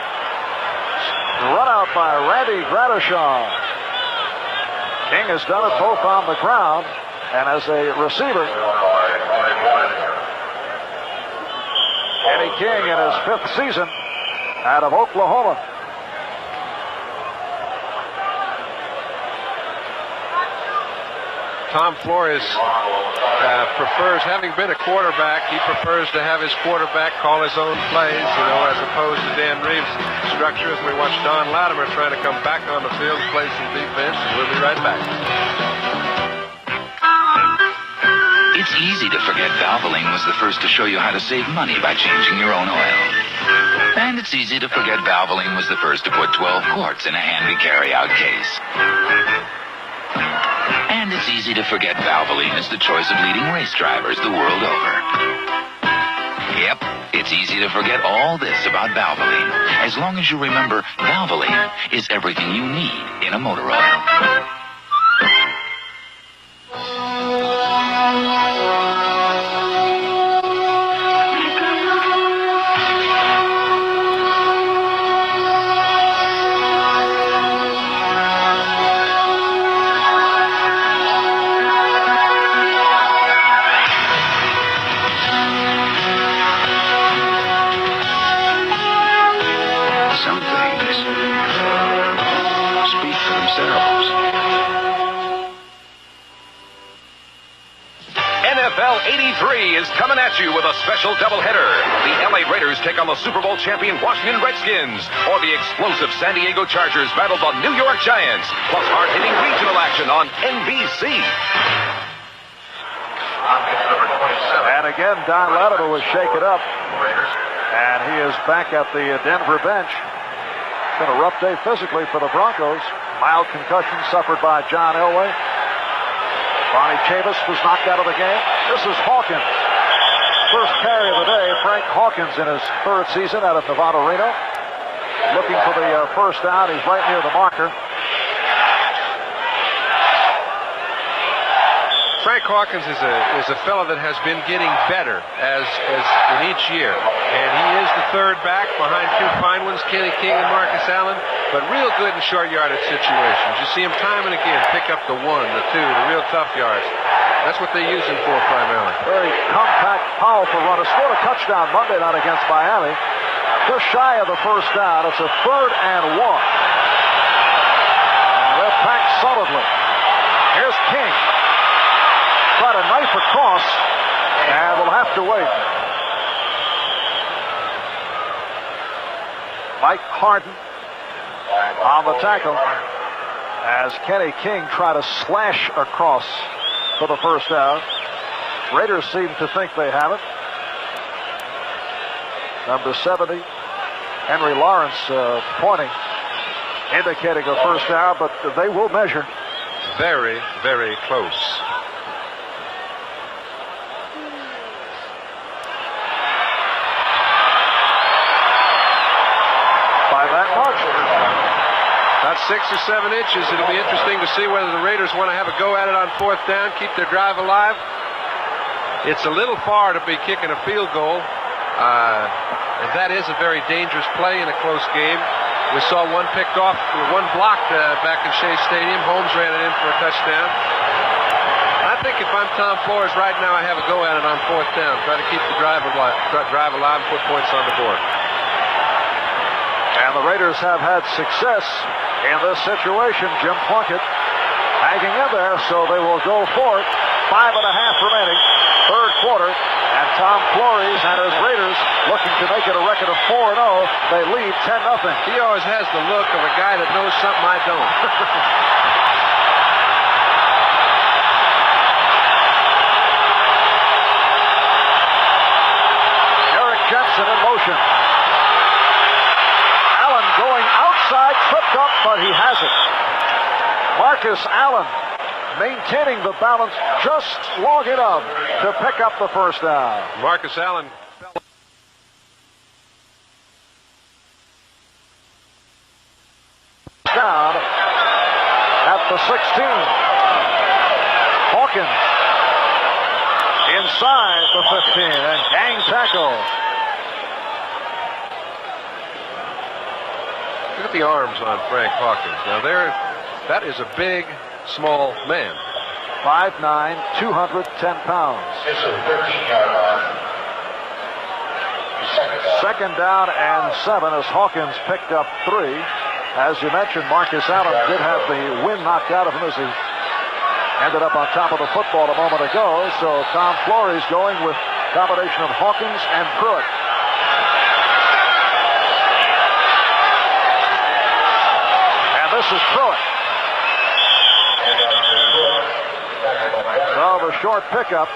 Run out by Randy Gradishaw. King has done it both on the ground and as a receiver. Kenny King in his 5th season out of Oklahoma. Tom Flores prefers, having been a quarterback, he prefers to have his quarterback call his own plays, as opposed to Dan Reeves' structure. As we watch Don Latimer trying to come back on the field, play some defense, and we'll be right back. It's easy to forget Valvoline was the first to show you how to save money by changing your own oil. And it's easy to forget Valvoline was the first to put 12 quarts in a handy carry-out case. And it's easy to forget Valvoline is the choice of leading race drivers the world over. Yep, it's easy to forget all this about Valvoline, as long as you remember Valvoline is everything you need in a motor oil. NFL 83 is coming at you with a special doubleheader. The LA Raiders take on the Super Bowl champion Washington Redskins, or the explosive San Diego Chargers battle the New York Giants, plus hard-hitting regional action on NBC. And again, Don Latimer was shaken up, and he is back at the Denver bench. It's been a rough day physically for the Broncos. Mild concussion suffered by John Elway. Ronnie Chavis was knocked out of the game. This is Hawkins. First carry of the day. Frank Hawkins in his third season out of Nevada Reno. Looking for the first down. He's right near the marker. Frank Hawkins is a fellow that has been getting better as in each year. And he is the third back behind two fine ones, Kenny King and Marcus Allen, but real good in short yardage situations. You see him time and again pick up the 1, the 2, the real tough yards. That's what they use him for primarily. Very compact, powerful runner. Scored a touchdown Monday night against Miami. Just shy of the first down. It's a 3rd and 1. And they're packed solidly. Here's King. Try to knife across, and we'll have to wait. Mike Harden on the tackle as Kenny King try to slash across for the first down. Raiders seem to think they have it. Number 70, Henry Lawrence pointing, indicating a first down, but they will measure. Very, very close. About 6 or 7 inches. It'll be interesting to see whether the Raiders want to have a go at it on 4th down, keep their drive alive. It's a little far to be kicking a field goal. And that is a very dangerous play in a close game. We saw one picked off, one blocked back in Shea Stadium. Holmes ran it in for a touchdown. I think if I'm Tom Flores right now, I have a go at it on 4th down. Try to keep the drive alive and put points on the board. And the Raiders have had success in this situation. Jim Plunkett hanging in there, so they will go for it. 5.5 remaining, 3rd quarter. And Tom Flores and his Raiders looking to make it a record of 4-0. They lead 10-0. He always has the look of a guy that knows something I don't. Eric Jensen in motion. Tripped up, but he has it. Marcus Allen maintaining the balance just long enough to pick up the first down. Marcus Allen down at the 16. Hawkins inside the 15 and gang tackle. Look at the arms on Frank Hawkins. Now that is a big, small man. 5'9", 210 pounds. It's a 13-yard line. Second down and 7 as Hawkins picked up 3. As you mentioned, Marcus Allen did have the wind knocked out of him as he ended up on top of the football a moment ago. So Tom Flores going with a combination of Hawkins and Pruitt. This is Pruitt. So the short pickup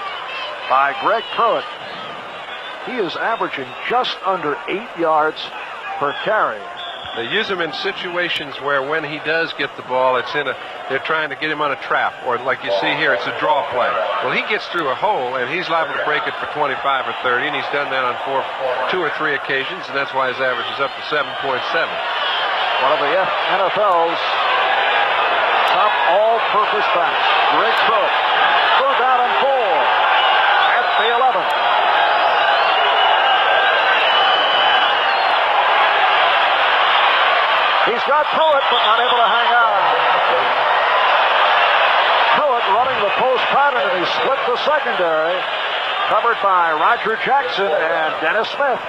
by Greg Pruitt. He is averaging just under 8 yards per carry. They use him in situations where when he does get the ball, they're trying to get him on a trap, or like you see here, it's a draw play. Well, he gets through a hole, and he's liable to break it for 25 or 30, and he's done that on 2 or 3 occasions, and that's why his average is up to 7.7. One of the NFL's top all-purpose backs, Greg Pruitt. 3rd down and 4 at the 11. He's got Pruitt, but not able to hang on. Pruitt running the post pattern, and he split the secondary. Covered by Roger Jackson and Dennis Smith.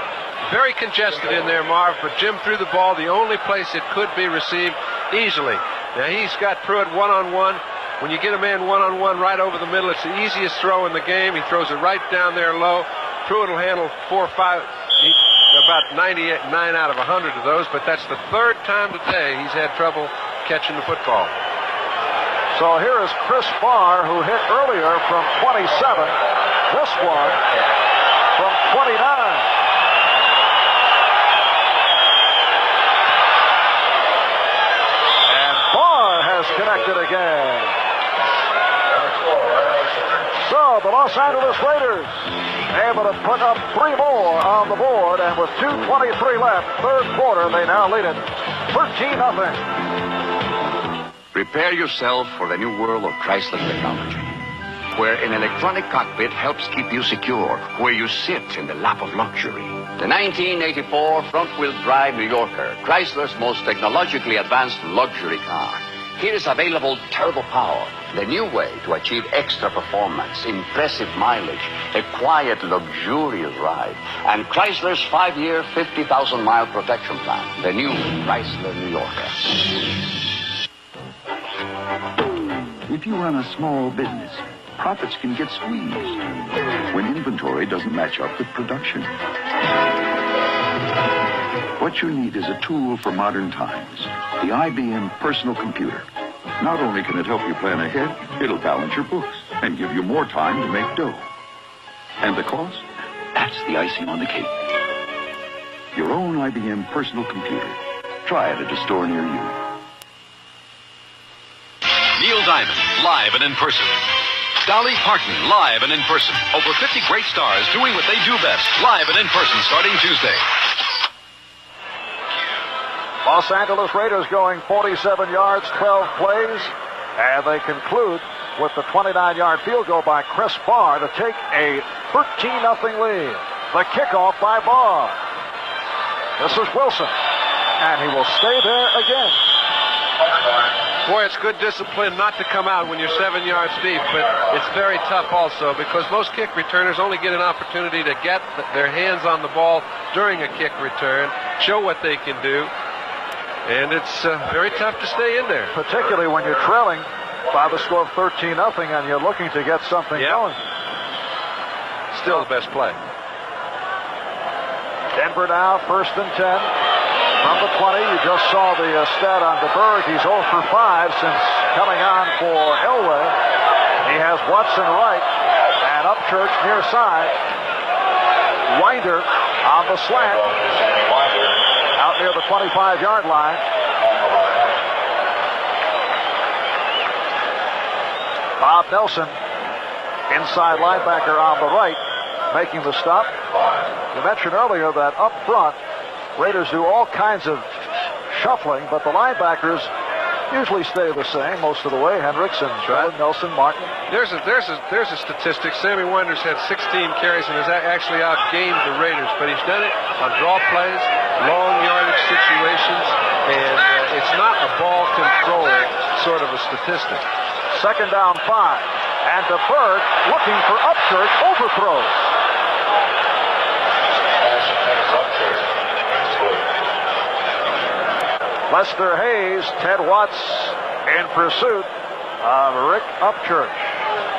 Very congested in there, Marv, but Jim threw the ball the only place it could be received easily. Now, he's got Pruitt one-on-one. When you get a man one-on-one right over the middle, it's the easiest throw in the game. He throws it right down there low. Pruitt will handle 4 or 5, about 99 out of 100 of those, but that's the 3rd time today he's had trouble catching the football. So here is Chris Barr, who hit earlier from 27. This one from 29. And Barr disconnected again. So the Los Angeles Raiders able to put up 3 more on the board, and with 2:23 left, third quarter, they now lead it 13-0. Prepare yourself for the new world of Chrysler technology, where an electronic cockpit helps keep you secure, where you sit in the lap of luxury. The 1984 front-wheel drive New Yorker, Chrysler's most technologically advanced luxury car. Here is available turbo power, the new way to achieve extra performance, impressive mileage, a quiet, luxurious ride, and Chrysler's 5-year, 50,000-mile protection plan, the new Chrysler New Yorker. If you run a small business, profits can get squeezed when inventory doesn't match up with production. What you need is a tool for modern times, the IBM personal computer. Not only can it help you plan ahead, it'll balance your books and give you more time to make dough. And the cost? That's the icing on the cake. Your own IBM personal computer. Try it at a store near you. Neil Diamond, live and in person. Dolly Parton, live and in person. Over 50 great stars doing what they do best, live and in person, starting Tuesday. Los Angeles Raiders going 47 yards, 12 plays, and they conclude with the 29-yard field goal by Chris Barr to take a 13-0 lead. The kickoff by Barr. This is Wilson, and he will stay there again. Boy, it's good discipline not to come out when you're 7 yards deep, but it's very tough also because most kick returners only get an opportunity to get their hands on the ball during a kick return, show what they can do, and it's very tough to stay in there. Particularly when you're trailing by the score of 13-0 and you're looking to get something going. Still the best play. Denver now, 1st and 10. From the 20, you just saw the stat on DeBerg. He's 0 for 5 since coming on for Elway. He has Watson right and Upchurch near side. Winder on the slant out near the 25-yard line. Bob Nelson, inside linebacker on the right, making the stop. You mentioned earlier that up front, Raiders do all kinds of shuffling, but the linebackers usually stay the same most of the way. Hendricks and Nelson, Martin. There's a statistic. Sammy Winders had 16 carries and has actually outgained the Raiders, but he's done it on draw plays, long yardage situations, and it's not a ball control sort of a statistic. 2nd down 5, and DeBerg looking for Upchurch, overthrows. Lester Hayes, Ted Watts in pursuit of Rick Upchurch.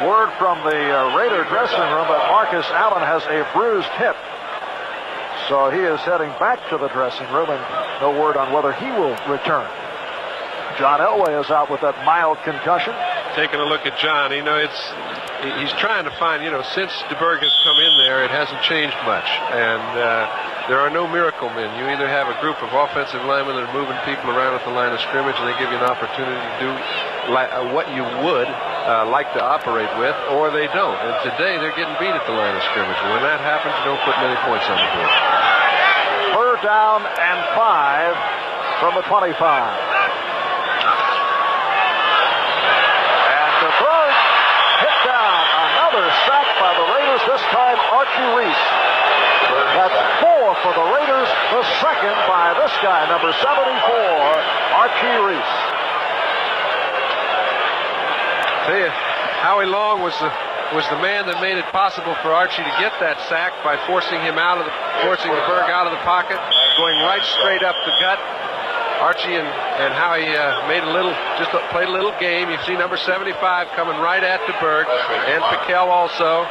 Word from the Raider dressing room that Marcus Allen has a bruised hip. So he is heading back to the dressing room, and no word on whether he will return. John Elway is out with that mild concussion. Taking a look at John, he's trying to find, since DeBerg has come in there, it hasn't changed much. And there are no miracle men. You either have a group of offensive linemen that are moving people around at the line of scrimmage and they give you an opportunity to do what you would like to operate with, or they don't. And today they're getting beat at the line of scrimmage. And when that happens, you don't put many points on the board. 3rd down and 5 from the 25. And DeBerg hit down. Another sack by the Raiders, this time Archie Reese. That's 4 for the Raiders, the second by this guy, number 74, Archie Reese. Tell you, Howie Long was the man that made it possible for Archie to get that sack by forcing DeBerg out of the pocket, going right straight up the gut. Archie and Howie played a little game. You see number 75 coming right at DeBerg, and Piquel also.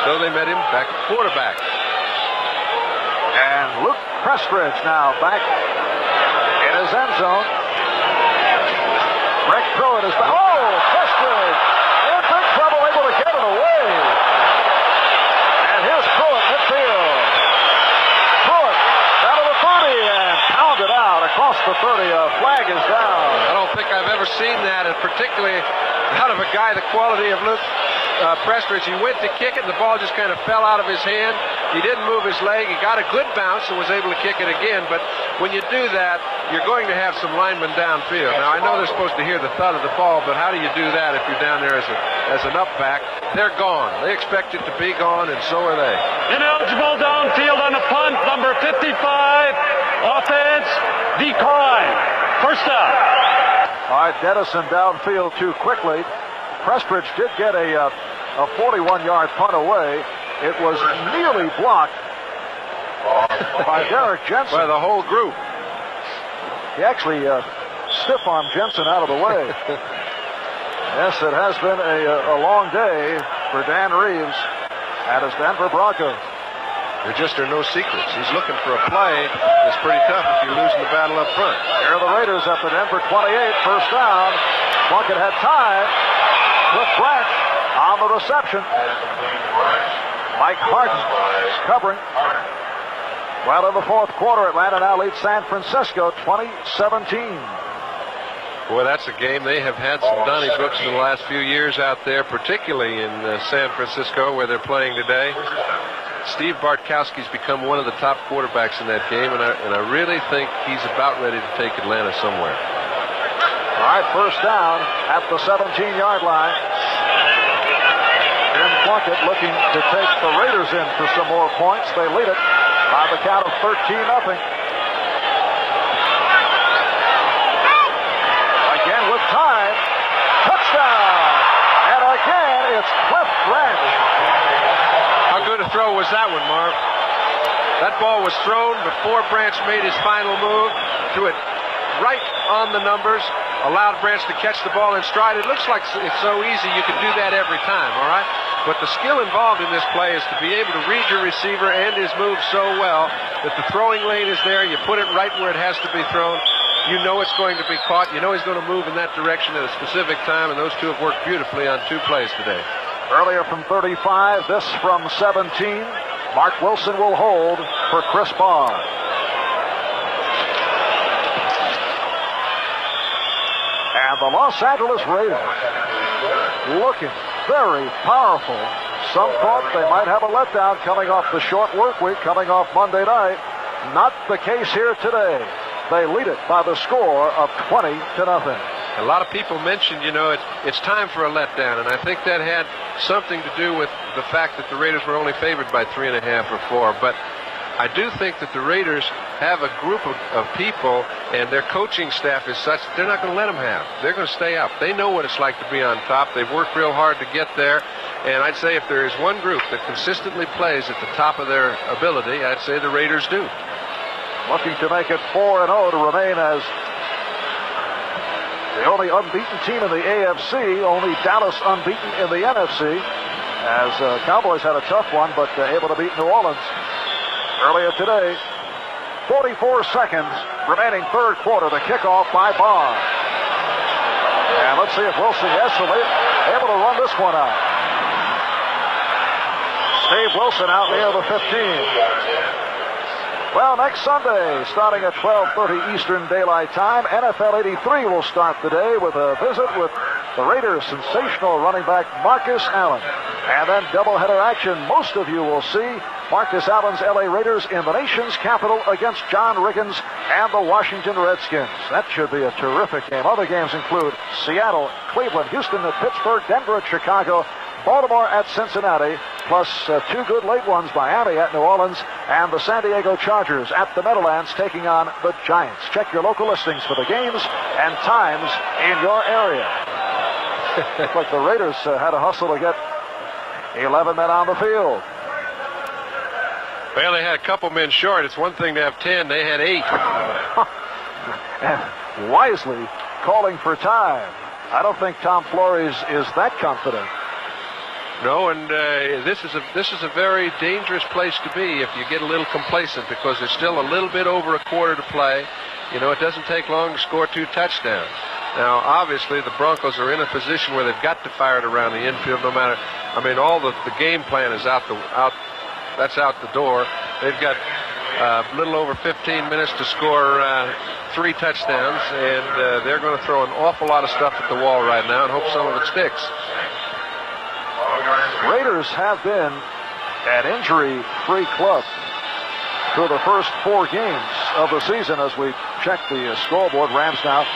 So they met him back at quarterback. And Luke Prestridge now back in his end zone. Greg Pruitt is back. Oh, Prestridge in big trouble, able to get it away. And here's Pruitt midfield. Pruitt down to the 30 and pounded out across the 30. A flag is down. I don't think I've out of a guy the quality of Luke Prestridge. He went to kick it, and the ball just kind of fell out of his hand. He didn't move his leg. He got a good bounce and was able to kick it again. But when you do that, you're going to have some linemen downfield. Now, I know they're supposed to hear the thud of the ball, but how do you do that if you're down there as an up back? They're gone. They expect it to be gone, and so are they. Ineligible downfield on the punt, number 55. Offense, decline. First down. All right, Dennison downfield too quickly. Prestridge did get a 41-yard punt away. It was nearly blocked by Derek Jensen. By the whole group. He actually stiff-armed Jensen out of the way. Yes, it has been a long day for Dan Reeves and his Denver Broncos. There just are no secrets. He's looking for a play. It's pretty tough if you're losing the battle up front. Here are the Raiders at the Denver 28, first down. Plunkett had time. Cliff Branch on the reception. Mike Hart is covering. Well, in the fourth quarter, Atlanta now leads San Francisco 20-17. Boy, that's a game. They have had some Donnybrooks in the last few years out there, particularly in San Francisco, where they're playing today. Steve Bartkowski's become one of the top quarterbacks in that game, and I really think he's about ready to take Atlanta somewhere. All right, first down at the 17-yard line. Jim Plunkett looking to take the Raiders in for some more points. They lead it by the count of 13-0. Again with time. Touchdown! And again, it's Cliff Branch. How good a throw was that one, Marv? That ball was thrown before Branch made his final move. Threw it right on the numbers. Allowed Branch to catch the ball in stride. It looks like it's so easy you can do that every time, all right? But the skill involved in this play is to be able to read your receiver and his move so well that the throwing lane is there. You put it right where it has to be thrown. You know it's going to be caught. You know he's going to move in that direction at a specific time, and those two have worked beautifully on two plays today. Earlier from 35, this from 17. Mark Wilson will hold for Chris Barr. And the Los Angeles Raiders looking very powerful. Some thought they might have a letdown coming off the short work week, coming off Monday night. Not the case here today. They lead it by the score of 20-0. A lot of people mentioned, it's time for a letdown, and I think that had something to do with the fact that the Raiders were only favored by 3.5 or 4. But I do think that the Raiders have a group of people, and their coaching staff is such that they're not going to let them have. They're going to stay up. They know what it's like to be on top. They've worked real hard to get there. And I'd say if there is one group that consistently plays at the top of their ability, I'd say the Raiders do. Looking to make it 4-0 to remain as the only unbeaten team in the AFC, only Dallas unbeaten in the NFC, as Cowboys had a tough one, but able to beat New Orleans earlier today. 44 seconds remaining third quarter. The kickoff by Barr. And let's see if Wilson is able to run this one out. Steve Wilson out near the 15. Well, next Sunday, starting at 12:30 Eastern Daylight Time, NFL 83 will start the day with a visit with the Raiders' sensational running back Marcus Allen. And then doubleheader action. Most of you will see Marcus Allen's LA Raiders in the nation's capital against John Riggins and the Washington Redskins. That should be a terrific game. Other games include Seattle, Cleveland, Houston at Pittsburgh, Denver at Chicago, Baltimore at Cincinnati, plus two good late ones, Miami at New Orleans, and the San Diego Chargers at the Meadowlands taking on the Giants. Check your local listings for the games and times in your area. Looks like the Raiders had a hustle to get 11 men on the field. Well, they had a couple men short. It's one thing to have 10. They had 8. And wisely calling for time. I don't think Tom Flores is that confident. No, and this is a very dangerous place to be if you get a little complacent, because there's still a little bit over a quarter to play. It doesn't take long to score 2 touchdowns. Now, obviously, the Broncos are in a position where they've got to fire it around the infield no matter. All the game plan is out the door. They've got a little over 15 minutes to score 3 touchdowns, and they're going to throw an awful lot of stuff at the wall right now and hope some of it sticks. Raiders have been an injury-free club through the first 4 games of the season as we check the scoreboard. Rams now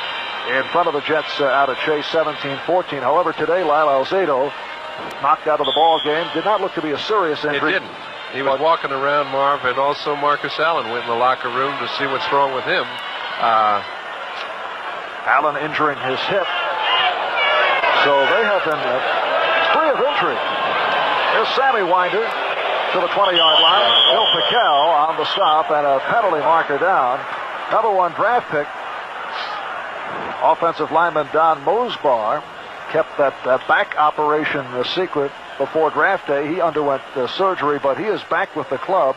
in front of the Jets out of Chase, 17-14. However, today Lyle Alzado knocked out of the ball game. Did not look to be a serious injury. It didn't. He was walking around, Marv, and also Marcus Allen went in the locker room to see what's wrong with him. Allen injuring his hip. So they have been free of injury. Here's Sammy Winder to the 20-yard line. Bill Piquel on the stop and a penalty marker down. Number 1 draft pick, offensive lineman Don Mosbar, kept that back operation a secret before draft day. He underwent surgery, but he is back with the club.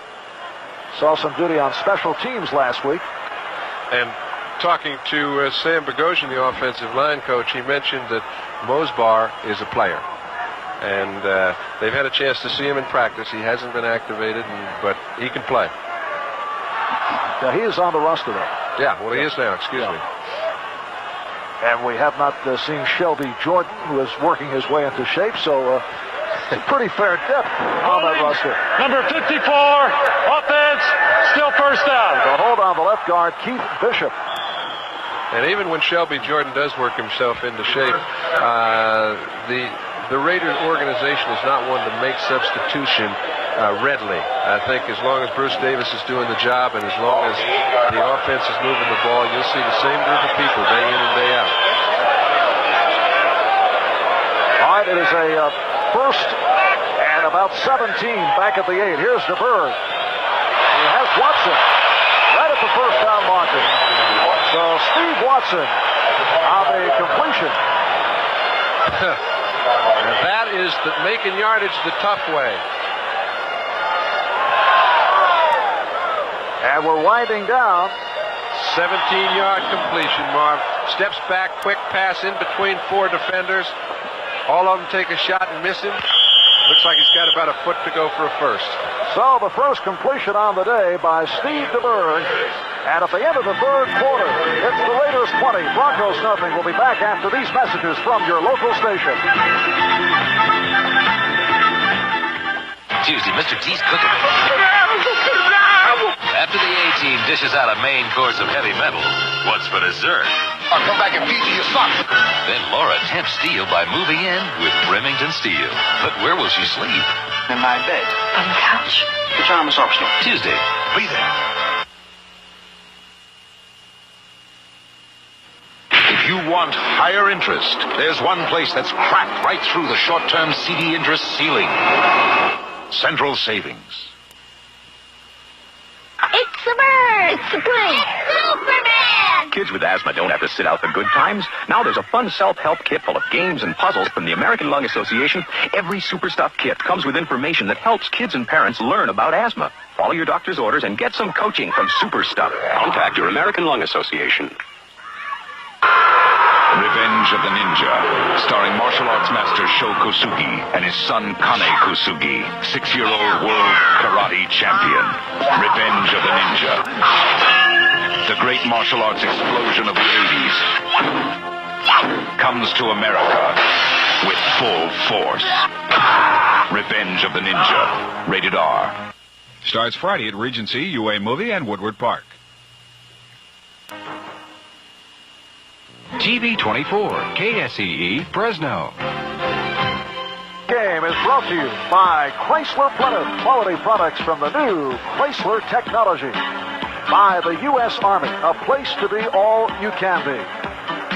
Saw some duty on special teams last week. And talking to Sam Bogosian, the offensive line coach, he mentioned that Mosbar is a player. And they've had a chance to see him in practice. He hasn't been activated, but he can play. Yeah, he is on the roster, though. Yeah, well, he is now. Excuse me. And we have not seen Shelby Jordan, who is working his way into shape, so it's a pretty fair depth on that roster. Number 54, offense, still first down. The hold on the left guard, Keith Bishop. And even when Shelby Jordan does work himself into shape, the Raiders organization is not one to make substitution readily. I think as long as Bruce Davis is doing the job and as long as the offense is moving the ball, you'll see the same group of people day in and day out. All right, it is a first and about 17 back at the 8. Here's DeBerg. He has Watson right at the first down marker. So Steve Watson on the completion. And that is making yardage the tough way. And we're winding down. 17-yard completion, Marv. Steps back, quick pass in between 4 defenders. All of them take a shot and miss him. Looks like he's got about a foot to go for a first. So the first completion on the day by Steve DeBerg. And at the end of the third quarter, it's the Raiders 20, Broncos nothing. We'll be back after these messages from your local station. Tuesday, Mr. T's cooking. After the A-team dishes out a main course of heavy metal, what's for dessert? I'll come back and feed you your socks. Then Laura tempts Steele by moving in with Remington Steele. But where will she sleep? In my bed. On the couch. Pajamas optional. Tuesday. Be there. If you want higher interest, there's one place that's cracked right through the short-term CD interest ceiling. Central Savings. It's the bird! It's the plane! It's Superman! Kids with asthma don't have to sit out the good times. Now there's a fun self-help kit full of games and puzzles from the American Lung Association. Every Super Stuff kit comes with information that helps kids and parents learn about asthma. Follow your doctor's orders and get some coaching from Super Stuff. Contact your American Lung Association. Revenge of the Ninja, starring martial arts master Sho Kosugi and his son Kane Kosugi, 6-year-old world karate champion. Revenge of the Ninja. The great martial arts explosion of the 80s comes to America with full force. Revenge of the Ninja, rated R. Starts Friday at Regency, UA Movie, and Woodward Park. TV24, KSEE, Fresno. Game is brought to you by Chrysler Plymouth, quality products from the new Chrysler technology. By the U.S. Army, a place to be all you can be.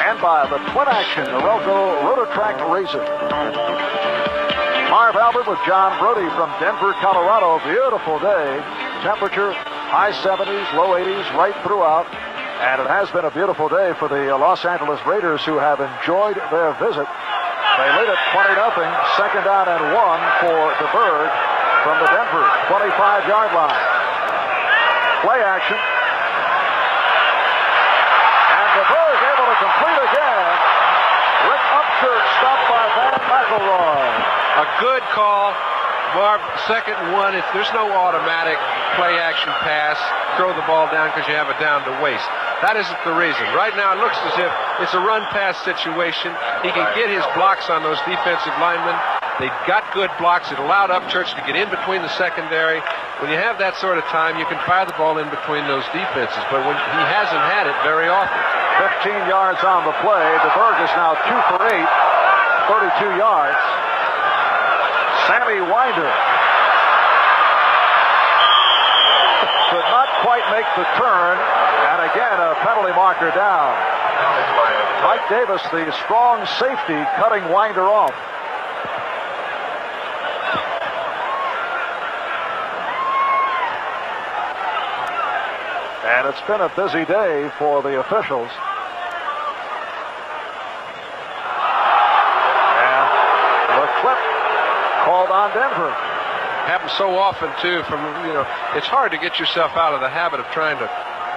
And by the Twin Action Norelco Rototrack Razor. Marv Albert with John Brody from Denver, Colorado. Beautiful day. Temperature high 70s, low 80s right throughout. And it has been a beautiful day for the Los Angeles Raiders, who have enjoyed their visit. They lead it 20-0, second down and 1 for DeBerg from the Denver 25-yard line. Play action. And DeBerg able to complete again. Rick Upchurch stopped by Van McElroy. A good call. Marv, second and 1. If there's no automatic play action pass, throw the ball down because you have it down to waste. That isn't the reason. Right now, it looks as if it's a run-pass situation. He can get his blocks on those defensive linemen. They got good blocks. It allowed Upchurch to get in between the secondary. When you have that sort of time, you can fire the ball in between those defenses. But when he hasn't had it very often. 15 yards on the play. DeBerg is now 2 for 8, 32 yards. Sammy Winder could not quite make the turn, and again a penalty marker down. Mike Davis, the strong safety, cutting Winder off. And it's been a busy day for the officials. And the clip called on Denver. Happens so often, too, it's hard to get yourself out of the habit of trying to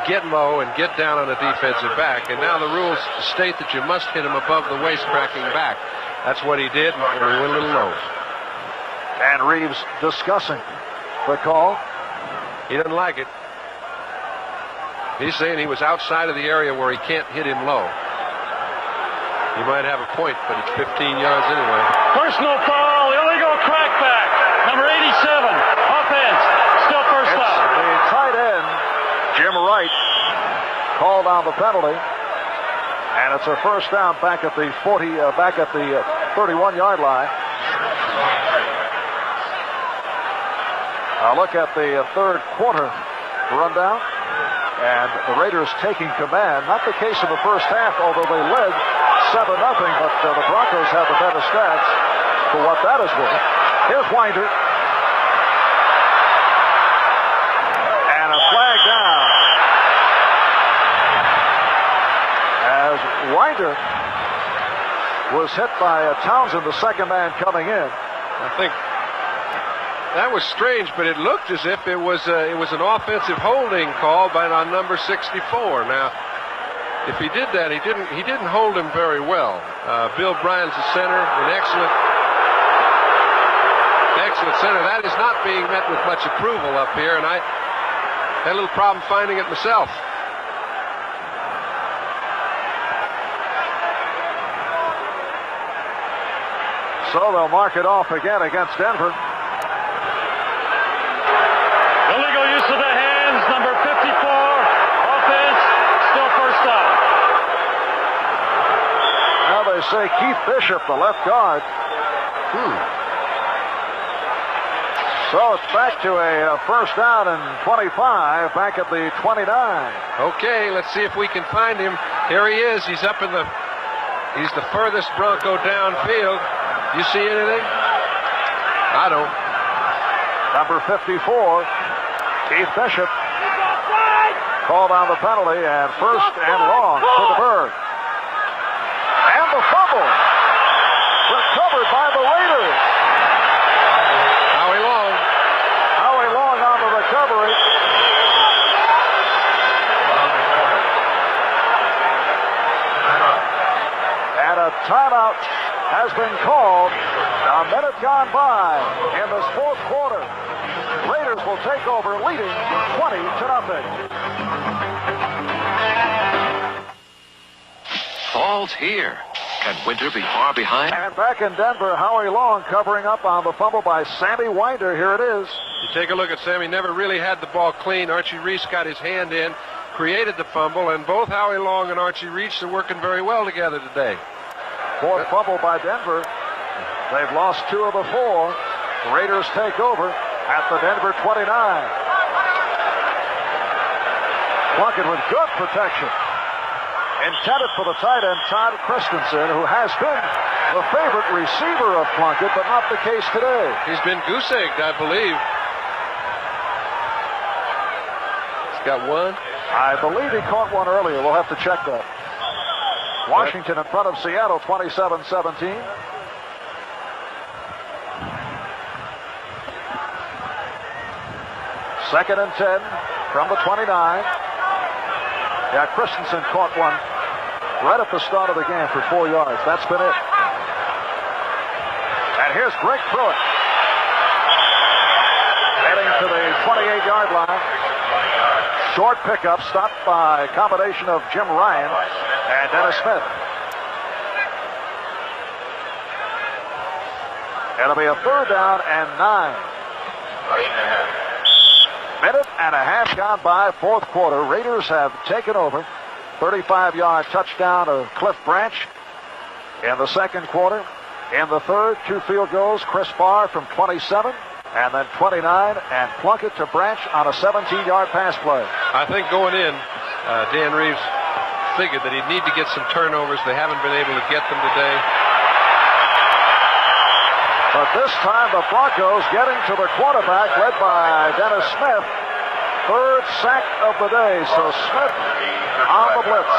get low and get down on a defensive back. And now the rules state that you must hit him above the waist, cracking back. That's what he did, and he went a little low. And Reeves discussing the call. He doesn't like it. He's saying he was outside of the area where he can't hit him low. He might have a point, but it's 15 yards anyway. Personal foul, illegal crackback. Number 87, offense, still first down. The tight end, Jim Wright, called on the penalty. And it's a first down back at the 31-yard line. Look at the third quarter rundown. And the Raiders taking command. Not the case in the first half, although they led 7-0, but the Broncos have the better stats for what that is worth. Here's Winder. And a flag down. As Winder was hit by Townsend, the second man coming in. I think that was strange, but it looked as if it was an offensive holding call on number 64. Now, if he did that, he didn't hold him very well. Bill Bryan's the center, an excellent center. That is not being met with much approval up here, and I had a little problem finding it myself. So they'll mark it off again against Denver. Illegal use of the hands, number 54, offense, still first down. Now they say Keith Bishop, the left guard. So it's back to a first down and 25, back at the 29. Okay, let's see if we can find him. Here he is. He's he's the furthest Bronco downfield. You see anything? I don't. Number 54. Keith Bishop called on the penalty, and first and long for the Bird. And the fumble recovered by the Raiders. Howie Long on the recovery. And a timeout has been called. A minute gone by in this fourth quarter. Raiders will take over, leading 20-0. Fall's here. Can winter be far behind? And back in Denver, Howie Long covering up on the fumble by Sammy Winder. Here it is. You take a look at Sammy, never really had the ball clean. Archie Reese got his hand in, created the fumble, and both Howie Long and Archie Reese are working very well together today. Fourth fumble by Denver. They've lost 2 of the 4. Raiders take over at the Denver 29. Plunkett with good protection. Intended for the tight end, Todd Christensen, who has been the favorite receiver of Plunkett, but not the case today. He's been goose-egged, I believe. He's got one. I believe he caught one earlier. We'll have to check that. Washington in front of Seattle, 27-17. Second and 10 from the 29. Yeah, Christensen caught one right at the start of the game for 4 yards. That's been it. And here's Greg Pruitt heading to the 28-yard line. Short pickup stopped by a combination of Jim Ryan and Dennis Smith. It'll be a 3rd down and 9. Minute and a half gone by, 4th quarter. Raiders have taken over. 35-yard touchdown to Cliff Branch in the 2nd quarter. In the 3rd, 2 field goals. Chris Barr from 27, and then 29, and Plunkett to Branch on a 17-yard pass play. I think going in, Dan Reeves figured that he'd need to get some turnovers. They haven't been able to get them today. But this time the Broncos getting to the quarterback, led by Dennis Smith. 3rd sack of the day, so Smith on the blitz.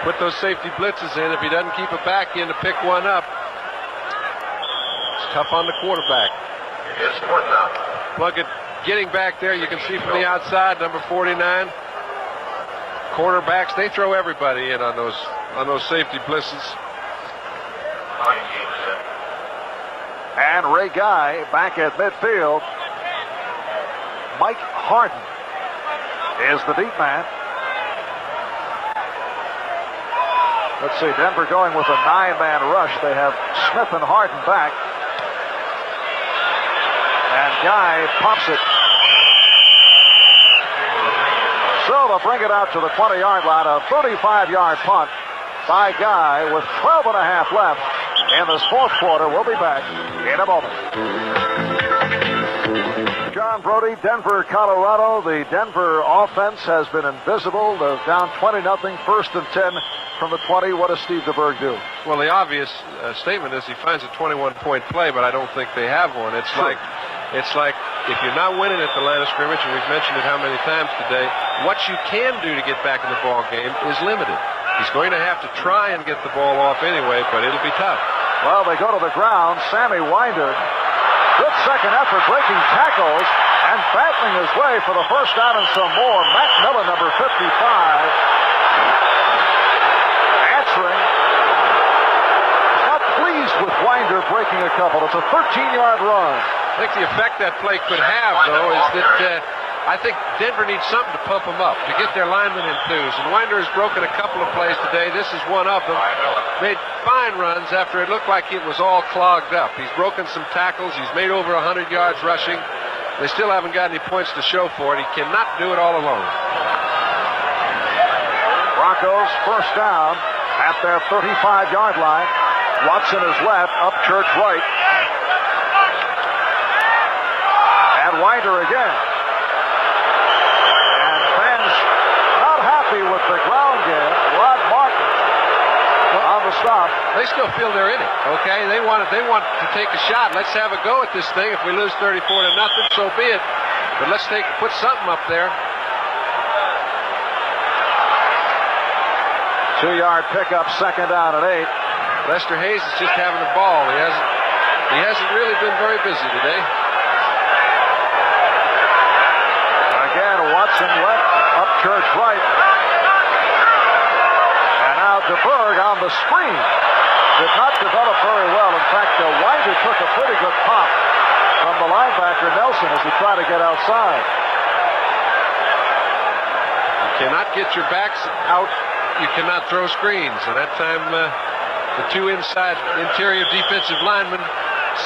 Put those safety blitzes in. If he doesn't keep it back in to pick one up, it's tough on the quarterback. Plunkett getting back there. You can see from the outside, number 49. Quarterbacks, they throw everybody in on those safety blitzes. And Ray Guy back at midfield. Mike Harden is the deep man. Let's see, Denver going with a 9-man rush. They have Smith and Harden back. And Guy pops it. So they'll bring it out to the 20-yard line. A 35-yard punt by Guy with 12 and a half left in this 4th quarter. We'll be back in a moment. John Brody, Denver, Colorado. The Denver offense has been invisible. They're down 20-0, 1st and 10 from the 20. What does Steve DeBerg do? Well, the obvious statement is he finds a 21-point play, but I don't think they have one. It's like if you're not winning at the line of scrimmage, and we've mentioned it how many times today, what you can do to get back in the ball game is limited. He's going to have to try and get the ball off anyway, but it'll be tough. Well, they go to the ground. Sammy Winder, good second effort, breaking tackles and battling his way for the 1st down and some more. Matt Miller, number 55, answering. Not pleased with Winder breaking a couple. It's a 13-yard run. I think the effect that play could have, though, is that I think Denver needs something to pump them up, to get their linemen enthused. And Winder has broken a couple of plays today. This is one of them. Made fine runs after it looked like it was all clogged up. He's broken some tackles. He's made over 100 yards rushing. They still haven't got any points to show for it. He cannot do it all alone. Broncos 1st down at their 35-yard line. Watson is left, Upchurch right. And Winder again. And fans not happy with the ground game. Rod Martin on the stop. They still feel they're in it, okay? They want to take a shot. Let's have a go at this thing. If we lose 34-0, so be it. But let's put something up there. 2-yard pickup, 2nd down and 8. Lester Hayes is just having the ball. He hasn't really been very busy today. Again, Watson left, Upchurch right. And now DeBerg on the screen. Did not develop very well. In fact, Winder took a pretty good pop from the linebacker Nelson as he tried to get outside. You cannot get your backs out. You cannot throw screens. And that time, the 2 inside interior defensive linemen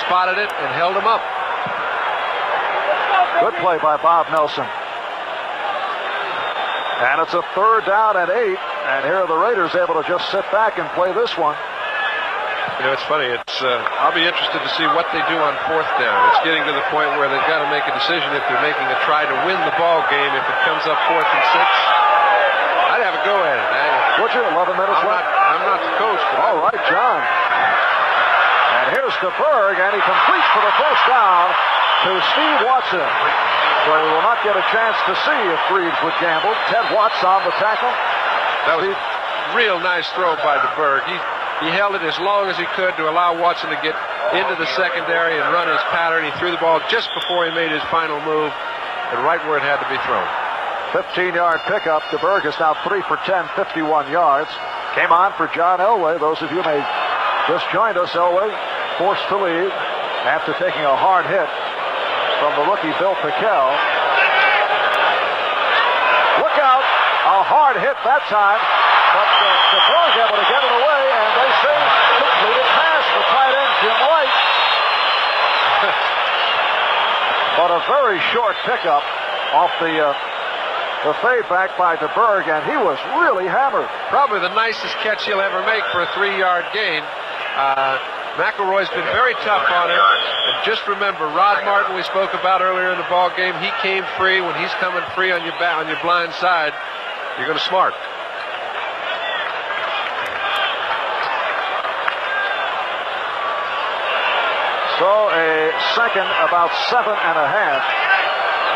spotted it and held him up. Good play by Bob Nelson. And it's a 3rd down and 8. And here are the Raiders able to just sit back and play this one. You know, it's funny. I'll be interested to see what they do on 4th down. It's getting to the point where they've got to make a decision if they're making a try to win the ball game. If it comes up 4th and 6, I'd have a go at it. Would you? 11 minutes left. I'm not the coach. All right, John. And here's DeBerg, and he completes for the 1st down to Steve Watson. So we will not get a chance to see if Reeves would gamble. Ted Watts on the tackle. That was a real nice throw by DeBerg. He held it as long as he could to allow Watson to get into the secondary and run his pattern. He threw the ball just before he made his final move and right where it had to be thrown. 15-yard pickup. DeBerg is now 3 for 10, 51 yards. Came on for John Elway. Those of you may just joined us. Elway forced to leave after taking a hard hit from the rookie Bill Pickell. Look out. A hard hit that time. But DeBerg able to get it away, and they say completed pass for tight end Jim White. But a very short pickup off the fade back by DeBerg, and he was really hammered. Probably the nicest catch he'll ever make for a 3-yard gain. McElroy's been very tough on him. And just remember, Rod Martin we spoke about earlier in the ball game, he came free. When he's coming free on your blind side, you're going to smart. So a second, about 7.5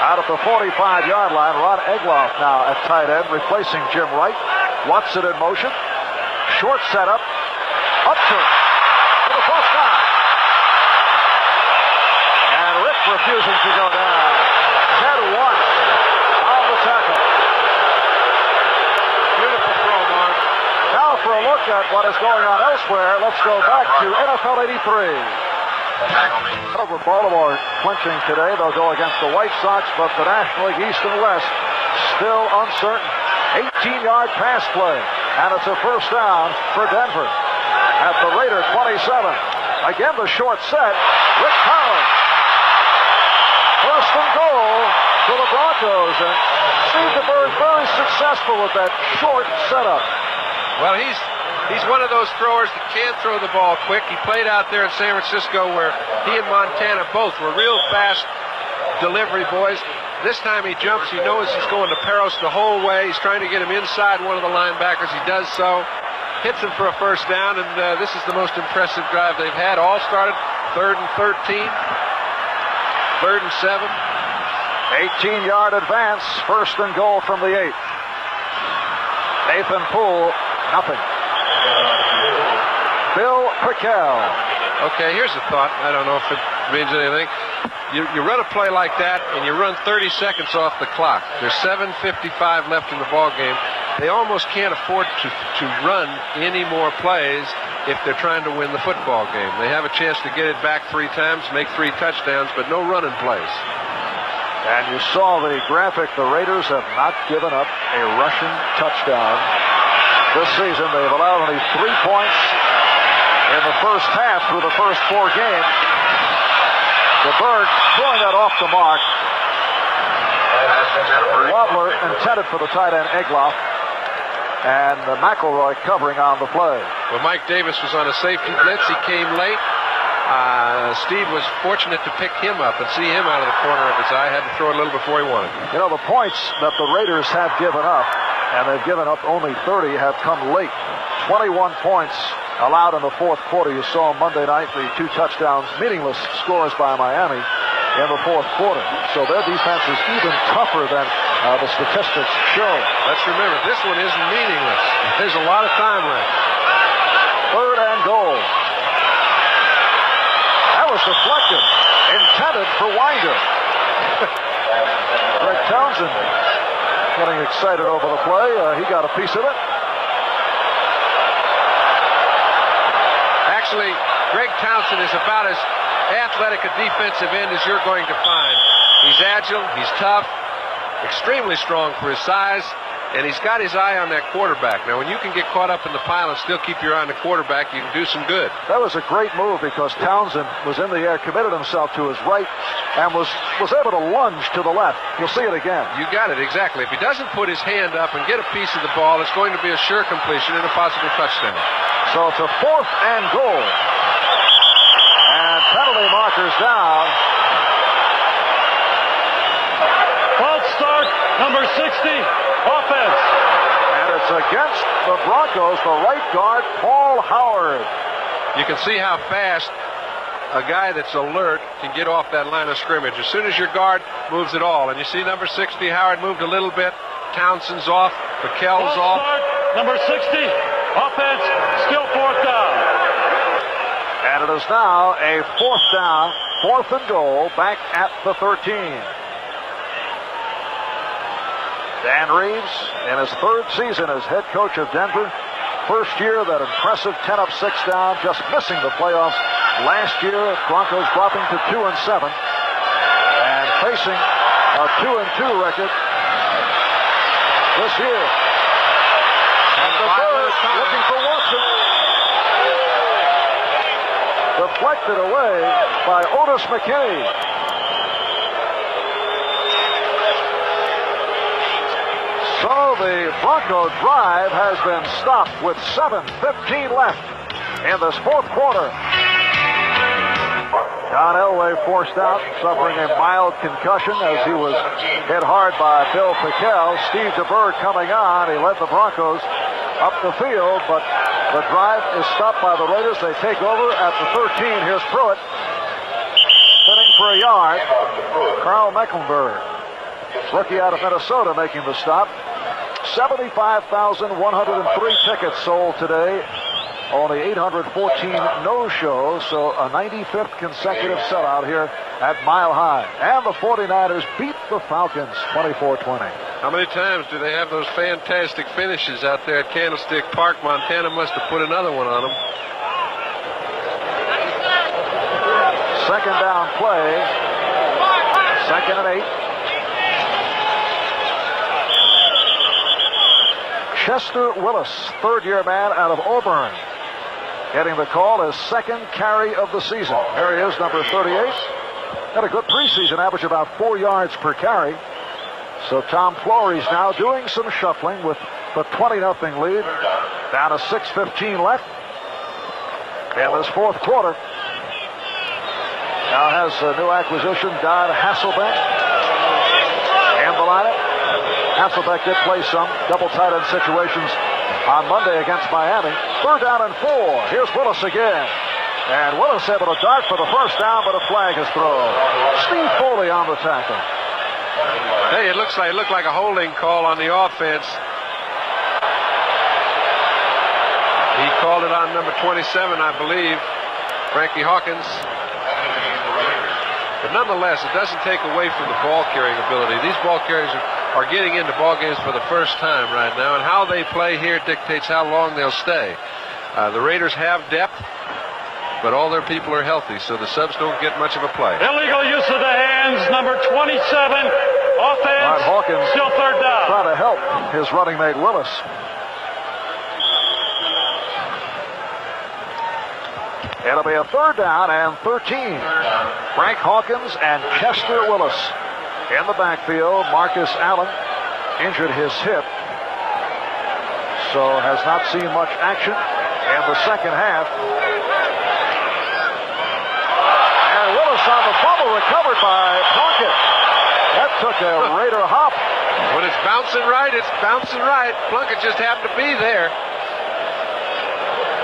out of the 45-yard line. Ron Egloff now at tight end, replacing Jim Wright. Watson in motion. Short setup. Upton for the first down. And Rick refusing to go down. Ted Watts on the tackle. Beautiful throw, Mark. Now for a look at what is going on elsewhere, let's go back to NFL 83. Over Baltimore clinching today. They'll go against the White Sox, but the National League East and West still uncertain. 18-yard pass play, and it's a first down for Denver at the Raider 27. Again, the short set. Rick Collins. First and goal for the Broncos, and Steve DeBerg very successful with that short setup. Well, he's one of those throwers that can throw the ball quick. He played out there in San Francisco where he and Montana both were real fast delivery boys. This time he jumps. He knows he's going to Peros the whole way. He's trying to get him inside one of the linebackers. He does so. Hits him for a first down, and this is the most impressive drive they've had. All started 3rd and 13, 3rd and 7. 18-yard advance, first and goal from the 8. Nathan Poole, nothing. Bill Pickel. Okay, here's a thought. I don't know if it means anything. You run a play like that, and you run 30 seconds off the clock. There's 7:55 left in the ball game. They almost can't afford to run any more plays if they're trying to win the football game. They have a chance to get it back 3 times, make 3 touchdowns, but no running plays. And you saw the graphic. The Raiders have not given up a rushing touchdown this season. They've allowed only 3 points in the first half through the first 4 games. DeBerg throwing that off the mark. Wadler intended for the tight end Egloff. And McElroy covering on the play. Well, Mike Davis was on a safety blitz. He came late. Steve was fortunate to pick him up and see him out of the corner of his eye. Had to throw it a little before he wanted. You know, the points that the Raiders have given up, and they've given up only 30, have come late. 21 points allowed in the fourth quarter. You saw Monday night the 2 touchdowns, meaningless scores by Miami in the fourth quarter. So their defense is even tougher than the statistics show. Let's remember, this one isn't meaningless. There's a lot of time left. 3rd and goal. That was deflected. Intended for Winder. Greg Townsend getting excited over the play. He got a piece of it. Actually, Greg Townsend is about as athletic a defensive end as you're going to find. He's agile, he's tough, extremely strong for his size, and he's got his eye on that quarterback. Now, when you can get caught up in the pile and still keep your eye on the quarterback, you can do some good. That was a great move because Townsend was in the air, committed himself to his right, and was able to lunge to the left. You'll see it again. You got it, exactly. If he doesn't put his hand up and get a piece of the ball, it's going to be a sure completion and a possible touchdown. So it's a 4th and goal. And penalty markers down. False start, number 60, offense. And it's against the Broncos, the right guard, Paul Howard. You can see how fast a guy that's alert can get off that line of scrimmage. As soon as your guard moves at all. And you see number 60, Howard moved a little bit. Townsend's off. McKell's off. Start, number 60, offense, still 4th down. And it is now a 4th down, 4th and goal, back at the 13. Dan Reeves, in his 3rd season as head coach of Denver. First year, that impressive 10-up, 6-down, just missing the playoffs. Last year, Broncos dropping to 2-7 and facing a 2-2 record this year. And the bird looking for Watson. Deflected away by Otis McKinney. So the Bronco drive has been stopped with 7:15 left in this fourth quarter. John Elway forced out, suffering a mild concussion as he was hit hard by Bill Pickell. Steve DeBerg coming on. He led the Broncos up the field, but the drive is stopped by the Raiders. They take over at the 13. Here's Pruitt sitting for a yard. Carl Mecklenburg, rookie out of Minnesota, making the stop. 75,103 tickets sold today. Only 814 no-shows, so a 95th consecutive sellout here at Mile High. And the 49ers beat the Falcons 24-20. How many times do they have those fantastic finishes out there at Candlestick Park? Montana must have put another one on them. Second down play. 2nd and 8. Chester Willis, third-year man out of Auburn, getting the call, his second carry of the season. There he is, number 38. Had a good preseason, average about 4 yards per carry. So Tom Flory's now doing some shuffling with the 20-0 lead. Down to 6:15 left in this fourth quarter. Now has a new acquisition, Don Hasselbeck, in the lineup. Hasselbeck did play some double tight end situations on Monday against Miami. 3rd down and 4. Here's Willis again. And Willis able to dart for the first down, but a flag is thrown. Steve Foley on the tackle. Hey, it looked like a holding call on the offense. He called it on number 27, I believe, Frankie Hawkins. But nonetheless, it doesn't take away from the ball carrying ability. These ball carriers are getting into ball games for the first time right now, and how they play here dictates how long they'll stay. The Raiders have depth, but all their people are healthy, so the subs don't get much of a play. Illegal use of the hands, number 27. Offense, Rod Hawkins still 3rd down. Trying to help his running mate Willis. It'll be a 3rd down and 13. Frank Hawkins and Chester Willis in the backfield. Marcus Allen injured his hip, so has not seen much action in the second half. And Willis on the fumble, recovered by Plunkett. That took a Raider hop. When it's bouncing right, it's bouncing right. Plunkett just happened to be there.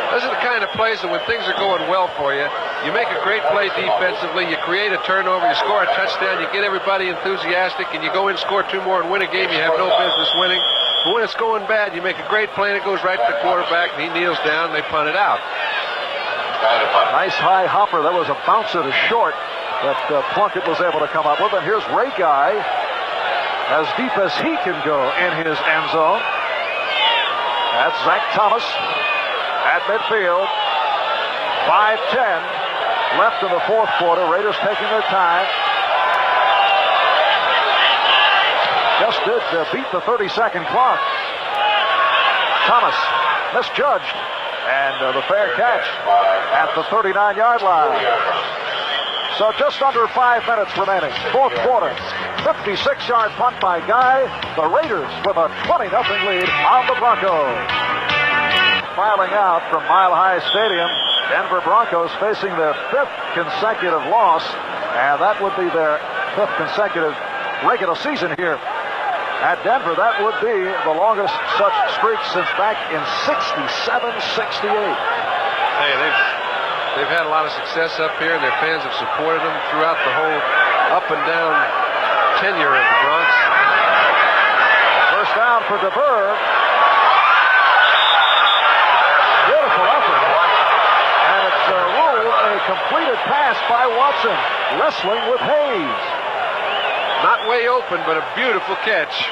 Those are the kind of plays that when things are going well for you, you make a great play defensively, you create a turnover, you score a touchdown, you get everybody enthusiastic, and you go in, score 2 more, and win a game you have no business winning. But when it's going bad, you make a great play, and it goes right to the quarterback, and he kneels down, and they punt it out. Nice high hopper. That was a bounce at a short that Plunkett was able to come up with. And here's Ray Guy, as deep as he can go in his end zone. That's Zach Thomas at midfield. 5:10 left in the fourth quarter. Raiders taking their time. Just did beat the 30-second clock. Thomas misjudged, and the fair catch at the 39-yard line. So just under 5 minutes remaining. Fourth quarter. 56-yard punt by Guy. The Raiders with a 20-0 lead on the Broncos. Filing out from Mile High Stadium, Denver Broncos facing their 5th consecutive loss, and that would be their 5th consecutive regular season here at Denver. That would be the longest such streak since back in 67-68. Hey, they've had a lot of success up here, and their fans have supported them throughout the whole up and down tenure of the Bronx. First down for DeBerg. Beautiful effort. And it's ruled a completed pass by Watson, wrestling with Hayes. Not way open, but a beautiful catch.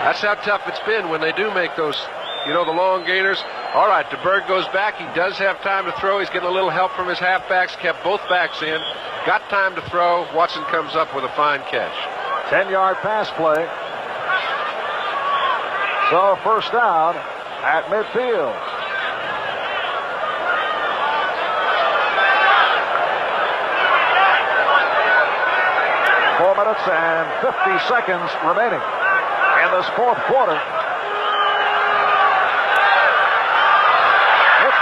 That's how tough it's been when they do make those, the long gainers. All right, DeBerg goes back. He does have time to throw. He's getting a little help from his halfbacks. Kept both backs in. Got time to throw. Watson comes up with a fine catch. 10-yard pass play. So first down at midfield. Minutes and 50 seconds remaining in this fourth quarter. It's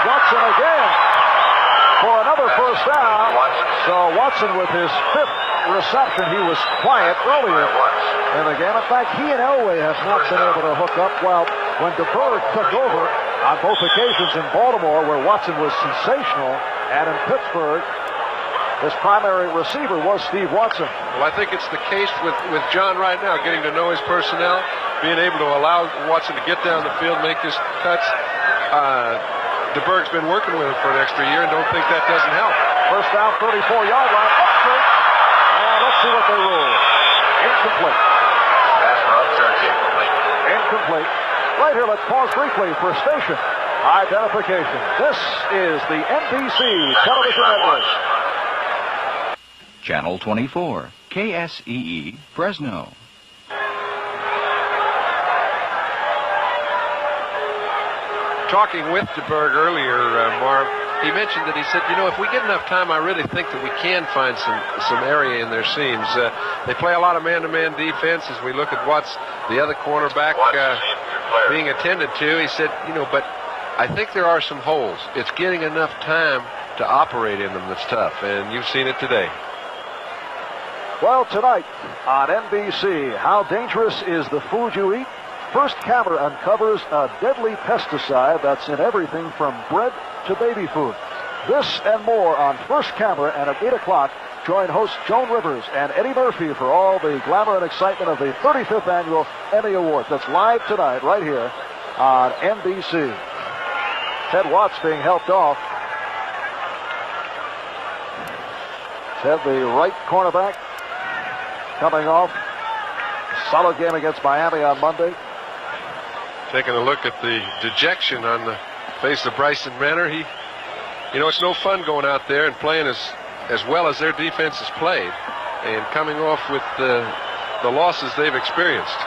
Watson again for another first down. So Watson with his fifth reception. He was quiet earlier in the game. In fact, he and Elway have not been able to hook up. Well, when DeBerg took over on both occasions in Baltimore, where Watson was sensational, and in Pittsburgh, his primary receiver was Steve Watson. Well, I think it's the case with John right now, getting to know his personnel, being able to allow Watson to get down the field, make his cuts. DeBerg's been working with him for an extra year and don't think that doesn't help. First down, 34-yard line. And let's see what they rule. Incomplete. Incomplete. Right here, let's pause briefly for station identification. This is the NBC Television Network. Channel 24, KSEE, Fresno. Talking with DeBerg earlier, Marv, he mentioned that he said, you know, if we get enough time, I really think that we can find some area in their seams. They play a lot of man-to-man defense as we look at what's the other cornerback being attended to. He said, you know, but I think there are some holes. It's getting enough time to operate in them that's tough, and you've seen it today. Well, tonight on NBC, how dangerous is the food you eat? First Camera uncovers a deadly pesticide that's in everything from bread to baby food. This and more on First Camera, and at 8 o'clock, join hosts Joan Rivers and Eddie Murphy for all the glamour and excitement of the 35th Annual Emmy Awards. That's live tonight right here on NBC. Ted Watts being helped off. Ted, the right cornerback, coming off. Solid game against Miami on Monday. Taking a look at the dejection on the face of Bryson Renner. You know, it's no fun going out there and playing as well as their defense has played and coming off with the losses they've experienced.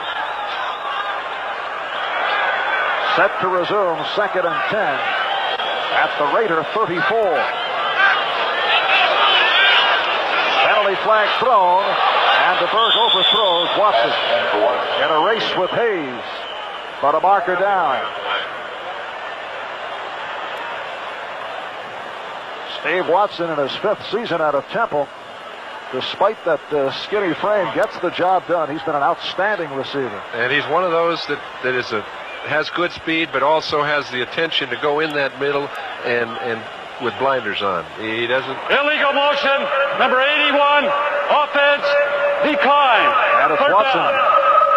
Set to resume, 2nd and 10 at the Raider 34. Penalty flag thrown, and DeBerg overthrows Watson in a race with Hayes, but a marker down. Steve Watson in his 5th season out of Temple, despite that skinny frame, gets the job done. He's been an outstanding receiver. And he's one of those that has good speed, but also has the attention to go in that middle and with blinders on. He doesn't. Illegal motion, number 81, offense, decline. And it's Watson.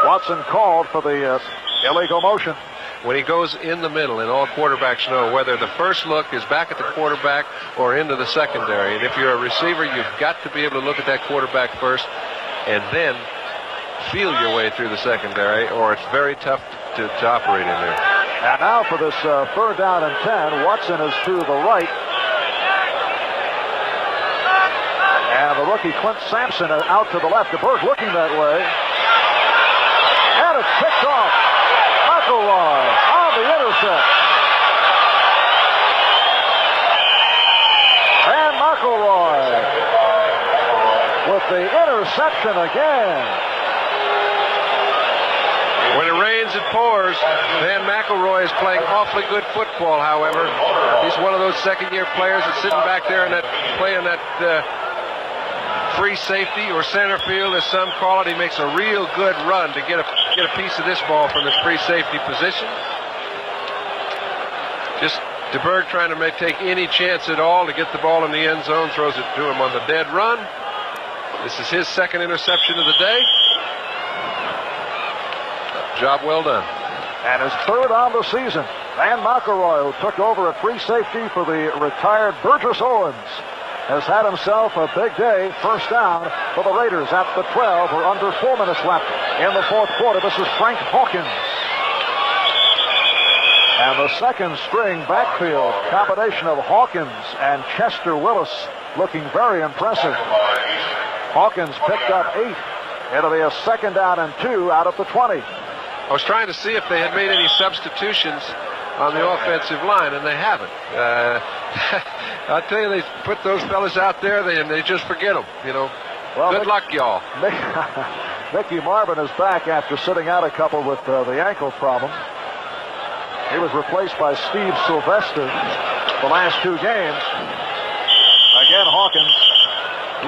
Watson called for the illegal motion. When he goes in the middle, and all quarterbacks know whether the first look is back at the quarterback or into the secondary. And if you're a receiver, you've got to be able to look at that quarterback first and then feel your way through the secondary, or it's very tough to operate in there. And now for this 3rd down and 10, Watson is to the right. And the rookie Clint Sampson out to the left. DeBerg looking that way. And it's picked off. McElroy on the intercept. And McElroy with the interception again. When it rains, it pours. Van McElroy is playing awfully good football, however. He's one of those second-year players that's sitting back there and playing that free safety or center field, as some call it. He makes a real good run to get a piece of this ball from his free safety position. Just DeBerg trying to take any chance at all to get the ball in the end zone, throws it to him on the dead run. This is his 2nd interception of the day. Job well done. And his 3rd on the season. Van McElroy, who took over at free safety for the retired Burgess Owens, has had himself a big day. First down for the Raiders at the 12. We're under 4 minutes left in the 4th quarter. This is Frank Hawkins. And the second string backfield combination of Hawkins and Chester Willis looking very impressive. Hawkins picked up 8. It'll be a 2nd down and 2 out of the 20. I was trying to see if they had made any substitutions on the offensive line, and they haven't. I'll tell you, they put those fellas out there, and they just forget them, you know. Well, good luck, y'all. Mickey Marvin is back after sitting out a couple with the ankle problem. He was replaced by Steve Sylvester the last 2 games. Again, Hawkins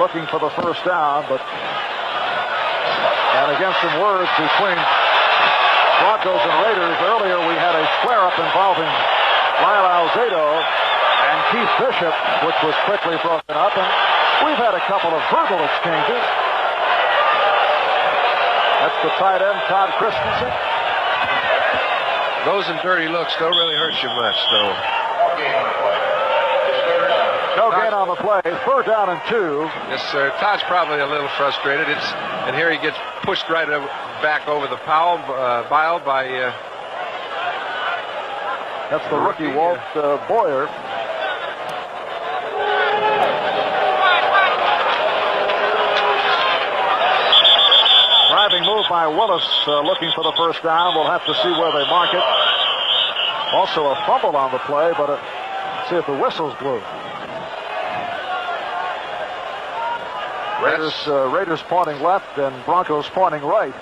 looking for the first down, and against some words between Broncos and Raiders. Earlier we had a flare-up involving Lyle Alzado and Keith Bishop, which was quickly broken up, and we've had a couple of verbal exchanges. That's the tight end, Todd Christensen. Those and dirty looks don't really hurt you much, though. No gain on the play. 3rd down and 2. Yes, sir. Todd's probably a little frustrated. And here he gets pushed right back over the pile by. That's the rookie Walt Boyer. Driving move by Willis, looking for the first down. We'll have to see where they mark it. Also a fumble on the play, but see if the whistle's blew. Raiders pointing left and Broncos pointing right.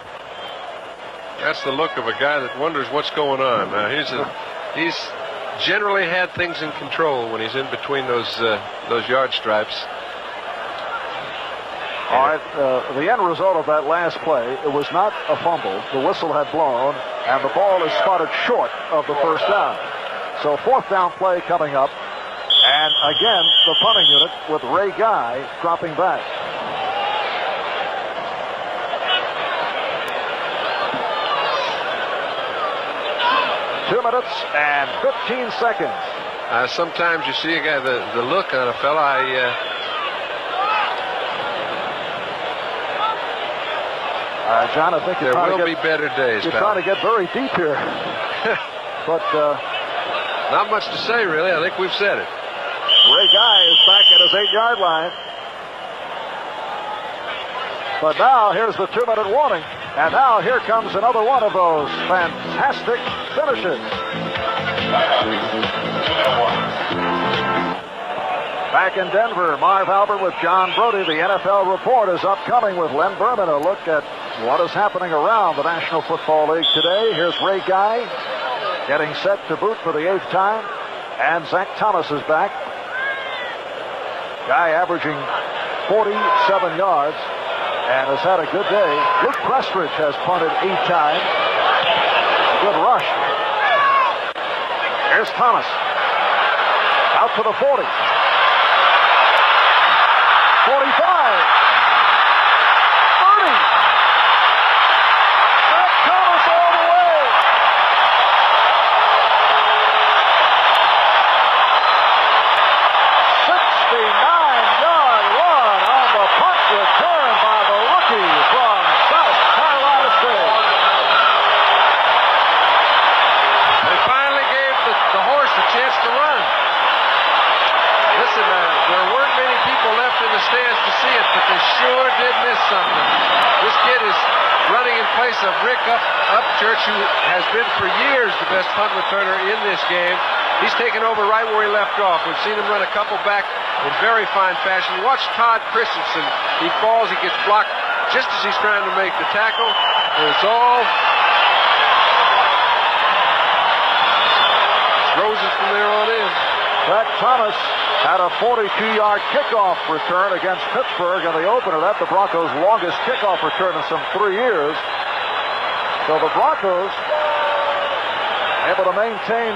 That's the look of a guy that wonders what's going on. He's generally had things in control when he's in between those yard stripes. All right, the end result of that last play, it was not a fumble. The whistle had blown, and the ball is spotted short of the first down. So 4th down play coming up, and again, the punting unit with Ray Guy dropping back. Two minutes and 15 seconds. Sometimes you see a guy, the look on a fella, John, I think there will be better days. You're trying to get very deep here. But not much to say, really. I think we've said it. Ray Guy is back at his 8-yard line. But now here's the 2-minute warning. And now here comes another one of those fantastic finishes. Back in Denver, Marv Albert with John Brody. The NFL report is upcoming with Len Berman. A look at what is happening around the National Football League today. Here's Ray Guy getting set to boot for the 8th time. And Zach Thomas is back. Guy averaging 47 yards and has had a good day. Luke Prestridge has punted 8 times. Good rush. Here's Thomas. Out to the 40. 45. 30. Zach Thomas all the way. 69-yard run on the punt return by the rookie from South Carolina State. They finally gave the horse a chance to run. Listen, there weren't many people left in the stands to see it, but they sure did miss something. This kid is running in place of Rick Upchurch, who has been for years the best punt returner in this game. He's taken over right where he left off. We've seen him run a couple back in very fine fashion. Watch Todd Christensen. He falls, he gets blocked just as he's trying to make the tackle. And it's all roses from there on in. Zach Thomas had a 42-yard kickoff return against Pittsburgh in the opener. That's the Broncos' longest kickoff return in some 3 years. So the Broncos able to maintain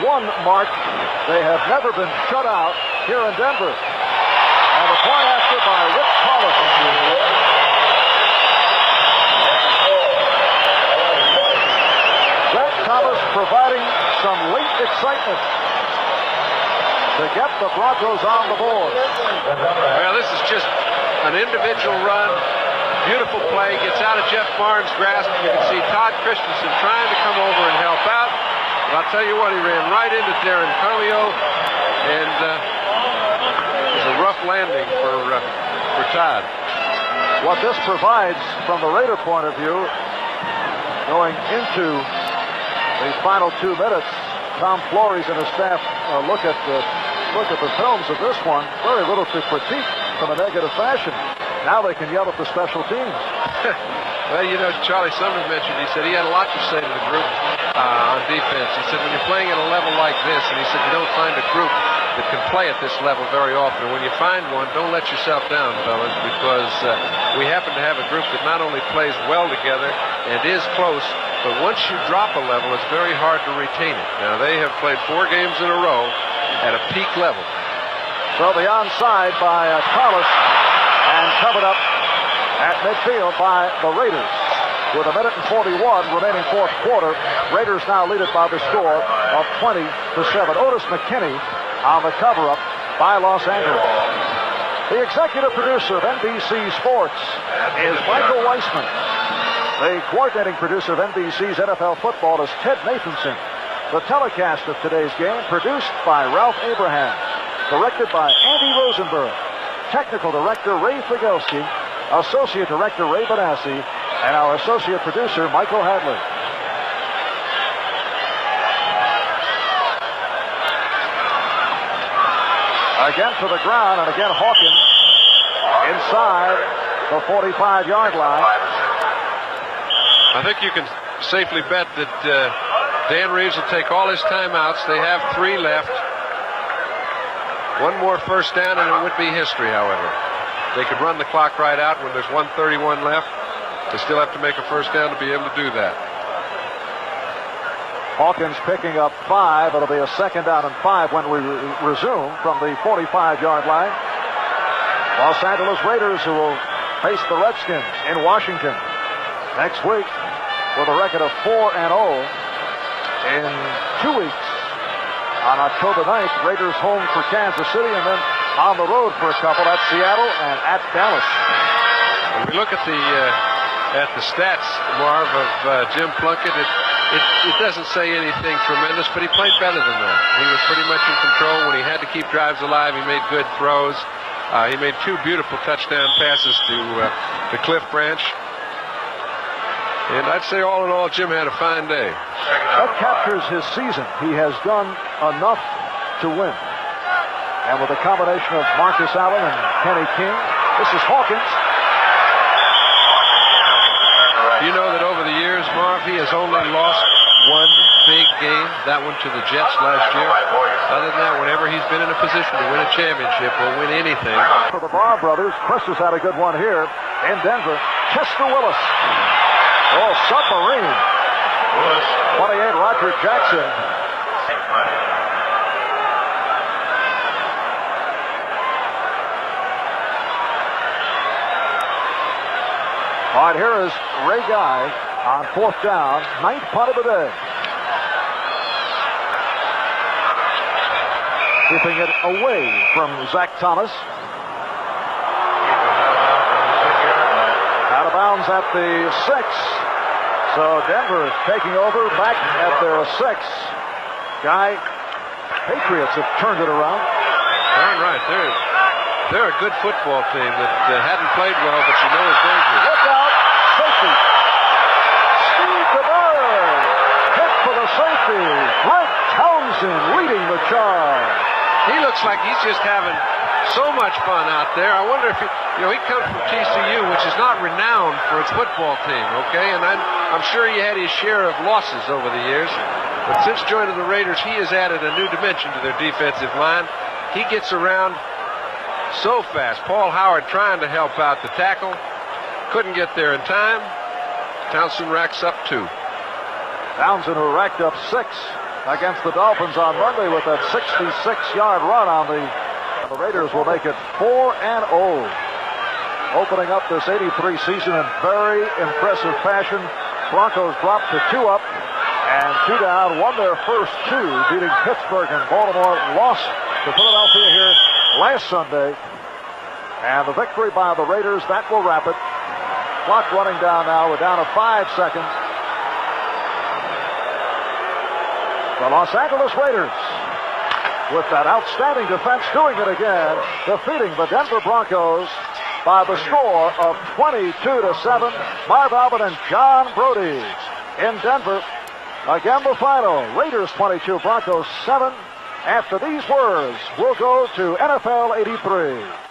one mark. They have never been shut out here in Denver. And the point after by Rick Collison. Zach Thomas providing some late excitement to get the Broncos on the board. Well, this is just an individual run. Beautiful play. Gets out of Jeff Barnes' grasp. You can see Todd Christensen trying to come over and help out. But I'll tell you what, he ran right into Darren Carleo. And it was a rough landing for Todd. What this provides from the Raider point of view going into the final 2 minutes. Tom Flores and his staff look at the films of this one. Very little to critique from a negative fashion. Now they can yell at the special teams. Well, you know, Charlie Summers mentioned, he said he had a lot to say to the group on defense. He said when you're playing at a level like this, and he said you don't find a group that can play at this level very often. And when you find one, don't let yourself down, fellas, because we happen to have a group that not only plays well together and is close, but once you drop a level, it's very hard to retain it. Now, they have played 4 games in a row at a peak level. So the onside by Collis, and covered up at midfield by the Raiders. With 1:41 remaining fourth quarter, Raiders now lead it by the score of 20-7. Otis McKinney on the cover-up by Los Angeles. The executive producer of NBC Sports is Michael Weissman. The coordinating producer of NBC's NFL football is Ted Nathanson. The telecast of today's game produced by Ralph Abraham, directed by Andy Rosenberg, technical director Ray Figelski, associate director Ray Benassi, and our associate producer Michael Hadley. Again to the ground, and again Hawkins inside the 45-yard line. I think you can safely bet that Dan Reeves will take all his timeouts. They have 3 left. One more first down, and it would be history, however. They could run the clock right out when there's 1:31 left. They still have to make a first down to be able to do that. Hawkins picking up 5. It'll be a second down and 5 when we resume from the 45-yard line. Los Angeles Raiders, who will face the Redskins in Washington next week with a record of 4-0. In 2 weeks, on October 9th, Raiders home for Kansas City, and then on the road for a couple at Seattle and at Dallas. When we look at the stats, Marv, of Jim Plunkett, it doesn't say anything tremendous, but he played better than that. He was pretty much in control. When he had to keep drives alive, he made good throws. He made 2 beautiful touchdown passes to Cliff Branch. And I'd say all in all, Jim had a fine day. That captures his season. He has done enough to win. And with a combination of Marcus Allen and Kenny King, this is Hawkins. You know that over the years, Marv, he has only lost 1 big game, that one to the Jets last year. Other than that, whenever he's been in a position to win a championship or win anything. For the Barr brothers, Chris has had a good one here in Denver. Chester Willis. Oh, submarine. 28, Roger Jackson. All right, here is Ray Guy on 4th down, 9th punt of the day. Keeping it away from Zach Thomas. Out of bounds at the 6. So Denver taking over back at their 6. Guy, Patriots have turned it around. Darn right. They're a good football team that hadn't played well, but you know is dangerous. Look out, safety. Steve DeBerg hit for the safety. Greg Townsend leading the charge. He looks like he's just having so much fun out there. I wonder if he comes from TCU, which is not renowned for its football team, okay? And I'm sure he had his share of losses over the years. But since joining the Raiders, he has added a new dimension to their defensive line. He gets around so fast. Paul Howard trying to help out the tackle. Couldn't get there in time. Townsend racks up 2. Townsend, who racked up 6 against the Dolphins on Monday with that 66-yard run on the Raiders, will make it 4-0. Opening up this 83 season in very impressive fashion. Broncos dropped to 2 up and 2 down, won their first 2, beating Pittsburgh, and Baltimore lost to Philadelphia here last Sunday. And the victory by the Raiders, that will wrap it. Clock running down now. We're down to 5 seconds. The Los Angeles Raiders, with that outstanding defense, doing it again, defeating the Denver Broncos by the score of 22-7. Marv Albert and John Brody in Denver. Again, the final. Raiders 22, Broncos 7. After these words, we'll go to NFL 83.